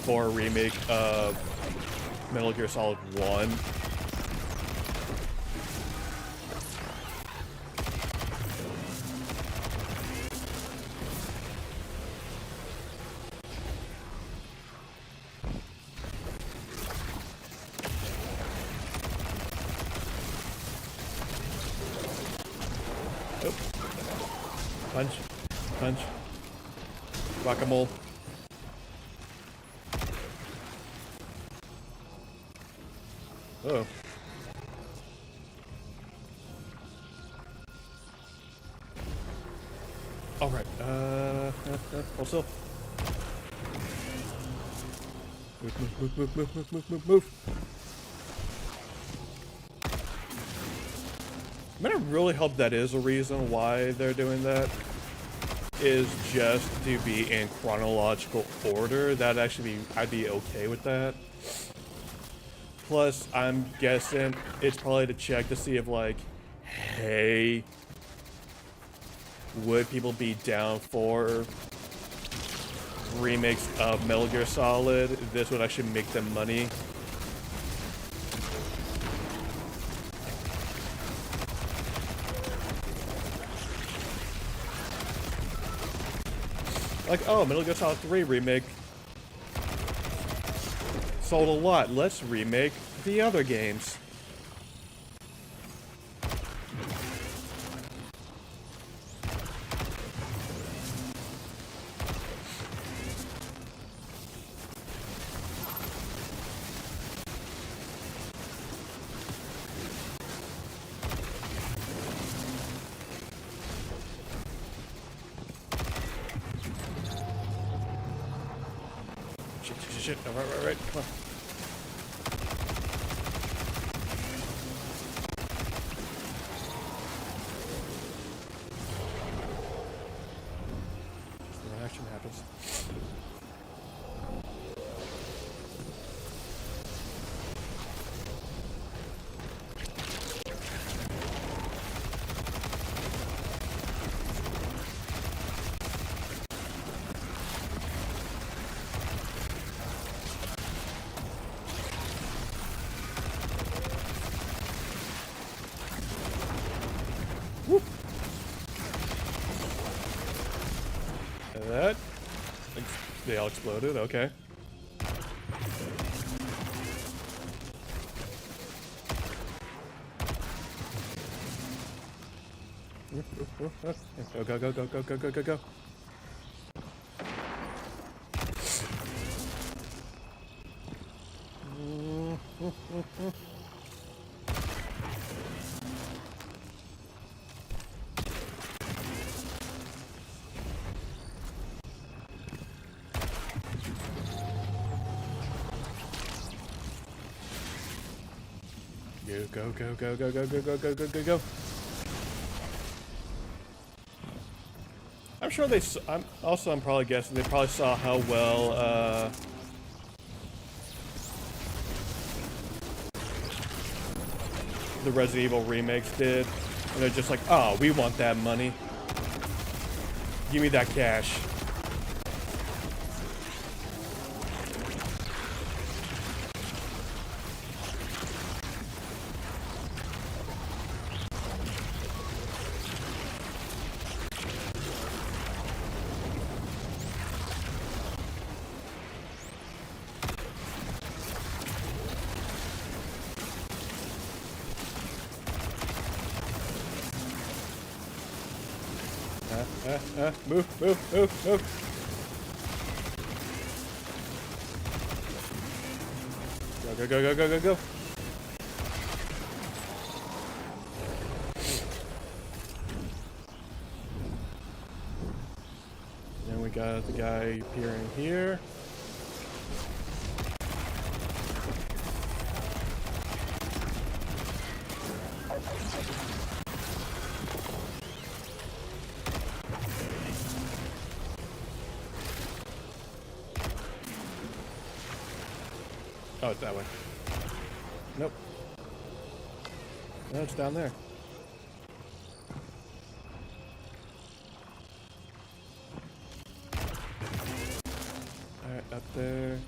S1: for a remake of Metal Gear Solid 1. Punch. Punch. Whack-a-mole. Oh. Alright, also. Move. I mean, I really hope that is a reason why they're doing that. Is just to be in chronological order. That'd actually be, I'd be okay with that. Plus, I'm guessing it's probably to check to see if, like, hey, would people be down for remakes of Metal Gear Solid? This would actually make them money. Like, oh, Metal Gear Solid 3 remake sold a lot. Let's remake the other games. Shit. Right. Come on. The reaction happens. Whoop. And that, they all exploded. Okay. Go. Go, go, go, go, go, go, go, go, go, go, go. I'm sure they. I'm probably guessing they probably saw how well the Resident Evil remakes did, and they're just like, oh, we want that money. Give me that cash. Move, move, move, move. Go, go, go, go, go, go, go. Then we got the guy appearing here. Oh, it's that way. Nope. No, it's down there. Alright, up there.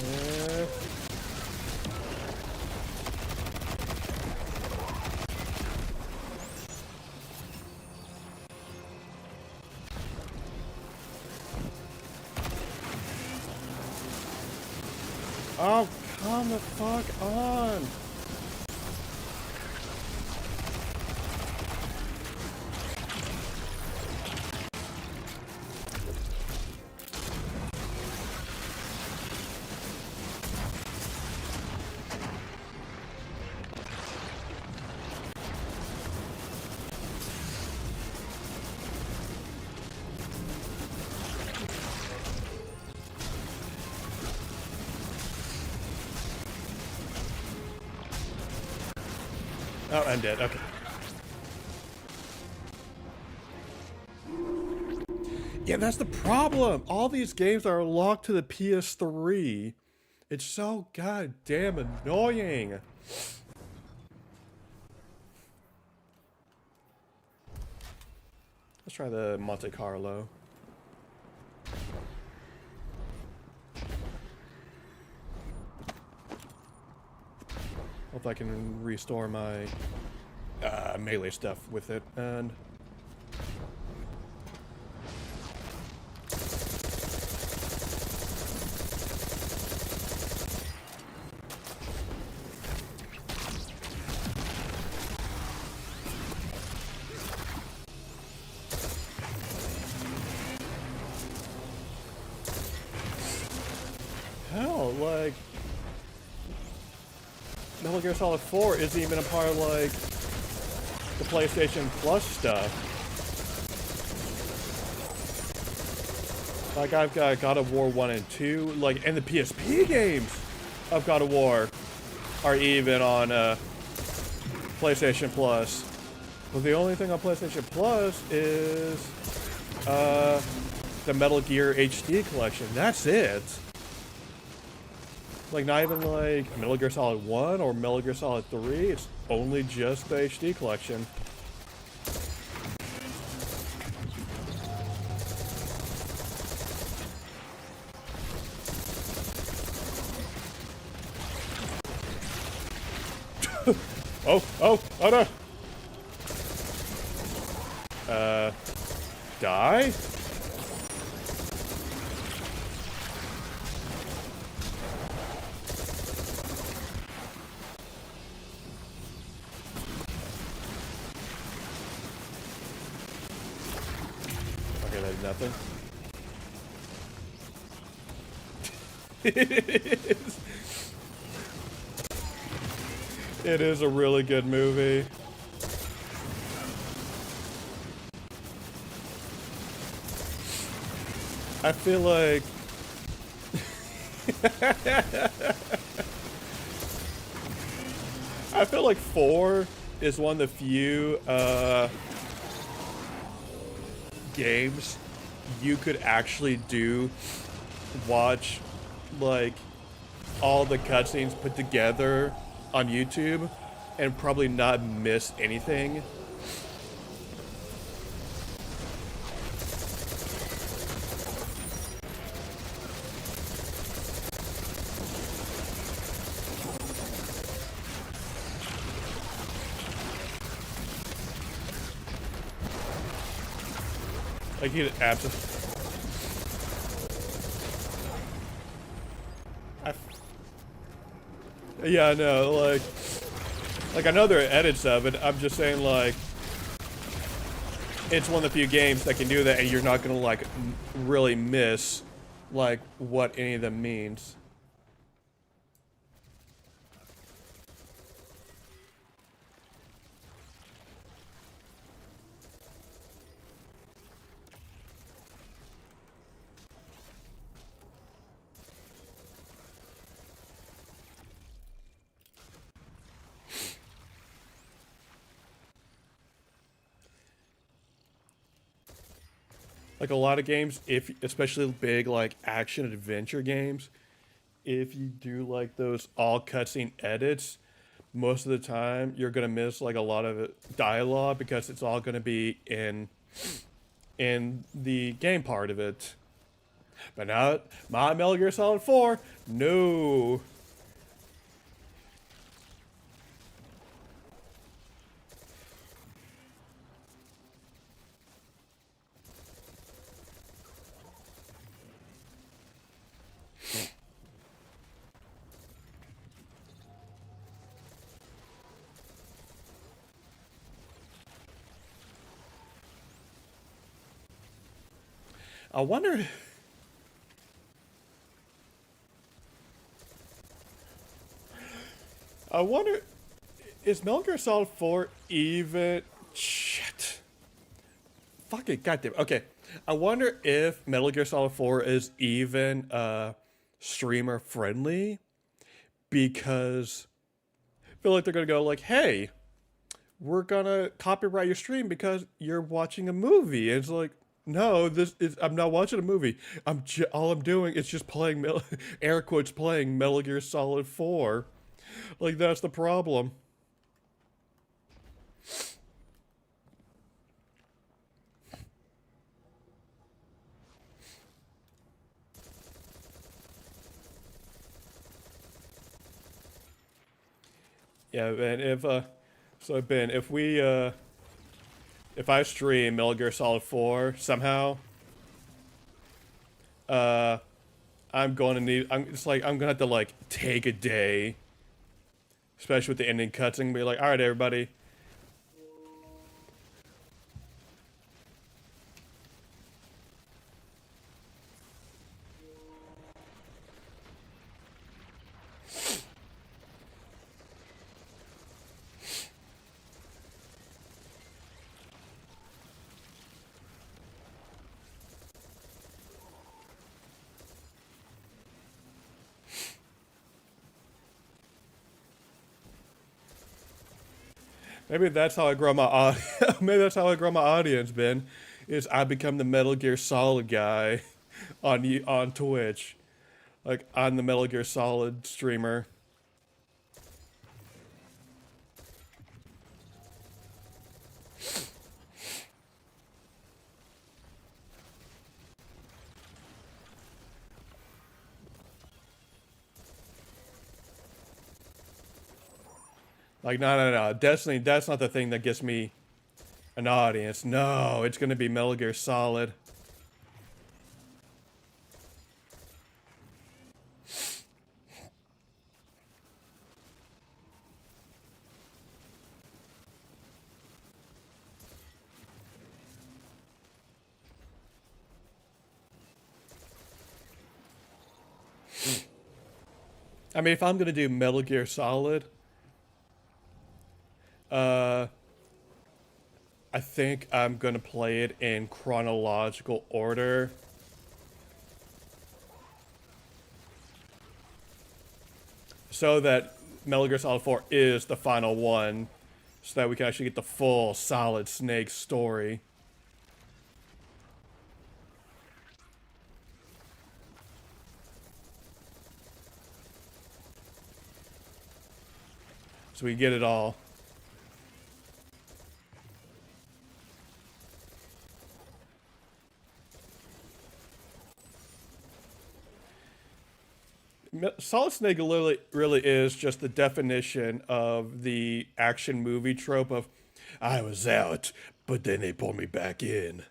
S1: There. Oh, come the fuck on! Oh, I'm dead. Okay. Yeah, that's the problem. All these games are locked to the PS3. It's so goddamn annoying. Let's try the Monte Carlo. Hope I can restore my melee stuff with it, and hell, like Metal Gear Solid 4 isn't even a part of, like, the PlayStation Plus stuff. Like, I've got God of War 1 and 2, like, and the PSP games of God of War are even on, PlayStation Plus. But the only thing on PlayStation Plus is, the Metal Gear HD collection. That's it. Like, not even like Metal Gear Solid 1 or Metal Gear Solid 3, it's only just the HD collection. Oh no! Die? Okay, that did nothing. It is a really good movie. I feel like I feel like 4 is one of the few games you could actually watch like all the cutscenes put together on YouTube and probably not miss anything. Like he absolutely. Yeah, I know. Like I know there are edits of it. I'm just saying, like, it's one of the few games that can do that, and you're not gonna like really miss like what any of them means. Like a lot of games, especially big like action adventure games, if you do like those all cutscene edits, most of the time you're gonna miss like a lot of dialogue because it's all gonna be in the game part of it. But not my Metal Gear Solid 4. No. I wonder. I wonder, is Metal Gear Solid 4 even? Shit. Fuck it, goddamn. Okay, I wonder if Metal Gear Solid 4 is even streamer friendly, because I feel like they're gonna go like, "Hey, we're gonna copyright your stream because you're watching a movie." And it's like, no, I'm not watching a movie. All I'm doing is just playing air quotes playing Metal Gear Solid 4. Like, that's the problem. Yeah, Ben, if I stream Metal Gear Solid 4 somehow, I'm gonna have to like take a day, especially with the ending cuts, and be like, all right, everybody. Maybe that's how I grow my maybe that's how I grow my audience, Ben. Is I become the Metal Gear Solid guy on Twitch. Like, I'm the Metal Gear Solid streamer. Like, no. Destiny, that's not the thing that gets me an audience. No, it's gonna be Metal Gear Solid. I mean, if I'm gonna do Metal Gear Solid, I think I'm gonna play it in chronological order. So that Metal Gear Solid 4 is the final one, so that we can actually get the full Solid Snake story. So we get it all. Solid Snake really is just the definition of the action movie trope of, I was out, but then they pulled me back in.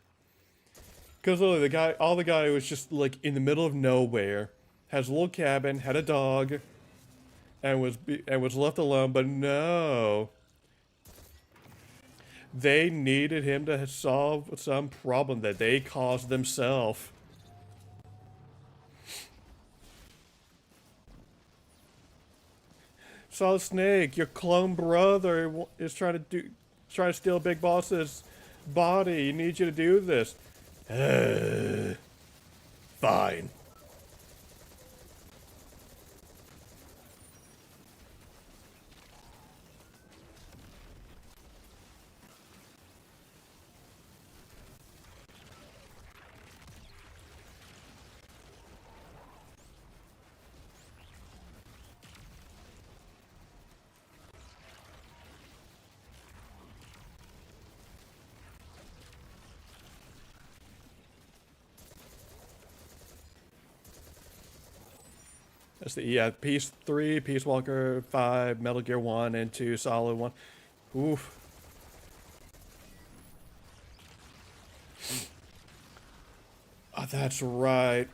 S1: Because literally, the guy was just like in the middle of nowhere, has a little cabin, had a dog, and was left alone. But no, they needed him to solve some problem that they caused themselves. Solid Snake, your clone brother is trying to steal Big Boss's body. He needs you to do this. Fine. That's Peace 3, Peace Walker 5, Metal Gear 1 and 2, Solid 1. Oof. Oh, that's right.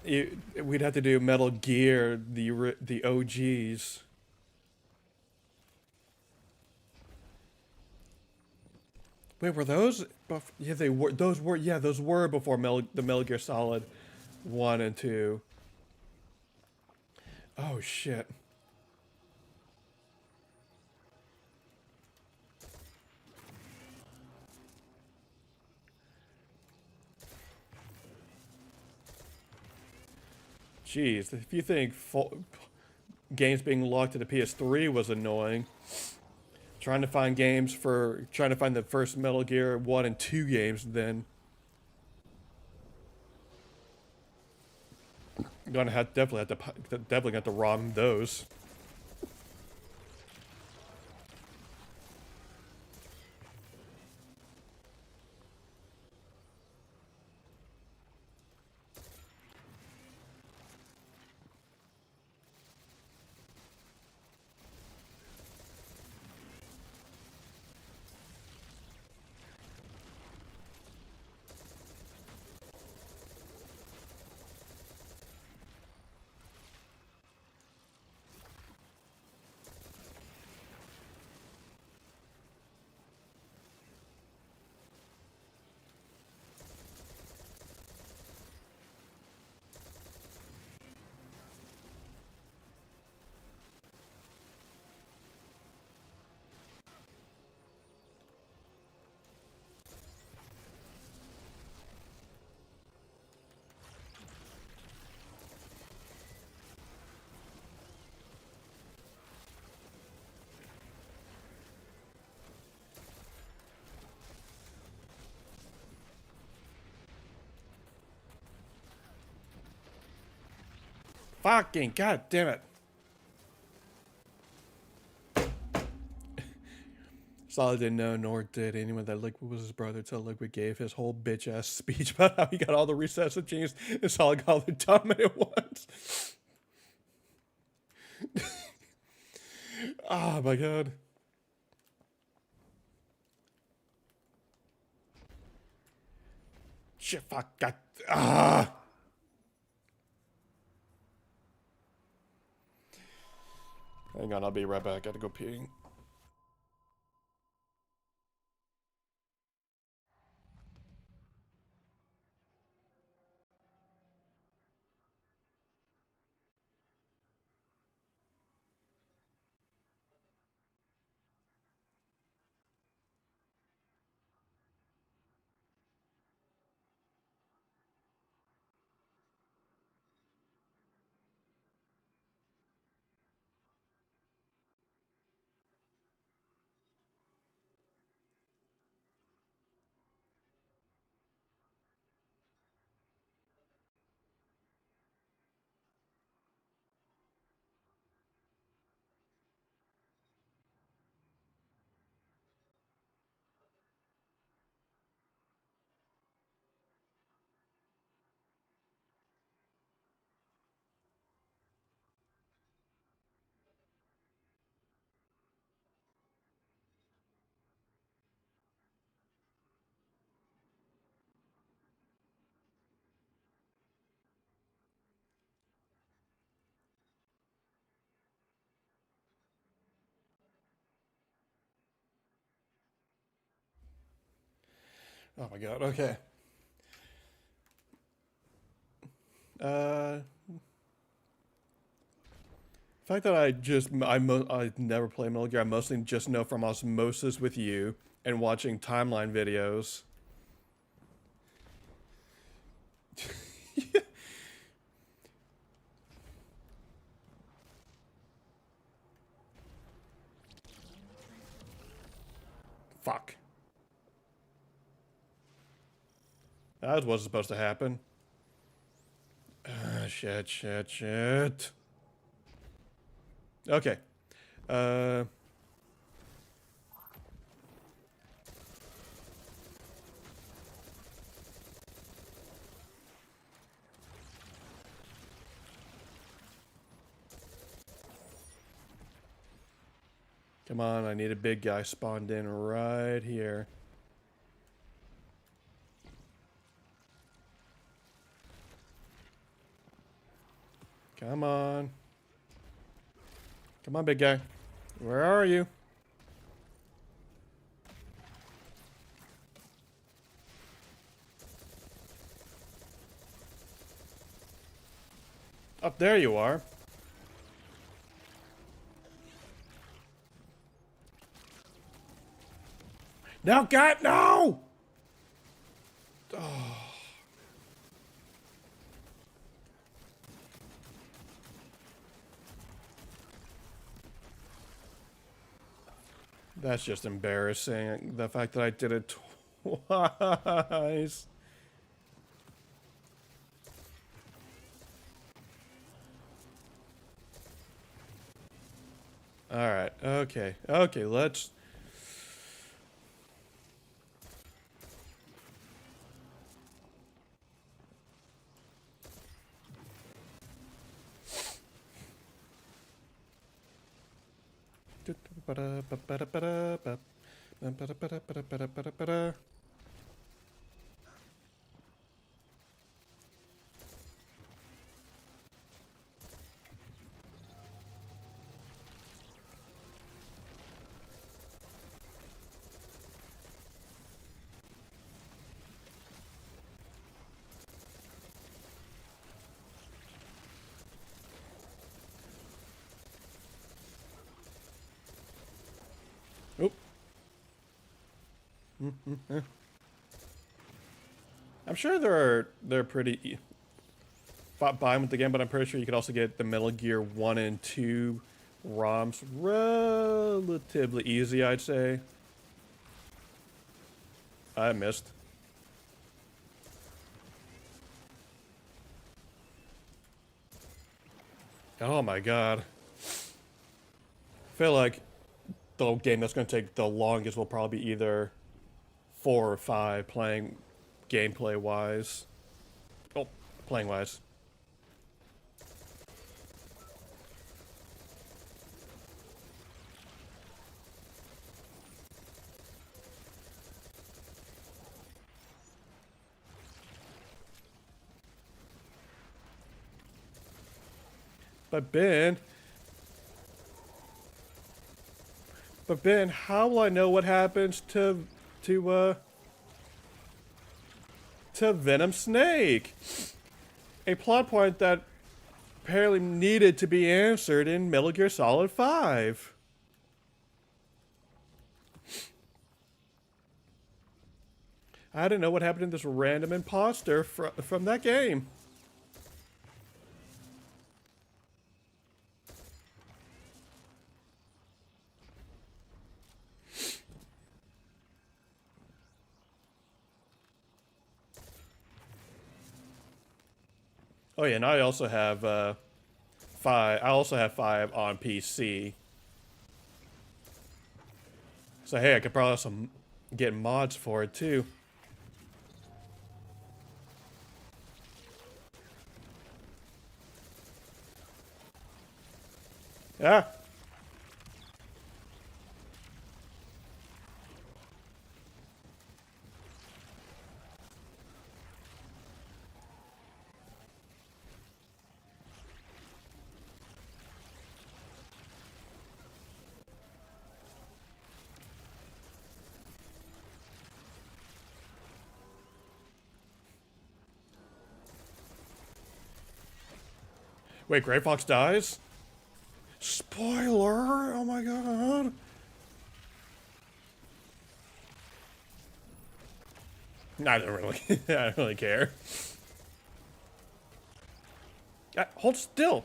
S1: We'd have to do Metal Gear, the OGs. Wait, were those? Yeah, they were. Those were before the Metal Gear Solid 1 and 2. Oh shit. Jeez, if you think games being locked to the PS3 was annoying, trying to find the first Metal Gear 1 and 2 games, then definitely have to ROM those. Fucking god damn it. Solid didn't know, nor did anyone that Liquid was his brother till Liquid gave his whole bitch ass speech about how he got all the resets of genes and Solid got all the dominant ones. Oh my god. Shit, fuck, god. Ah! Hang on, I'll be right back. Gotta go pee. Oh my god, okay. The fact that I never play Metal Gear, I mostly just know from osmosis with you and watching timeline videos. Fuck. That was supposed to happen. Shit. Okay. Come on, I need a big guy spawned in right here. Come on. Come on, big guy. Where are you? Up there you are. No, God, no! Oh. That's just embarrassing. The fact that I did it twice. Alright, okay. Okay, let's... Oop. I'm sure they're pretty fine with the game, but I'm pretty sure you could also get the Metal Gear 1 and 2 ROMs relatively easy, I'd say. I missed. Oh my god. I feel like the game that's going to take the longest will probably be either 4 or 5 playing gameplay wise. Oh, playing wise. But Ben, how will I know what happens to Venom Snake? A plot point that apparently needed to be answered in Metal Gear Solid 5. I didn't know what happened to this random imposter from that game. Oh yeah, and I also have 5. I also have 5 on PC. So hey, I could probably also get mods for it too. Yeah. Wait, Gray Fox dies? Spoiler! Oh my god. I don't really, I don't really care. Hold still.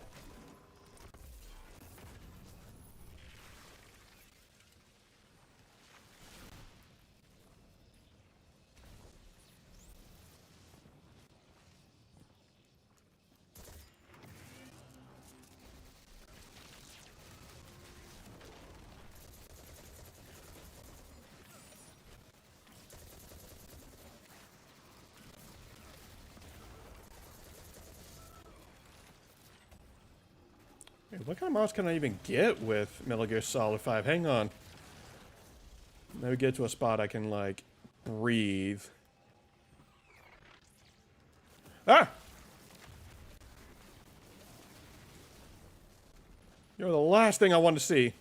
S1: Wait, what kind of mods can I even get with Metal Gear Solid 5? Hang on. Maybe get to a spot I can, like, breathe. Ah! You're the last thing I want to see.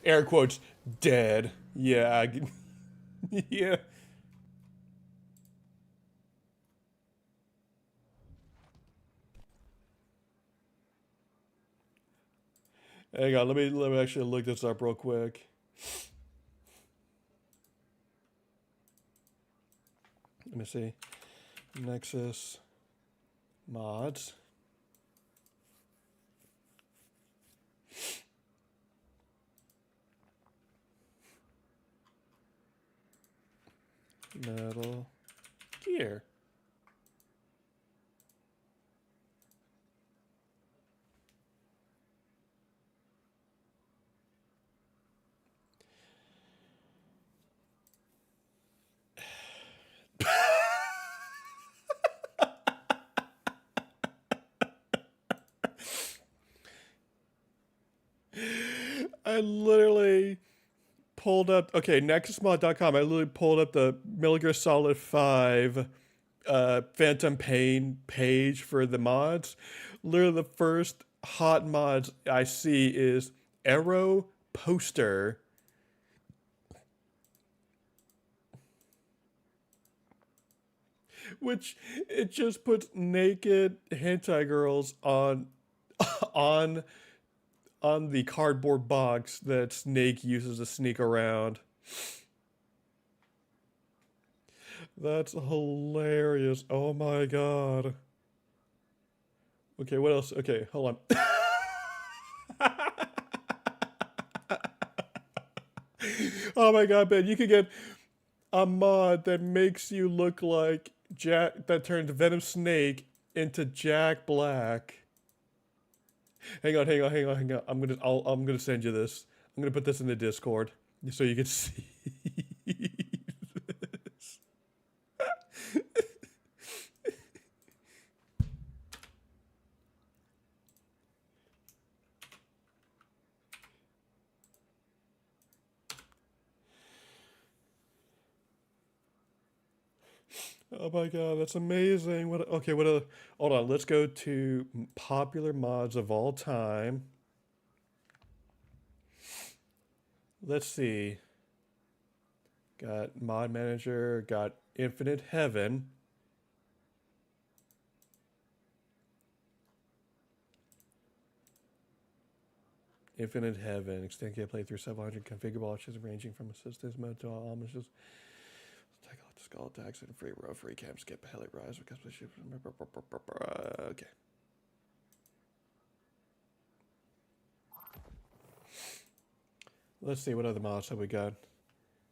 S1: Air quotes, dead. Yeah. Yeah. Hang on, let me actually look this up real quick. Let me see. Nexus mods. Metal Gear. I literally pulled up, okay, nexusmod.com. I literally pulled up the Metal Gear Solid 5 Phantom Pain page for the mods. Literally the first hot mods I see is Arrow Poster. Which it just puts naked hentai girls on on the cardboard box that Snake uses to sneak around. That's hilarious. Oh my god. Okay, what else? Okay, hold on. Oh my god, Ben, you could get a mod that makes you look like Jack, that turns Venom Snake into Jack Black. Hang on. I'm gonna send you this. I'm gonna put this in the Discord so you can see this. Oh my god, that's amazing. What? Okay, what other? Hold on, let's go to popular mods of all time. Let's see. Got Mod Manager, got Infinite Heaven. Infinite Heaven. Extend gameplay through several hundred configurable options ranging from assistance mode to all omissions. Take a look at skull attacks and free row, free camp, skip heli rise because we should. Okay. Let's see what other mods have we got.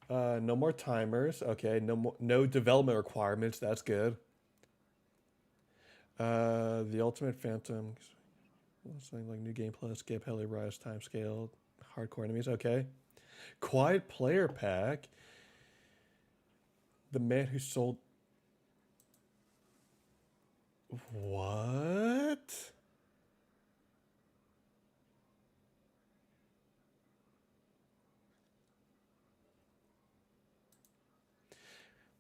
S1: No more timers. Okay, no development requirements. That's good. The Ultimate Phantom. Something like new game plus, skip heli rise, time scale, hardcore enemies. Okay. Quiet player pack. The man who sold. What?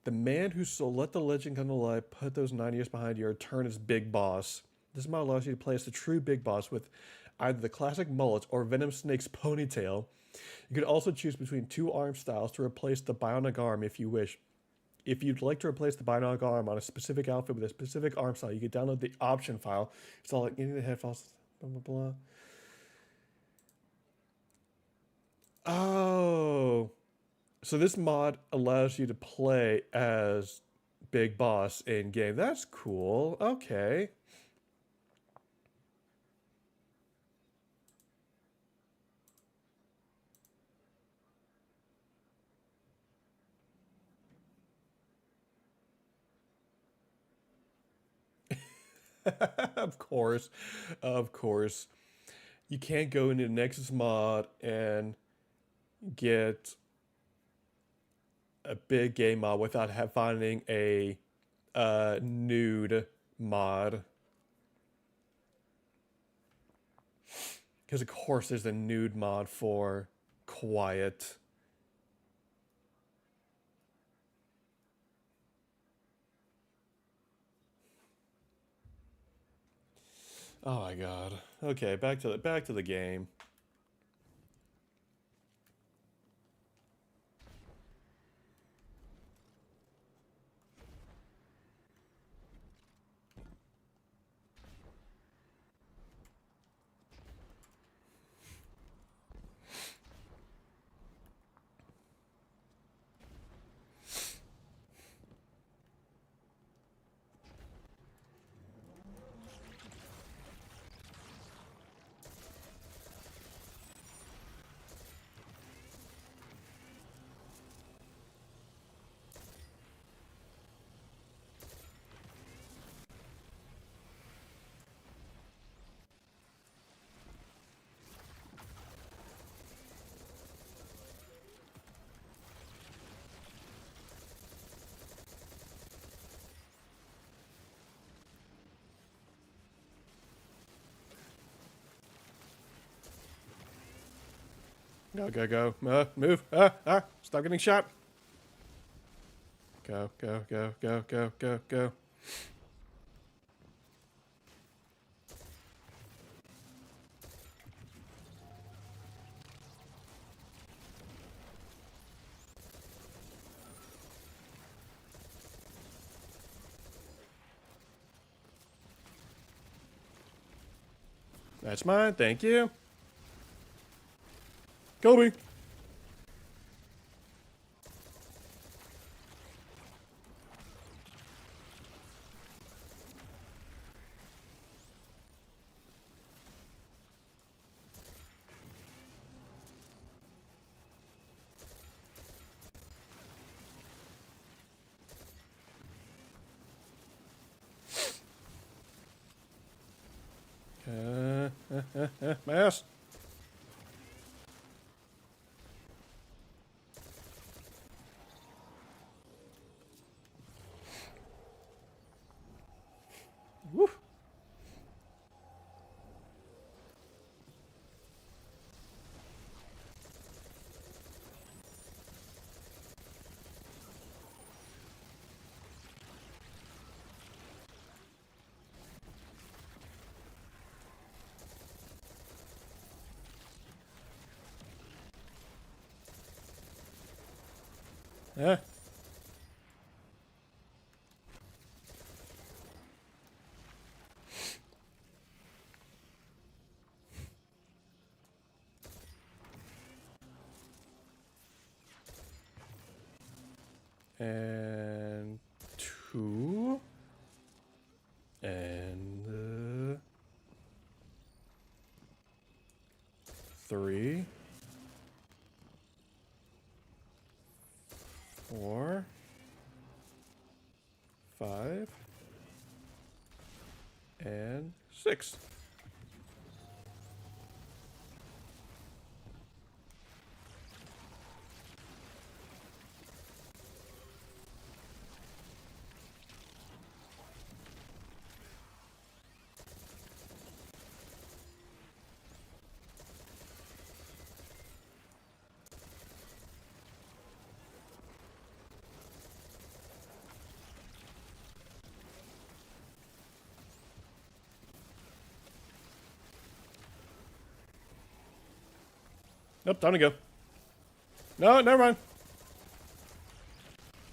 S1: The man who sold Let the Legend Come to Life, put those 9 years behind you, or turn as Big Boss. This mod allows you to play as the true Big Boss with either the classic mullet or Venom Snake's ponytail. You can also choose between 2 arm styles to replace the bionic arm if you wish. If you'd like to replace the bionic arm on a specific outfit with a specific arm style, you can download the option file. It's all like getting the headphones, blah, blah, blah. Oh. So this mod allows you to play as Big Boss in game. That's cool. Okay. Of course. Of course. You can't go into Nexus mod and get a big game mod without finding a nude mod. Because of course there's a nude mod for Quiet. Oh my god. Okay, back to the game. Go. Move. Stop getting shot. Go. That's mine. Thank you. Kobe. My ass. Woo. Yeah. And 2. And 3. 4. 5. And 6. Nope, time to go. No, never mind.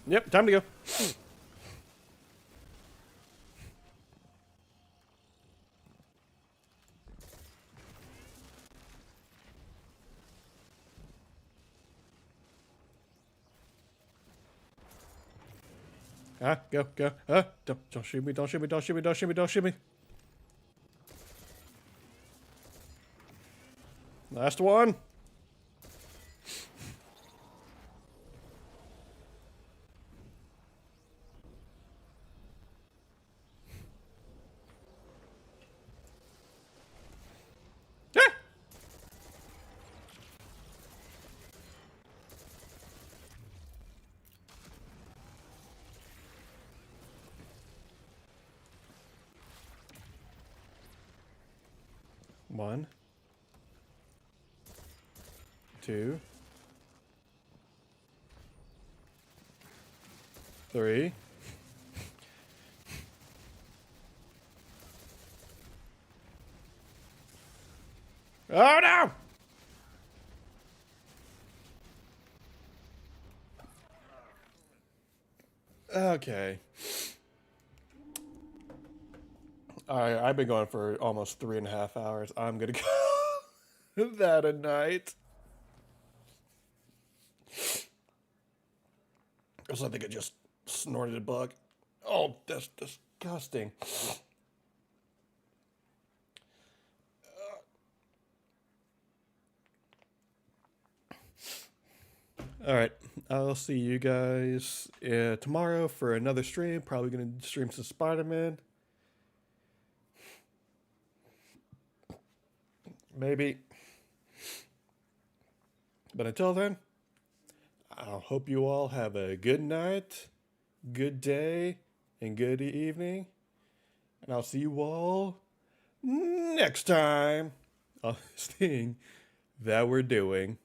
S1: Yep, time to go. Go. Don't shoot me, don't shoot me, don't shoot me, don't shoot me, don't shoot me. Last one. Ah! One. 2. 3. Oh no! Okay. Alright, I've been going for almost 3.5 hours. I'm gonna go that a night. I think I just snorted a bug. Oh, that's disgusting. All right, I'll see you guys tomorrow for another stream. Probably gonna stream some Spider-Man. Maybe. But until then, I hope you all have a good night, good day, and good evening. And I'll see you all next time on this thing that we're doing.